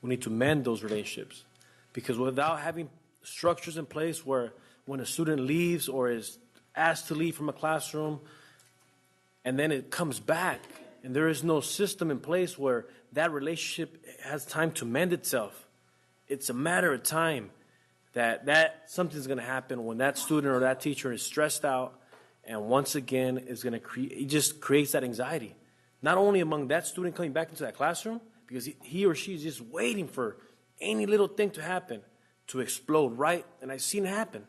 we need to mend those relationships. Because without having structures in place where when a student leaves or is asked to leave from a classroom and then it comes back and there is no system in place where that relationship has time to mend itself, it's a matter of time that something's going to happen when that student or that teacher is stressed out and once again is going to create, it just creates that anxiety. Not only among that student coming back into that classroom, because he or she is just waiting for any little thing to happen to explode, right? And I've seen it happen.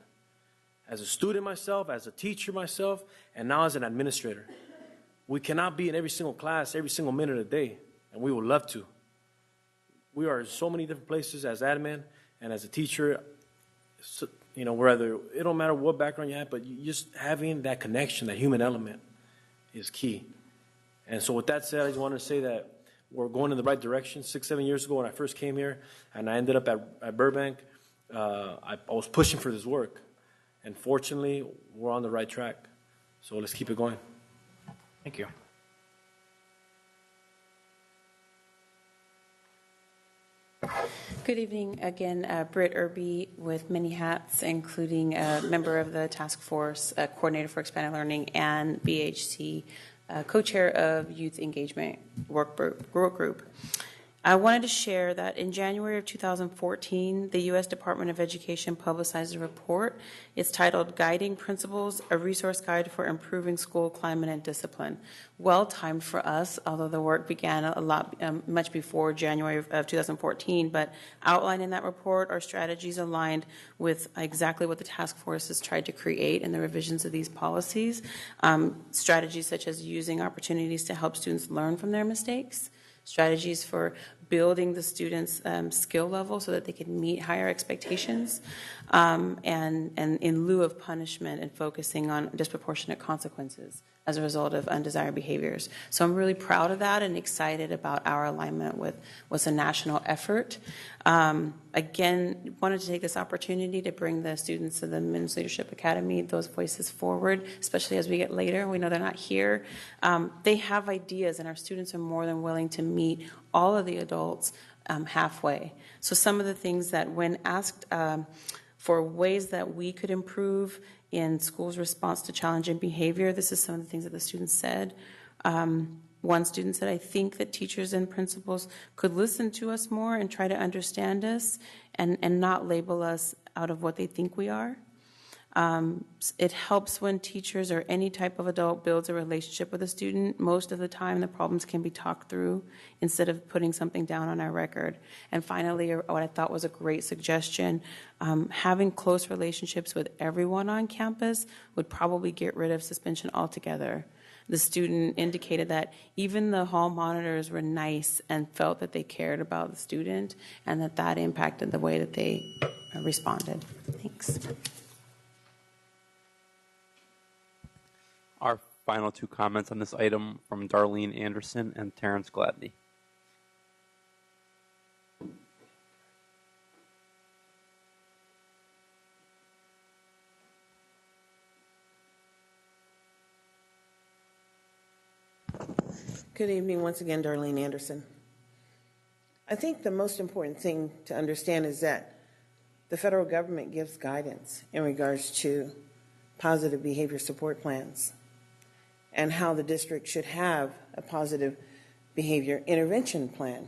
As a student myself, as a teacher myself, and now as an administrator. We cannot be in every single class, every single minute of the day, and we would love to. We are in so many different places as admin and as a teacher, so, you know, whether, it don't matter what background you have, but just having that connection, that human element is key. And so with that said, I just wanted to say that we're going in the right direction. 6-7 years ago when I first came here and I ended up at Burbank, I was pushing for this work. And fortunately, we're on the right track. So let's keep it going.
Thank you.
Good evening. Again, Britt Irby with many hats, including a member of the task force, coordinator for expanded learning, and BHC, co-chair of youth engagement work group. I wanted to share that in January of 2014, the U.S. Department of Education publicized a report. It's titled Guiding Principles, a Resource Guide for Improving School Climate and Discipline. Well timed for us, although the work began a lot, much before January of 2014, but outlined in that report are strategies aligned with exactly what the task force has tried to create in the revisions of these policies. Strategies such as using opportunities to help students learn from their mistakes, strategies for building the students' skill level so that they can meet higher expectations, and in lieu of punishment and focusing on disproportionate consequences as a result of undesired behaviors. So I'm really proud of that and excited about our alignment with what's a national effort. Again, wanted to take this opportunity to bring the students of the Men's Leadership Academy, those voices forward, especially as we get later. We know they're not here. They have ideas, and our students are more than willing to meet all of the adults halfway. So some of the things that when asked for ways that we could improve in schools' response to challenging behavior, this is some of the things that the students said. One student said, I think that teachers and principals could listen to us more and try to understand us and not label us out of what they think we are. It helps when teachers or any type of adult builds a relationship with a student. Most of the time, the problems can be talked through instead of putting something down on our record. And finally, what I thought was a great suggestion, having close relationships with everyone on campus would probably get rid of suspension altogether. The student indicated that even the hall monitors were nice and felt that they cared about the student and that impacted the way that they responded. Thanks.
Our final two comments on this item from Darlene Anderson and Terrence Gladney.
Good evening once again, Darlene Anderson. I think the most important thing to understand is that the federal government gives guidance in regards to positive behavior support plans and how the district should have a positive behavior intervention plan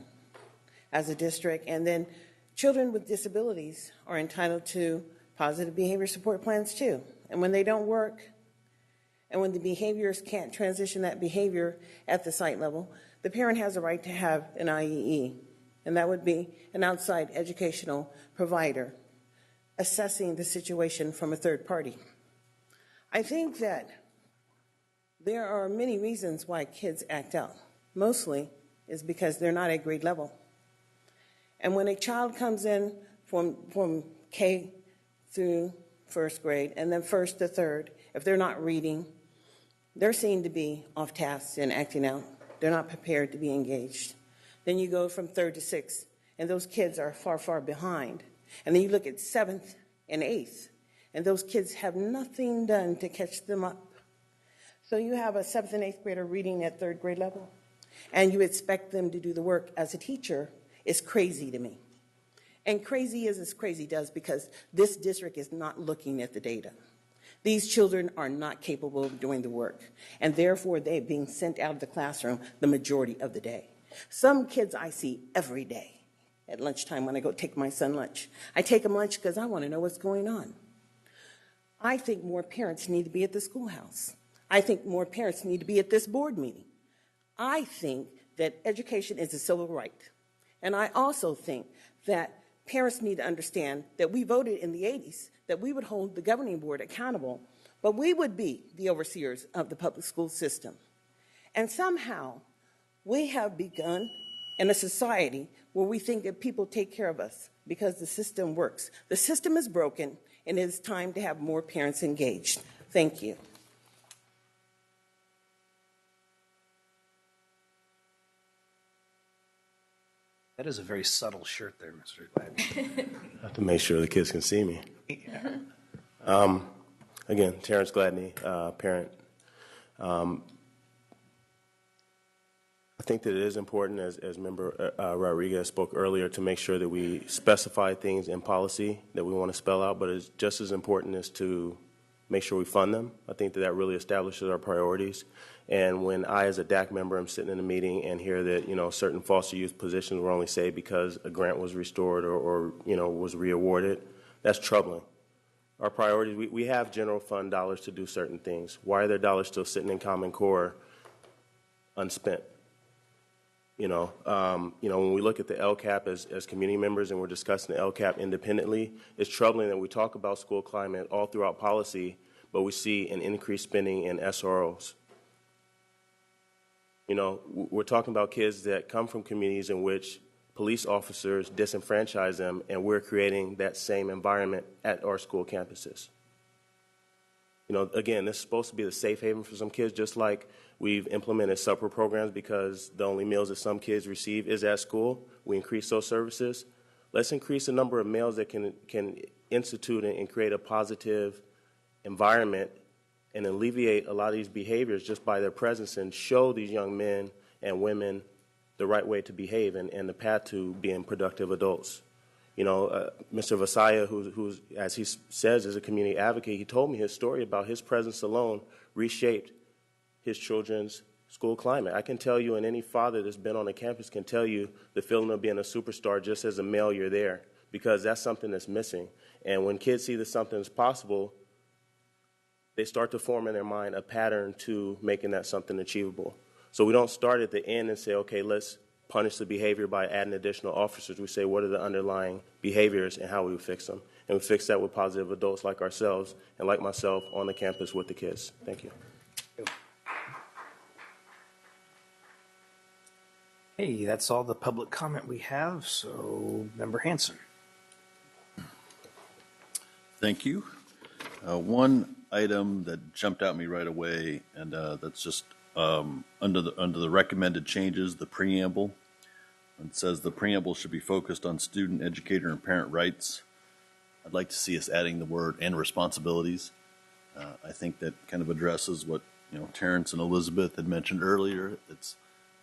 as a district. And then children with disabilities are entitled to positive behavior support plans too. And when they don't work, and when the behaviors can't transition that behavior at the site level, the parent has a right to have an IEE, and that would be an outside educational provider assessing the situation from a third party. I think that there are many reasons why kids act out. Mostly is because they're not at grade level. And when a child comes in from K through first grade and then first to third, if they're not reading, they're seen to be off task and acting out. They're not prepared to be engaged. Then you go from third to sixth, and those kids are far, far behind. And then you look at seventh and eighth, and those kids have nothing done to catch them up. So you have a seventh and eighth grader reading at third grade level, and you expect them to do the work as a teacher is crazy to me. And crazy is as crazy does because this district is not looking at the data. These children are not capable of doing the work, and therefore they're being sent out of the classroom the majority of the day. Some kids I see every day at lunchtime when I go take my son lunch. I take him lunch because I want to know what's going on. I think more parents need to be at the schoolhouse. I think more parents need to be at this board meeting. I think that education is a civil right. And I also think that parents need to understand that we voted in the 80s that we would hold the governing board accountable, but we would be the overseers of the public school system. And somehow we have begun in a society where we think that people take care of us because the system works. The system is broken, and it is time to have more parents engaged. Thank you.
That is a very subtle shirt there, Mr. Gladney.
I have to make sure the kids can see me. Again, Terrence Gladney, parent. I think that it is important, as Member Rodriguez spoke earlier, to make sure that we specify things in policy that we want to spell out, but it's just as important as to make sure we fund them. I think that that really establishes our priorities. And when I, as a DAC member, am sitting in a meeting and hear that, certain foster youth positions were only saved because a grant was restored or was reawarded, that's troubling. Our priorities, we have general fund dollars to do certain things. Why are there dollars still sitting in Common Core unspent? When we look at the LCAP as community members and we're discussing the LCAP independently, it's troubling that we talk about school climate all throughout policy, but we see an increased spending in SROs. We're talking about kids that come from communities in which police officers disenfranchise them, and we're creating that same environment at our school campuses. Again, this is supposed to be the safe haven for some kids, just like we've implemented supper programs because the only meals that some kids receive is at school. We increase those services. Let's increase the number of meals that can institute and create a positive environment and alleviate a lot of these behaviors just by their presence and show these young men and women the right way to behave and the path to being productive adults. Mr. Vasaya, who's, as he says, is a community advocate, he told me his story about his presence alone reshaped his children's school climate. I can tell you, and any father that's been on a campus can tell you the feeling of being a superstar just as a male you're there, because that's something that's missing. And when kids see that something is possible, they start to form in their mind a pattern to making that something achievable. So we don't start at the end and say, okay, let's punish the behavior by adding additional officers. We say, what are the underlying behaviors and how we would fix them? And we fix that with positive adults like ourselves and like myself on the campus with the kids. Thank you.
Hey, that's all the public comment we have, so Member Hanson.
Thank you. One item that jumped out at me right away, and that's just under the recommended changes, the preamble. It says the preamble should be focused on student, educator, and parent rights. I'd like to see us adding the word and responsibilities. I think that kind of addresses what Terrence and Elizabeth had mentioned earlier. It's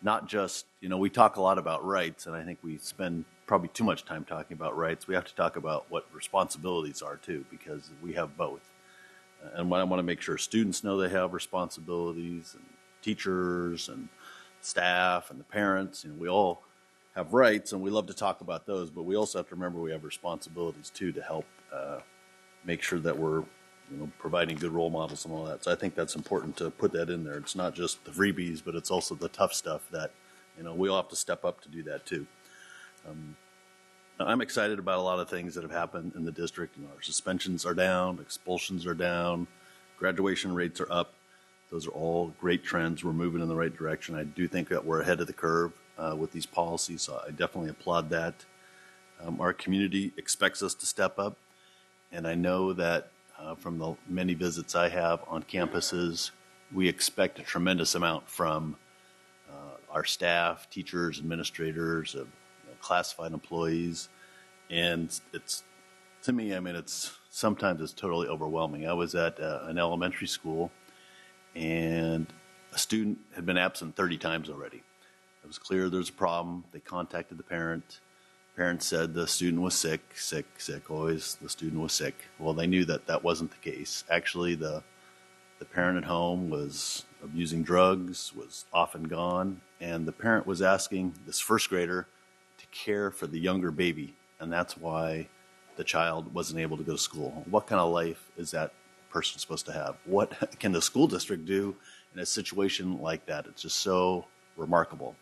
not just, we talk a lot about rights, and I think we spend probably too much time talking about rights. We have to talk about what responsibilities are too, because we have both. And I want to make sure students know they have responsibilities, and teachers and staff and the parents. We all have rights, and we love to talk about those, but we also have to remember we have responsibilities too to help make sure that we're providing good role models and all that. So I think that's important to put that in there. It's not just the freebies, but it's also the tough stuff that we all have to step up to do that too. I'm excited about a lot of things that have happened in the district. Our suspensions are down, expulsions are down, graduation rates are up. Those are all great trends. We're moving in the right direction. I do think that we're ahead of the curve with these policies, so I definitely applaud that. Our community expects us to step up, and I know that from the many visits I have on campuses, we expect a tremendous amount from our staff, teachers, administrators, classified employees, and to me, it's sometimes it's totally overwhelming. I was at an elementary school, and a student had been absent 30 times already. It was clear there's a problem. They contacted the parent. Parents said the student was sick, always the student was sick. Well, they knew that that wasn't the case. Actually, the parent at home was abusing drugs, was off and gone, and the parent was asking this first grader to care for the younger baby, and that's why the child wasn't able to go to school. What kind of life is that person supposed to have? What can the school district do in a situation like that? It's just so remarkable.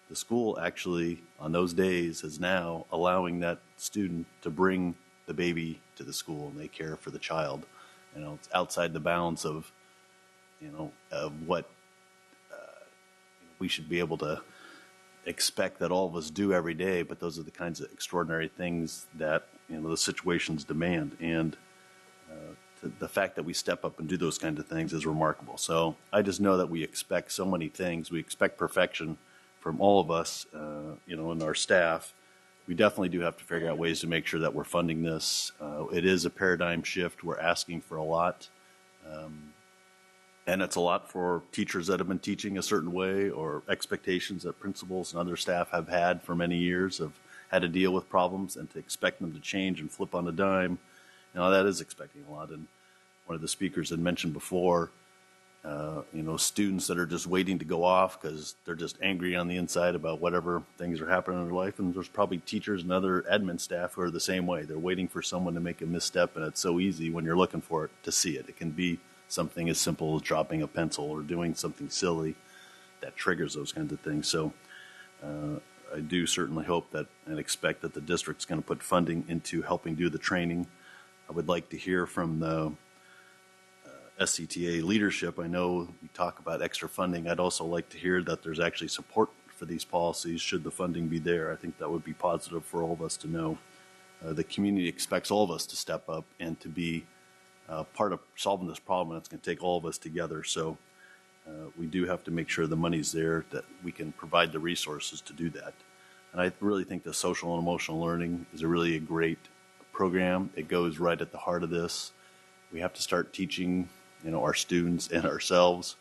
The school actually, on those days, is now allowing that student to bring the baby to the school, and they care for the child. It's outside the bounds of, of what we should be able to expect that all of us do every day. But those are the kinds of extraordinary things that the situations demand, and the fact that we step up and do those kinds of things is remarkable. So I just know that we expect so many things. We expect perfection from all of us, and our staff. We definitely do have to figure out ways to make sure that we're funding this. It is a paradigm shift. We're asking for a lot. And it's a lot for teachers that have been teaching a certain way, or expectations that principals and other staff have had for many years, have had to deal with problems, and to expect them to change and flip on a dime. That is expecting a lot. And one of the speakers had mentioned before, students that are just waiting to go off because they're just angry on the inside about whatever things are happening in their life. And there's probably teachers and other admin staff who are the same way. They're waiting for someone to make a misstep, and it's so easy when you're looking for it to see it. It can be something as simple as dropping a pencil or doing something silly that triggers those kinds of things. So I do certainly hope that and expect that the district's going to put funding into helping do the training. I would like to hear from the SCTA leadership. I know we talk about extra funding. I'd also like to hear that there's actually support for these policies should the funding be there. I think that would be positive for all of us to know. The community expects all of us to step up and to be part of solving this problem, and it's going to take all of us together. So we do have to make sure the money's there, that we can provide the resources to do that. And I really think the social and emotional learning is a great program. It goes right at the heart of this. We have to start teaching our students and ourselves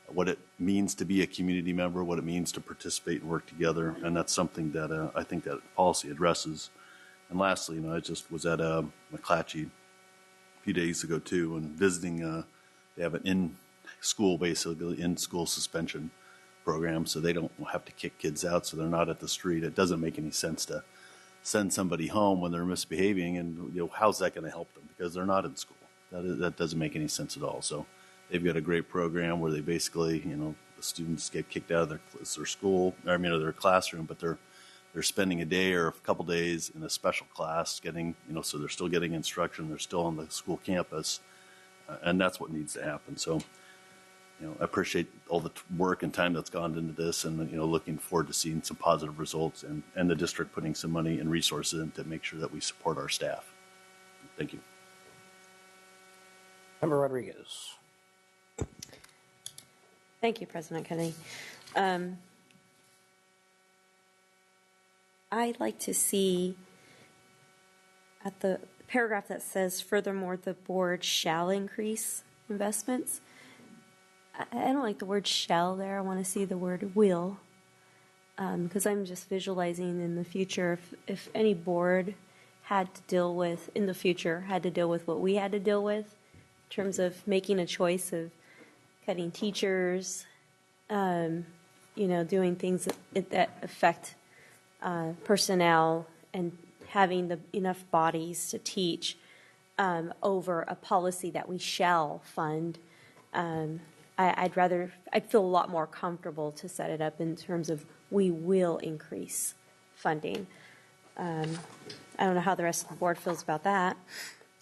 what it means to be a community member, what it means to participate and work together, and that's something that I think that policy addresses. And lastly, I just was at McClatchy a few days ago too, and visiting. They have an in-school suspension program, so they don't have to kick kids out, so they're not at the street. It doesn't make any sense to send somebody home when they're misbehaving, and how's that going to help them, because they're not in school. That doesn't make any sense at all. So they've got a great program where they basically, the students get kicked out of their school, their classroom, but they're spending a day or a couple days in a special class getting, so they're still getting instruction. They're still on the school campus, and that's what needs to happen. So, I appreciate all the work and time that's gone into this, and, looking forward to seeing some positive results, and the district putting some money and resources in to make sure that we support our staff. Thank you.
Member Rodriguez.
Thank you, President Kennedy. I'd like to see at the paragraph that says, furthermore, the board shall increase investments. I don't like the word shall there. I want to see the word will
because I'm just visualizing in the future if any board had to deal with, in the future, had to deal with what we had to deal with in terms of making a choice of cutting teachers, doing things that affect personnel and having enough bodies to teach over a policy that we shall fund. I'd feel a lot more comfortable to set it up in terms of we will increase funding. I don't know how the rest of the board feels about that.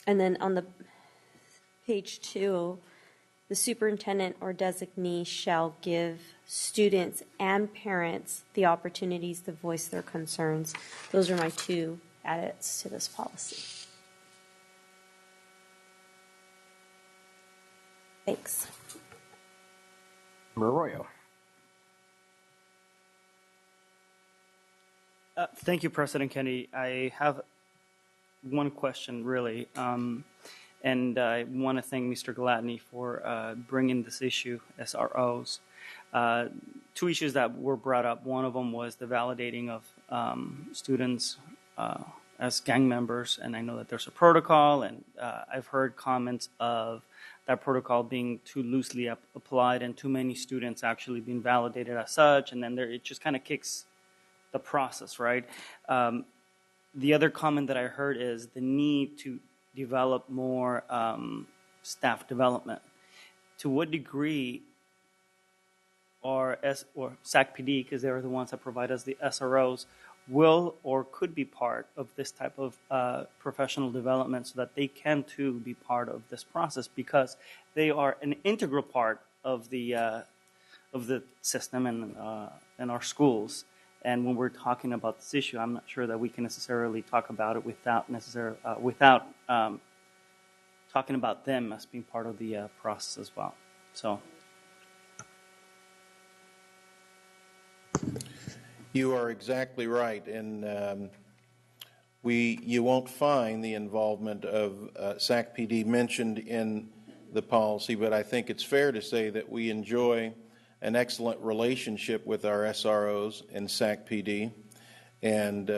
And then on the page 2, the superintendent or designee shall give students and parents the opportunities to voice their concerns. Those are my 2 edits to this policy. Thanks.
Arroyo.
Thank you, President Kennedy. I have one question, really, and I want to thank Mr. Gladney for bringing this issue, SROs. 2 issues that were brought up. One of them was the validating of students as gang members, and I know that there's a protocol, and I've heard comments of that protocol being too loosely applied and too many students actually being validated as such, and then it just kind of kicks the process, right? The other comment that I heard is the need to develop more staff development. To what degree are SACPD, because they're the ones that provide us the SROs, will or could be part of this type of professional development so that they can too be part of this process, because they are an integral part of the system and our schools. And when we're talking about this issue, I'm not sure that we can necessarily talk about it without talking about them as being part of the process as well. So.
You are exactly right, and you won't find the involvement of SACPD mentioned in the policy, but I think it's fair to say that we enjoy an excellent relationship with our SROs in SACPD, and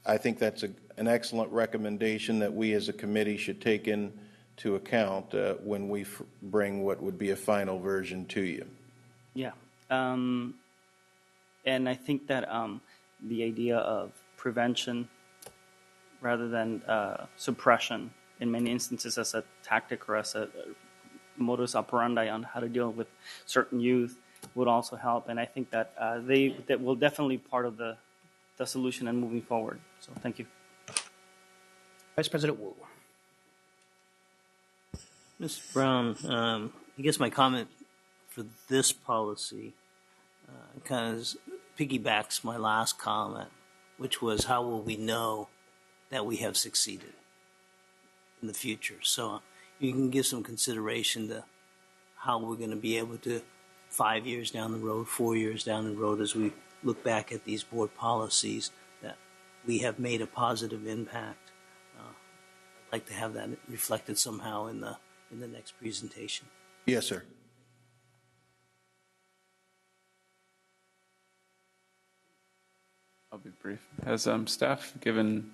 I think that's an excellent recommendation that we as a committee should take into account when we bring what would be a final version to you.
Yeah. And I think that the idea of prevention rather than suppression in many instances as a tactic or as a modus operandi on how to deal with certain youth would also help. And I think that that will definitely be part of the solution and moving forward. So thank you.
Vice President Wu.
Mr. Brown, I guess my comment for this policy kind of piggybacks my last comment, which was how will we know that we have succeeded in the future? So you can give some consideration to how we're going to be able to 5 years down the road, 4 years down the road, as we look back at these board policies, that we have made a positive impact. I'd like to have that reflected somehow in the next presentation.
Yes, sir.
I'll be brief. Has staff given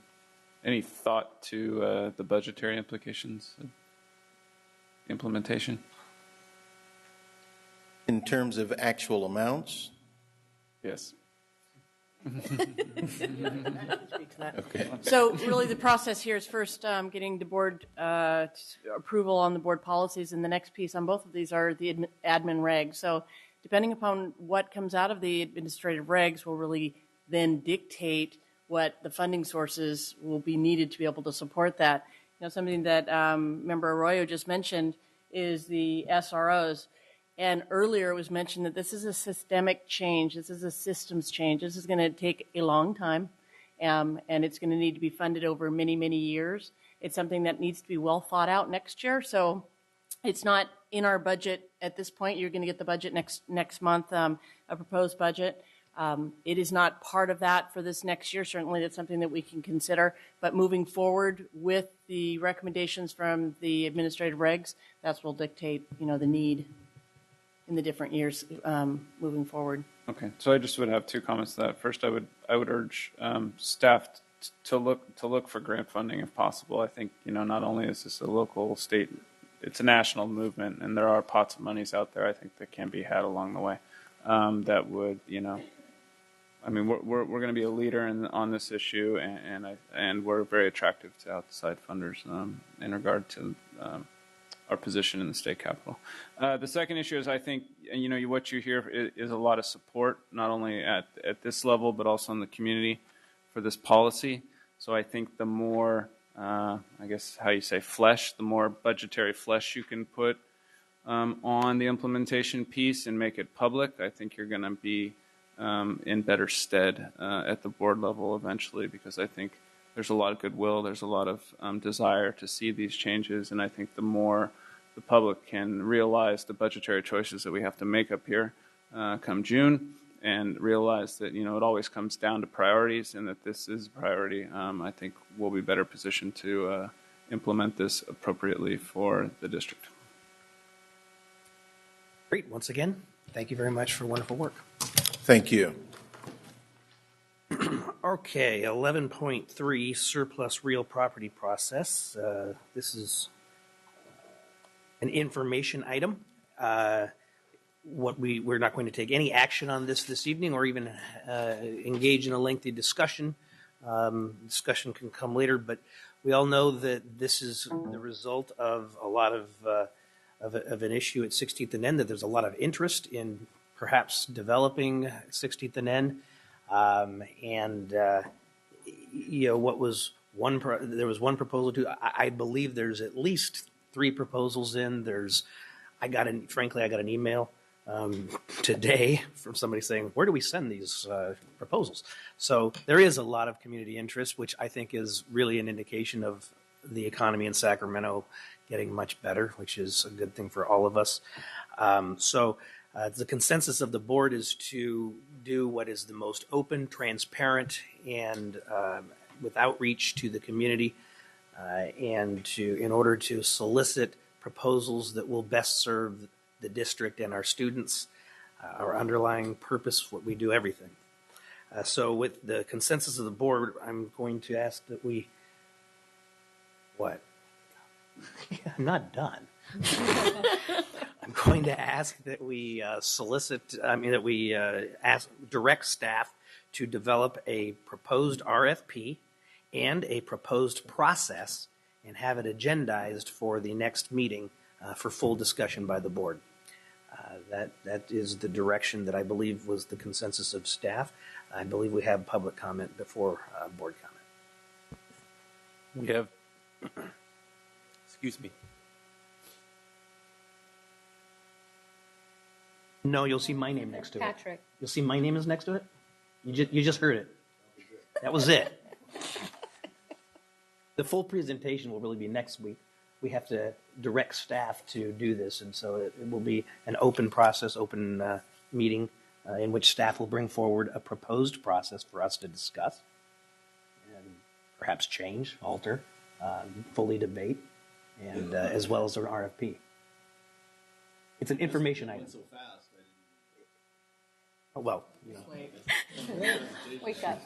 any thought to the budgetary implications of implementation?
In terms of actual amounts?
Yes.
Okay.
So really the process here is first getting the board approval on the board policies, and the next piece on both of these are the admin regs. So depending upon what comes out of the administrative regs will really then dictate what the funding sources will be needed to be able to support that. You know, something that Member Arroyo just mentioned is the SROs. And earlier it was mentioned that this is a systemic change. This is a systems change. This is going to take a long time, and it's going to need to be funded over many, many years. It's something that needs to be well thought out next year. So it's not in our budget at this point. You're going to get the budget next month, a proposed budget. It is not part of that for this next year. Certainly that's something that we can consider. But moving forward with the recommendations from the administrative regs, that's what will dictate, the need in the different years moving forward.
Okay, so I just would have two comments to that. First, I would urge staff to look for grant funding if possible. I think, not only is this a local, state, it's a national movement, and there are pots of monies out there, I think, that can be had along the way. That would, I mean, we're going to be a leader on this issue, and we're very attractive to outside funders in regard to our position in the state capitol. The second issue is, I think, what you hear is a lot of support, not only at this level, but also in the community for this policy. So I think the more, I guess, how you say flesh, the more budgetary flesh you can put on the implementation piece and make it public, I think you're going to be in better stead at the board level eventually, because I think there's a lot of goodwill, there's a lot of desire to see these changes, and I think the more the public can realize the budgetary choices that we have to make up here come June, and realize that it always comes down to priorities, and that this is a priority, I think we'll be better positioned to implement this appropriately for the district.
Great. Once again, thank you very much for wonderful work.
Thank you.
Okay, 11.3 surplus real property process. This is an information item. We're not going to take any action on this evening, or even engage in a lengthy discussion. Discussion can come later, but we all know that this is the result of a lot of an issue at 16th and N, that there's a lot of interest in perhaps developing 16th and N. What was there was one proposal to, I believe there's at least 3 proposals in. I got an email today from somebody saying, where do we send these proposals? So there is a lot of community interest, which I think is really an indication of the economy in Sacramento getting much better, which is a good thing for all of us. The consensus of the board is to do what is the most open, transparent, and with outreach to the community, in order to solicit proposals that will best serve the district and our students, our underlying purpose, what we do, everything. So with the consensus of the board, I'm going to ask that we, I'm not done. I'm going to ask that we direct staff to develop a proposed RFP and a proposed process and have it agendized for the next meeting for full discussion by the board. That is the direction that I believe was the consensus of staff. I believe we have public comment before board comment.
We have, excuse me.
No, you'll see my name next to it.
Patrick.
You'll see my name is next to it? You just heard it. That was it. The full presentation will really be next week. We have to direct staff to do this, and so it will be an open process, open meeting in which staff will bring forward a proposed process for us to discuss and perhaps change, alter, fully debate, and as well as an RFP. It's an information item. Oh, well,
Wake up.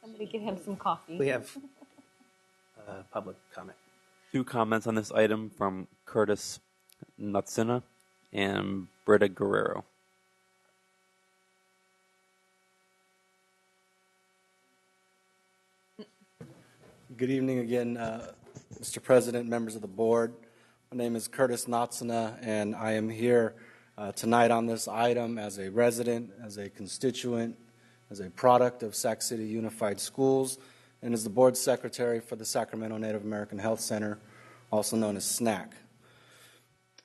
Somebody get him some coffee.
we have public comment.
2 comments on this item from Curtis Nutsina and Britta Guerrero.
Good evening again, Mr. President, members of the board. My name is Curtis Natsina, and I am here tonight on this item as a resident, as a constituent, as a product of Sac City Unified Schools, and as the board secretary for the Sacramento Native American Health Center, also known as SNAC.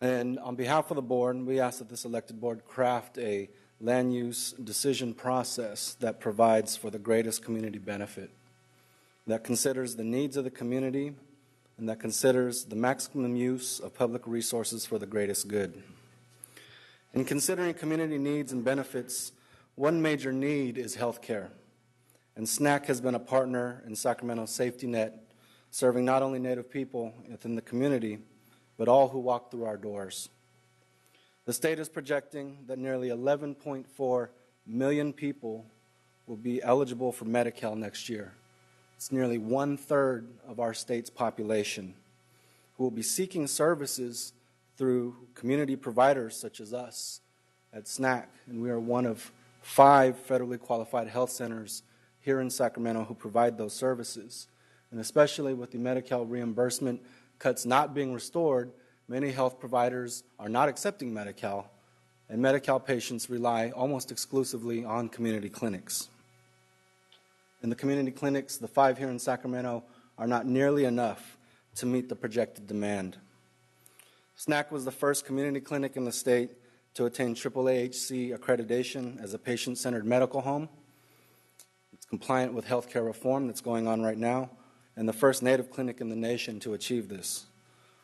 And on behalf of the board, we ask that this elected board craft a land use decision process that provides for the greatest community benefit, that considers the needs of the community, and that considers the maximum use of public resources for the greatest good. In considering community needs and benefits, one major need is health care. And SNAC has been a partner in Sacramento's safety net, serving not only Native people within the community, but all who walk through our doors. The state is projecting that nearly 11.4 million people will be eligible for Medi-Cal next year. It's nearly 1/3 of our state's population who will be seeking services through community providers such as us at SNAC, and we are one of 5 federally qualified health centers here in Sacramento who provide those services. And especially with the Medi-Cal reimbursement cuts not being restored, many health providers are not accepting Medi-Cal, and Medi-Cal patients rely almost exclusively on community clinics. In the community clinics, the 5 here in Sacramento are not nearly enough to meet the projected demand. SNAC was the first community clinic in the state to attain AAAHC accreditation as a patient-centered medical home. It's compliant with healthcare reform that's going on right now, and the first Native clinic in the nation to achieve this.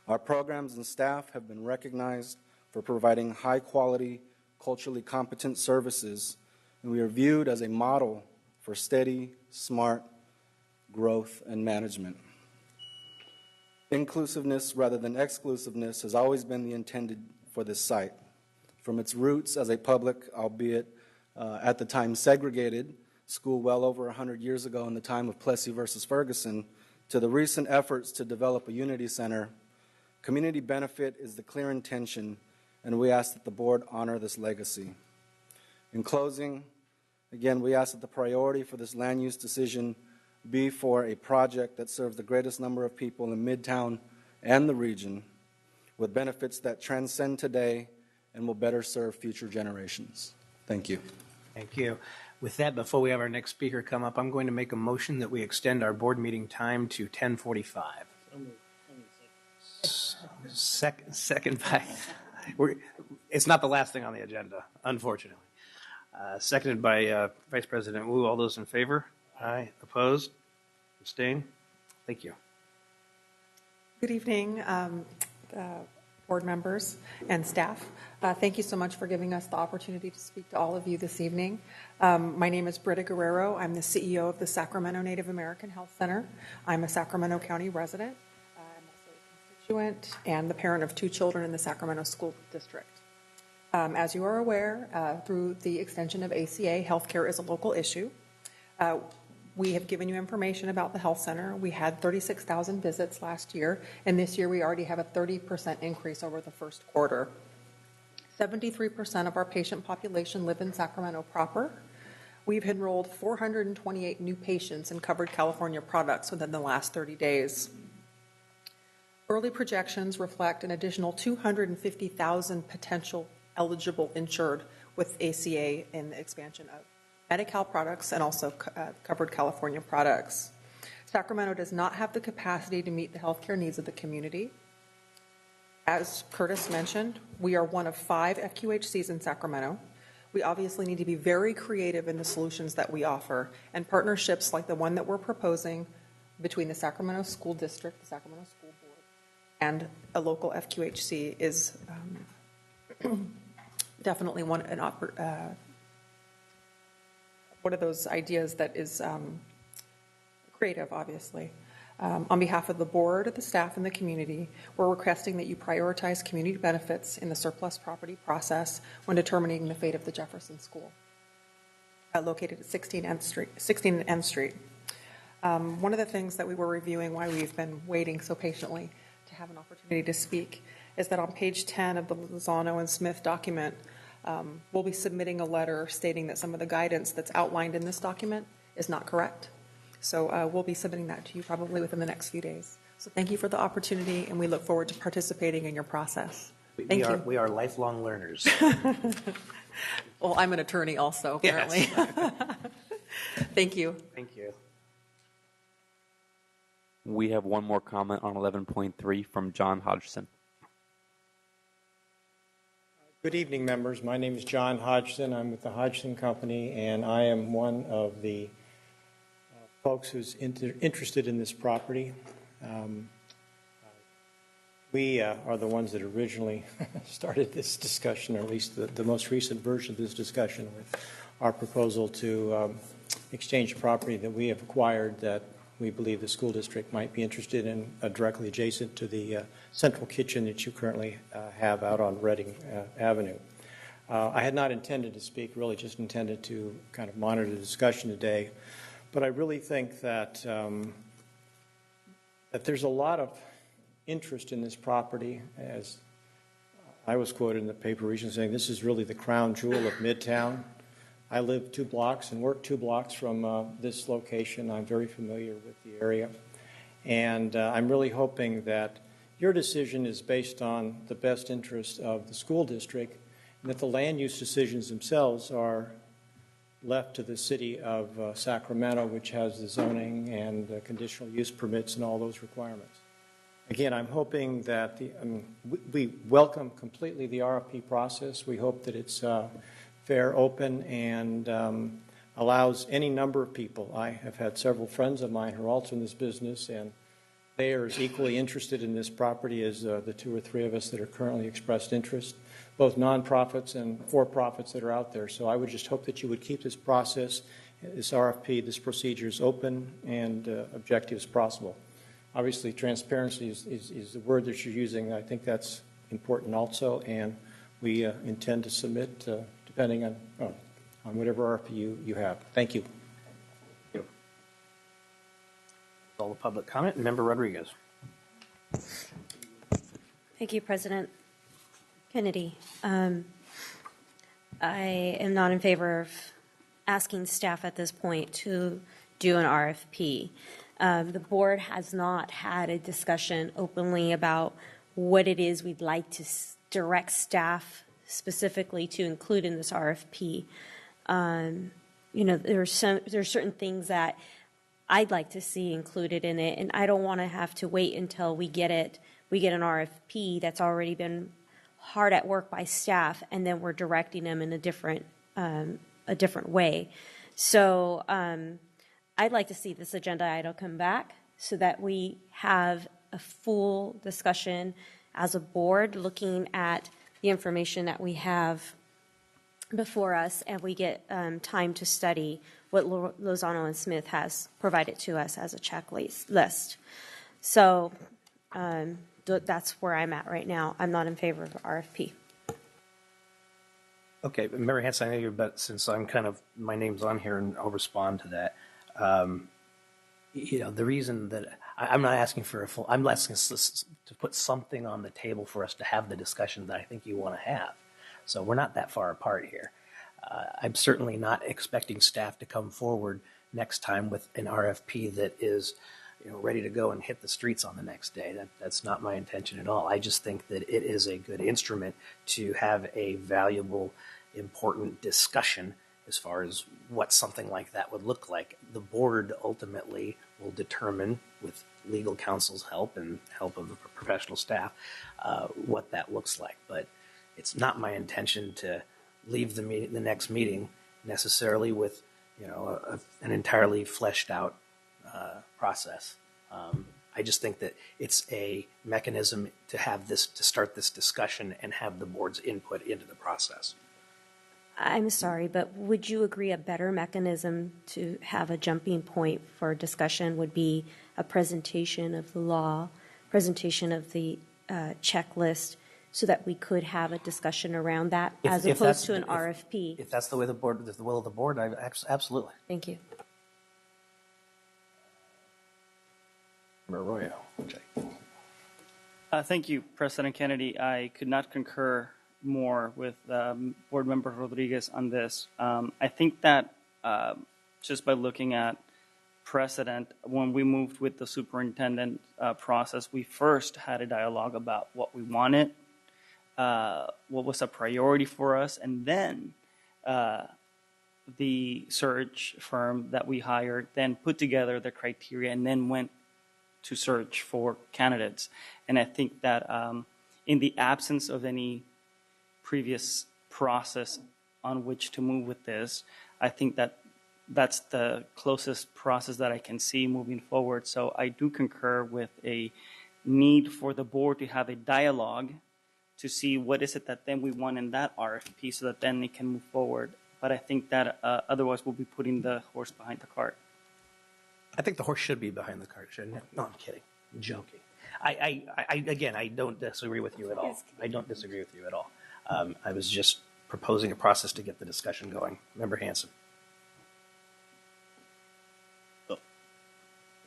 Our programs and staff have been recognized for providing high-quality, culturally competent services, and we are viewed as a model for steady, smart growth and management. Inclusiveness rather than exclusiveness has always been the intended for this site. From its roots as a public, albeit at the time segregated, school well over 100 years ago in the time of Plessy versus Ferguson, to the recent efforts to develop a Unity Center, community benefit is the clear intention, and we ask that the board honor this legacy. In closing, again, we ask that the priority for this land use decision be for a project that serves the greatest number of people in Midtown and the region, with benefits that transcend today and will better serve future generations. Thank you.
Thank you. With that, before we have our next speaker come up, I'm going to make a motion that we extend our board meeting time to 10:45. Second by, it's not the last thing on the agenda, unfortunately. Seconded by Vice President Wu. All those in favor? Aye. Opposed? Abstain? Thank you.
Good evening, board members and staff. Thank you so much for giving us the opportunity to speak to all of you this evening. My name is Britta Guerrero. I'm the CEO of the Sacramento Native American Health Center. I'm a Sacramento County resident. I'm also a constituent and the parent of 2 children in the Sacramento School District. As you are aware, through the extension of ACA, healthcare is a local issue. We have given you information about the health center. We had 36,000 visits last year, and this year we already have a 30% increase over the first quarter. 73% of our patient population live in Sacramento proper. We've enrolled 428 new patients in covered California products within the last 30 days. Early projections reflect an additional 250,000 potential eligible insured with ACA in the expansion of Medi-Cal products and also covered California products. Sacramento does not have the capacity to meet the healthcare needs of the community. As Curtis mentioned, we are one of 5 FQHCs in Sacramento. We obviously need to be very creative in the solutions that we offer, and partnerships like the one that we're proposing between the Sacramento School District, the Sacramento School Board, and a local FQHC is definitely one of those ideas that is creative, obviously. On behalf of the board, the staff, and the community, we're requesting that you prioritize community benefits in the surplus property process when determining the fate of the Jefferson School, located at 16 N Street. One of the things that we were reviewing, why we've been waiting so patiently to have an opportunity to speak, is that on page 10 of the Lozano and Smith document, we'll be submitting a letter stating that some of the guidance that's outlined in this document is not correct. So we'll be submitting that to you probably within the next few days. So thank you for the opportunity, and we look forward to participating in your process. Thank you.
We are lifelong learners.
Well, I'm an attorney also, apparently. Yes. Thank you.
Thank you.
We have one more comment on 11.3 from John Hodgson.
Good evening, members. My name is John Hodgson. I'm with the Hodgson Company, and I am one of the folks who's interested in this property. We are the ones that originally started this discussion, or at least the most recent version of this discussion, with our proposal to exchange property that we have acquired that we believe the school district might be interested in directly adjacent to the central kitchen that you currently have out on Reading Avenue. I had not intended to speak, really just intended to kind of monitor the discussion today, but I really think that that there's a lot of interest in this property. As I was quoted in the paper recently saying, this is really the crown jewel of Midtown. I live 2 blocks and work 2 blocks from this location. I'm very familiar with the area. And I'm really hoping that your decision is based on the best interest of the school district and that the land use decisions themselves are left to the city of Sacramento, which has the zoning and conditional use permits and all those requirements. Again, I'm hoping that we welcome completely the RFP process. We hope that it's fair, open, and allows any number of people. I have had several friends of mine who are also in this business, and they are as equally interested in this property as the 2 or 3 of us that are currently expressed interest, both nonprofits and for-profits that are out there. So I would just hope that you would keep this process, this RFP, this procedure as open and objective as possible. Obviously, transparency is the word that you're using. I think that's important also, and we intend to submit depending on whatever RFP you have. Thank you.
All the public comment. Member Rodriguez.
Thank you, President Kennedy. I am not in favor of asking staff at this point to do an RFP. The board has not had a discussion openly about what it is we'd like to direct staff specifically to include in this RFP. You know, there's certain things that I'd like to see included in it, and I don't want to have to wait until we get an RFP that's already been hard at work by staff, and then we're directing them in a different way. So I'd like to see this agenda item come back so that we have a full discussion as a board looking at the information that we have before us, and we get time to study what Lozano and Smith has provided to us as a checklist. So that's where I'm at right now. I'm not in favor of RFP.
Okay, Mary Hanson, I know you're, but since I'm my name's on here, and I'll respond to that. You know, the reason that I'm not asking for a full, I'm asking us to put something on the table for us to have the discussion that I think you want to have. So we're not that far apart here. I'm certainly not expecting staff to come forward next time with an RFP that is, you know, ready to go and hit the streets on the next day. That's not my intention at all. I just think that it is a good instrument to have a valuable, important discussion as far as what something like that would look like. The board ultimately will determine, with legal counsel's help and help of the professional staff, what that looks like. But it's not my intention to leave the next meeting necessarily with, you know, an entirely fleshed out process. I just think that it's a mechanism to start this discussion and have the board's input into the process.
I'm sorry, but would you agree a better mechanism to have a jumping point for discussion would be a presentation of the law, presentation of the checklist, so that we could have a discussion around that as opposed to an RFP?
If that's the way the will of the board, absolutely.
Thank you.
Arroyo.
Thank you, President Kennedy. I could not concur more with Board Member Rodriguez on this. I think that just by looking at precedent, when we moved with the superintendent process, we first had a dialogue about what we wanted, what was a priority for us, and then the search firm that we hired then put together the criteria and then went to search for candidates. And I think that in the absence of any previous process on which to move with this, I think that that's the closest process that I can see moving forward. So I do concur with a need for the board to have a dialogue to see what is it that then we want in that RFP so that then they can move forward. But I think that otherwise we'll be putting the horse behind the cart.
I think the horse should be behind the cart, shouldn't it? No, I'm kidding. I'm joking. Again, I don't disagree with you at all. I don't disagree with you at all. I was just proposing a process to get the discussion going. Member Hanson.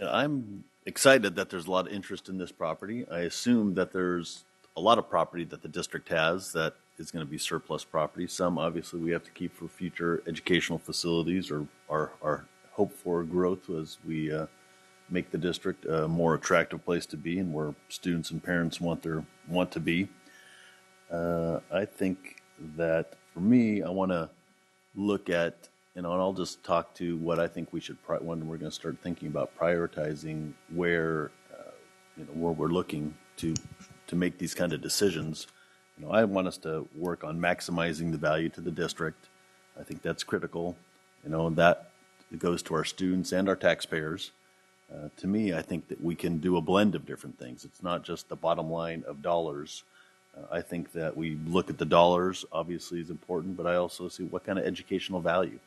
I'm excited that there's a lot of interest in this property. I assume that there's a lot of property that the district has that is going to be surplus property. Some obviously we have to keep for future educational facilities or our hope for growth as we make the district a more attractive place to be and where students and parents want to be. I think that for me, I want to look at, and I'll just talk to what I think we should, when we're going to start thinking about prioritizing where we're looking to make these kind of decisions. I want us to work on maximizing the value to the district. I think that's critical. That goes to our students and our taxpayers. To me, I think that we can do a blend of different things. It's not just the bottom line of dollars. I think that we look at the dollars, obviously, is important, but I also see what kind of educational value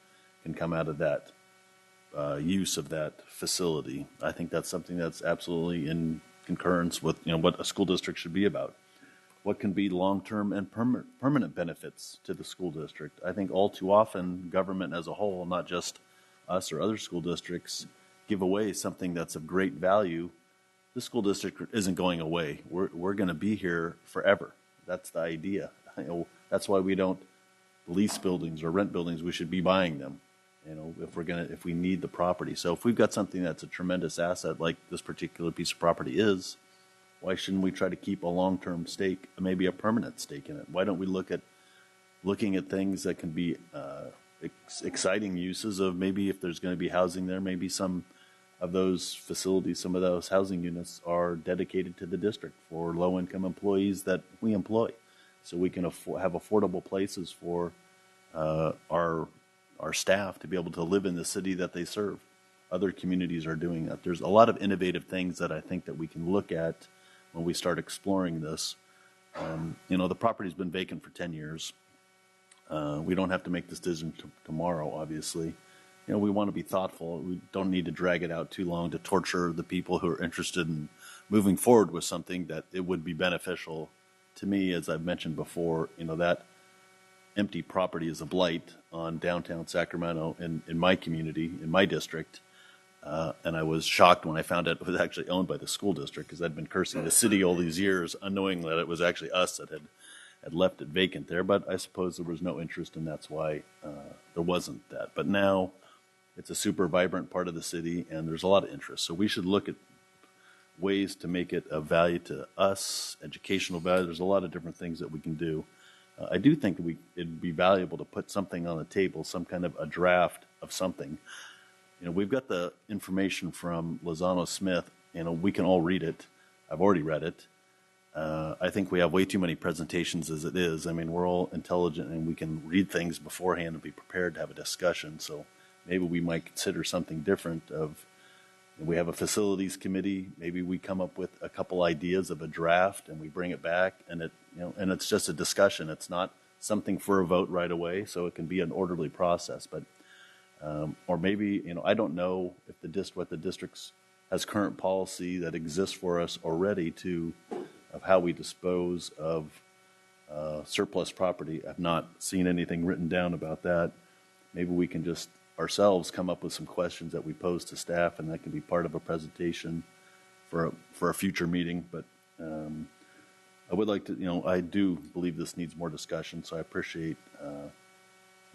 can come out of that use of that facility. I think that's something that's absolutely in concurrence with what a school district should be about. What can be long-term and permanent benefits to the school district? I think all too often government as a whole, not just us or other school districts, give away something that's of great value. The school district isn't going away. We're going to be here forever. That's the idea. That's why we don't lease buildings or rent buildings. We should be buying them. If we need the property. So if we've got something that's a tremendous asset like this particular piece of property is, why shouldn't we try to keep a long-term stake, maybe a permanent stake in it? Why don't we looking at things that can be exciting uses of, maybe if there's going to be housing there, maybe some of those facilities, some of those housing units are dedicated to the district for low-income employees that we employ. So we can have affordable places for our staff to be able to live in the city that they serve. Other communities are doing that. There's a lot of innovative things that I think that we can look at when we start exploring this. The property's been vacant for 10 years. We don't have to make this decision tomorrow, obviously. We want to be thoughtful. We don't need to drag it out too long to torture the people who are interested in moving forward with something that it would be beneficial. To me, as I've mentioned before, that empty property is a blight on downtown Sacramento in my community, in my district. And I was shocked when I found out it was actually owned by the school district, because I'd been cursing the city all these years, unknowing that it was actually us that had left it vacant there. But I suppose there was no interest, and that's why there wasn't that. But now it's a super vibrant part of the city, and there's a lot of interest. So we should look at ways to make it of value to us, educational value. There's a lot of different things that we can do. I do think it'd be valuable to put something on the table, some kind of a draft of something. We've got the information from Lozano Smith. We can all read it. I've already read it. I think we have way too many presentations as it is. I mean, we're all intelligent and we can read things beforehand and be prepared to have a discussion. So maybe we might consider something different we have a facilities committee. Maybe we come up with a couple ideas of a draft and we bring it back, and and it's just a discussion. It's not something for a vote right away, so it can be an orderly process. But or maybe I don't know if what the district's has current policy that exists for us already of how we dispose of surplus property. I've not seen anything written down about that. Maybe we can just ourselves come up with some questions that we pose to staff, and that can be part of a presentation for a future meeting. But I would like to, I do believe this needs more discussion, so I appreciate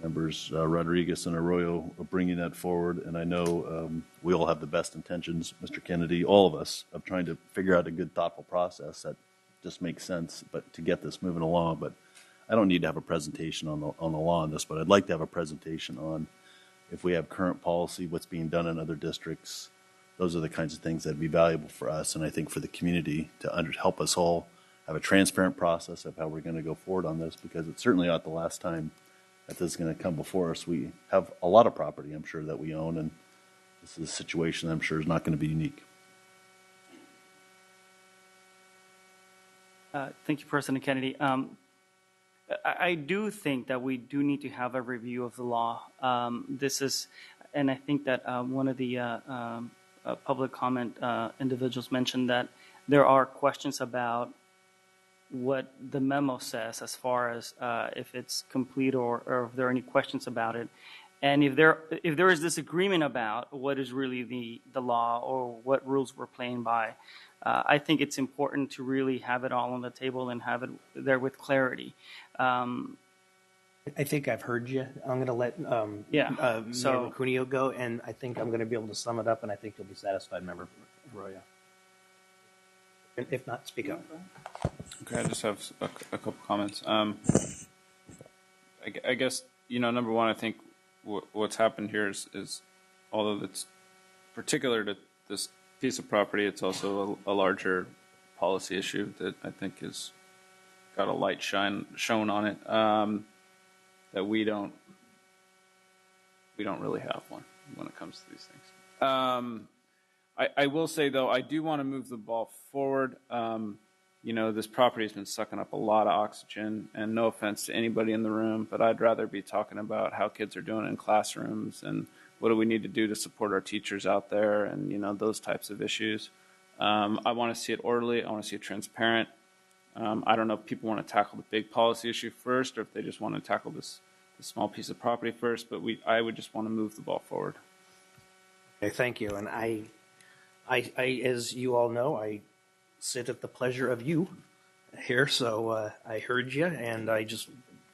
members Rodriguez and Arroyo bringing that forward. And I know we all have the best intentions, Mr. Kennedy, all of us, of trying to figure out a good, thoughtful process that just makes sense, but to get this moving along. But I don't need to have a presentation on the law on this, but I'd like to have a presentation on if we have current policy, what's being done in other districts. Those are the kinds of things that would be valuable for us, and I think for the community to help us all have a transparent process of how we're going to go forward on this, because it's certainly not the last time that this is going to come before us. We have a lot of property, I'm sure, that we own, and this is a situation I'm sure is not going to be unique.
Thank you, President Kennedy. I do think that we do need to have a review of the law. And I think that one of the public comment individuals mentioned that there are questions about what the memo says as far as if it's complete or if there are any questions about it. And if there is disagreement about what is really the law or what rules we're playing by, I think it's important to really have it all on the table and have it there with clarity.
I think I've heard you. I'm going to let Member Cuneo go, and I think I'm going to be able to sum it up, and I think you'll be satisfied, Member Arroyo. If not, speak up.
Okay, I just have a couple comments. I guess, number one, I think what's happened here is although it's particular to this piece of property, it's also a larger policy issue that I think has got a light shown on it that we don't really have one when it comes to these things. I will say, though, I do want to move the ball forward. This property has been sucking up a lot of oxygen, and no offense to anybody in the room, but I'd rather be talking about how kids are doing in classrooms and what do we need to do to support our teachers out there and, those types of issues. I want to see it orderly. I want to see it transparent. I don't know if people want to tackle the big policy issue first or if they just want to tackle this small piece of property first, but I would just want to move the ball forward.
Okay, thank you. And I, as you all know, I sit at the pleasure of you here, so I heard you, and I just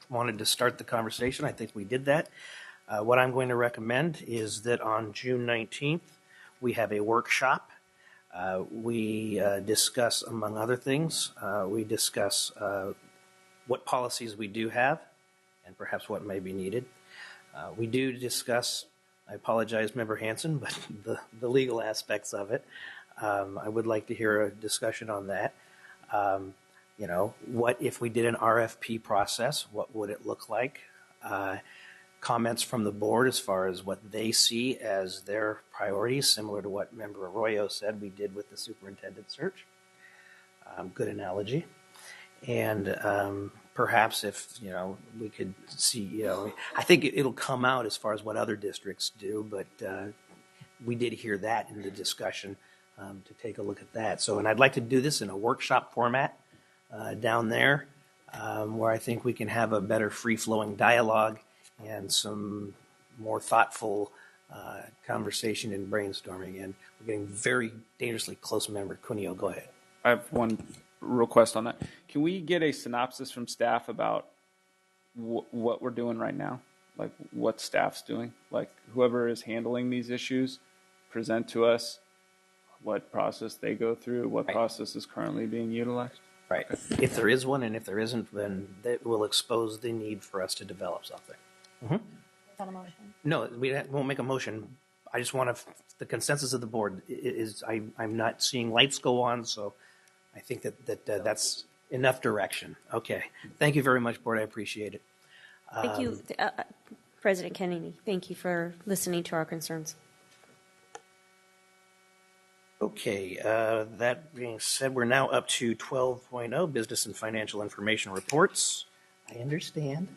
wanted to start the conversation. I think we did that. What I'm going to recommend is that on June 19th, we have a workshop. We discuss, among other things, we discuss what policies we do have and perhaps what may be needed. We do discuss, I apologize, Member Hanson, but the legal aspects of it. I would like to hear a discussion on that. What if we did an RFP process? What would it look like? Comments from the board as far as what they see as their priorities, similar to what Member Arroyo said we did with the superintendent search. Good analogy. And perhaps if, we could see, I think it'll come out as far as what other districts do, but we did hear that in the discussion. To take a look at that. So, and I'd like to do this in a workshop format down there where I think we can have a better free-flowing dialogue and some more thoughtful conversation and brainstorming. And we're getting very dangerously close. Member Cuneo, go ahead.
I have one request on that. Can we get a synopsis from staff about what we're doing right now? Like what staff's doing? Like whoever is handling these issues, present to us what process they go through, what process is currently being utilized.
Right. Okay. If there is one, and if there isn't, then that will expose the need for us to develop something. Mm-hmm.
Is that a motion?
No, we won't make a motion. I just want the consensus of the board is I'm not seeing lights go on, so I think that's enough direction. Okay. Thank you very much, board. I appreciate it.
Thank you, President Kennedy. Thank you for listening to our concerns.
Okay, that being said, we're now up to 12.0, Business and Financial Information Reports. I understand.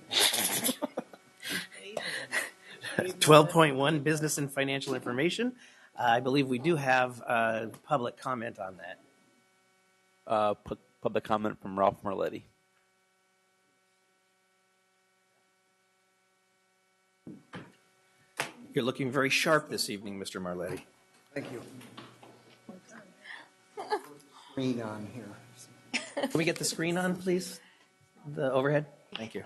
12.1, Business and Financial Information. I believe we do have public comment on that.
Public comment from Ralph Merletti.
You're looking very sharp this evening, Mr. Marletti.
Thank you. Screen on here.
Can we get the screen on, please? The overhead? Thank you.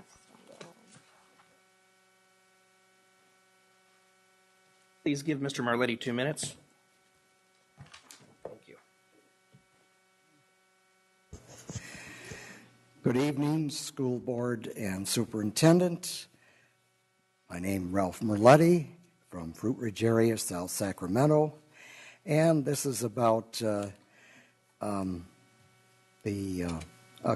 Please give Mr. Marletti 2 minutes. Thank you.
Good evening, school board and superintendent. My name is Ralph Merletti from Fruit Ridge area, South Sacramento, and this is about a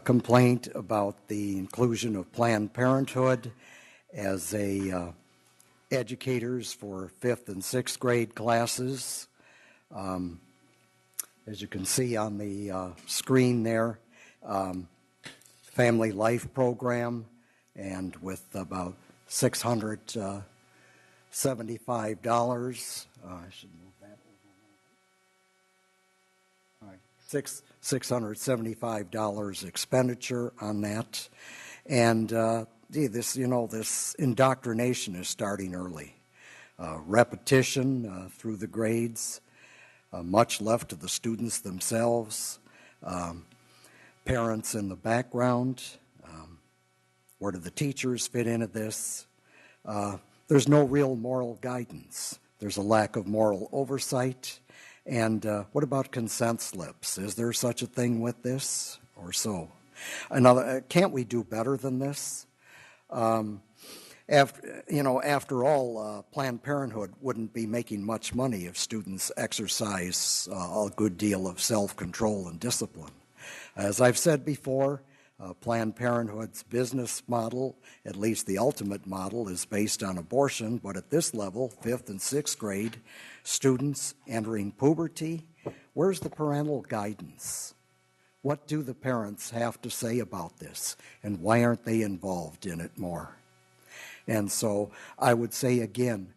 complaint about the inclusion of Planned Parenthood as educators for 5th and 6th grade classes. As you can see on the screen there, Family Life Program, and with about $675. I should move that over. $675 expenditure on that. And this indoctrination is starting early. Repetition through the grades, much left to the students themselves, parents in the background. Where do the teachers fit into this? There's no real moral guidance. There's a lack of moral oversight. And what about consent slips? Is there such a thing with this or so? Can't we do better than this? After all, Planned Parenthood wouldn't be making much money if students exercise a good deal of self-control and discipline. As I've said before, Planned Parenthood's business model, at least the ultimate model, is based on abortion, but at this level, 5th and 6th grade, students entering puberty, where's the parental guidance? What do the parents have to say about this, and why aren't they involved in it more? And so I would say again,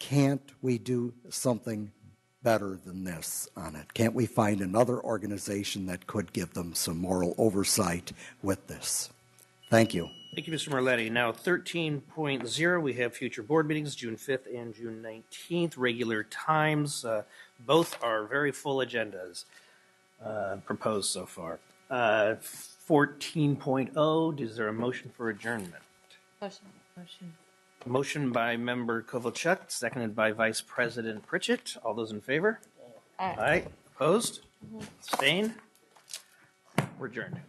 can't we do something better than this on it? Can't we find another organization that could give them some moral oversight with this? Thank you.
Thank you, Mr. Merletti. Now, 13.0, we have future board meetings, June 5th and June 19th, regular times. Both are very full agendas proposed so far. 14.0, is there a motion for adjournment?
Motion.
Motion by Member Kovalchuk, seconded by Vice President Pritchett. All those in favor? Aye. Opposed? Abstained? We're adjourned.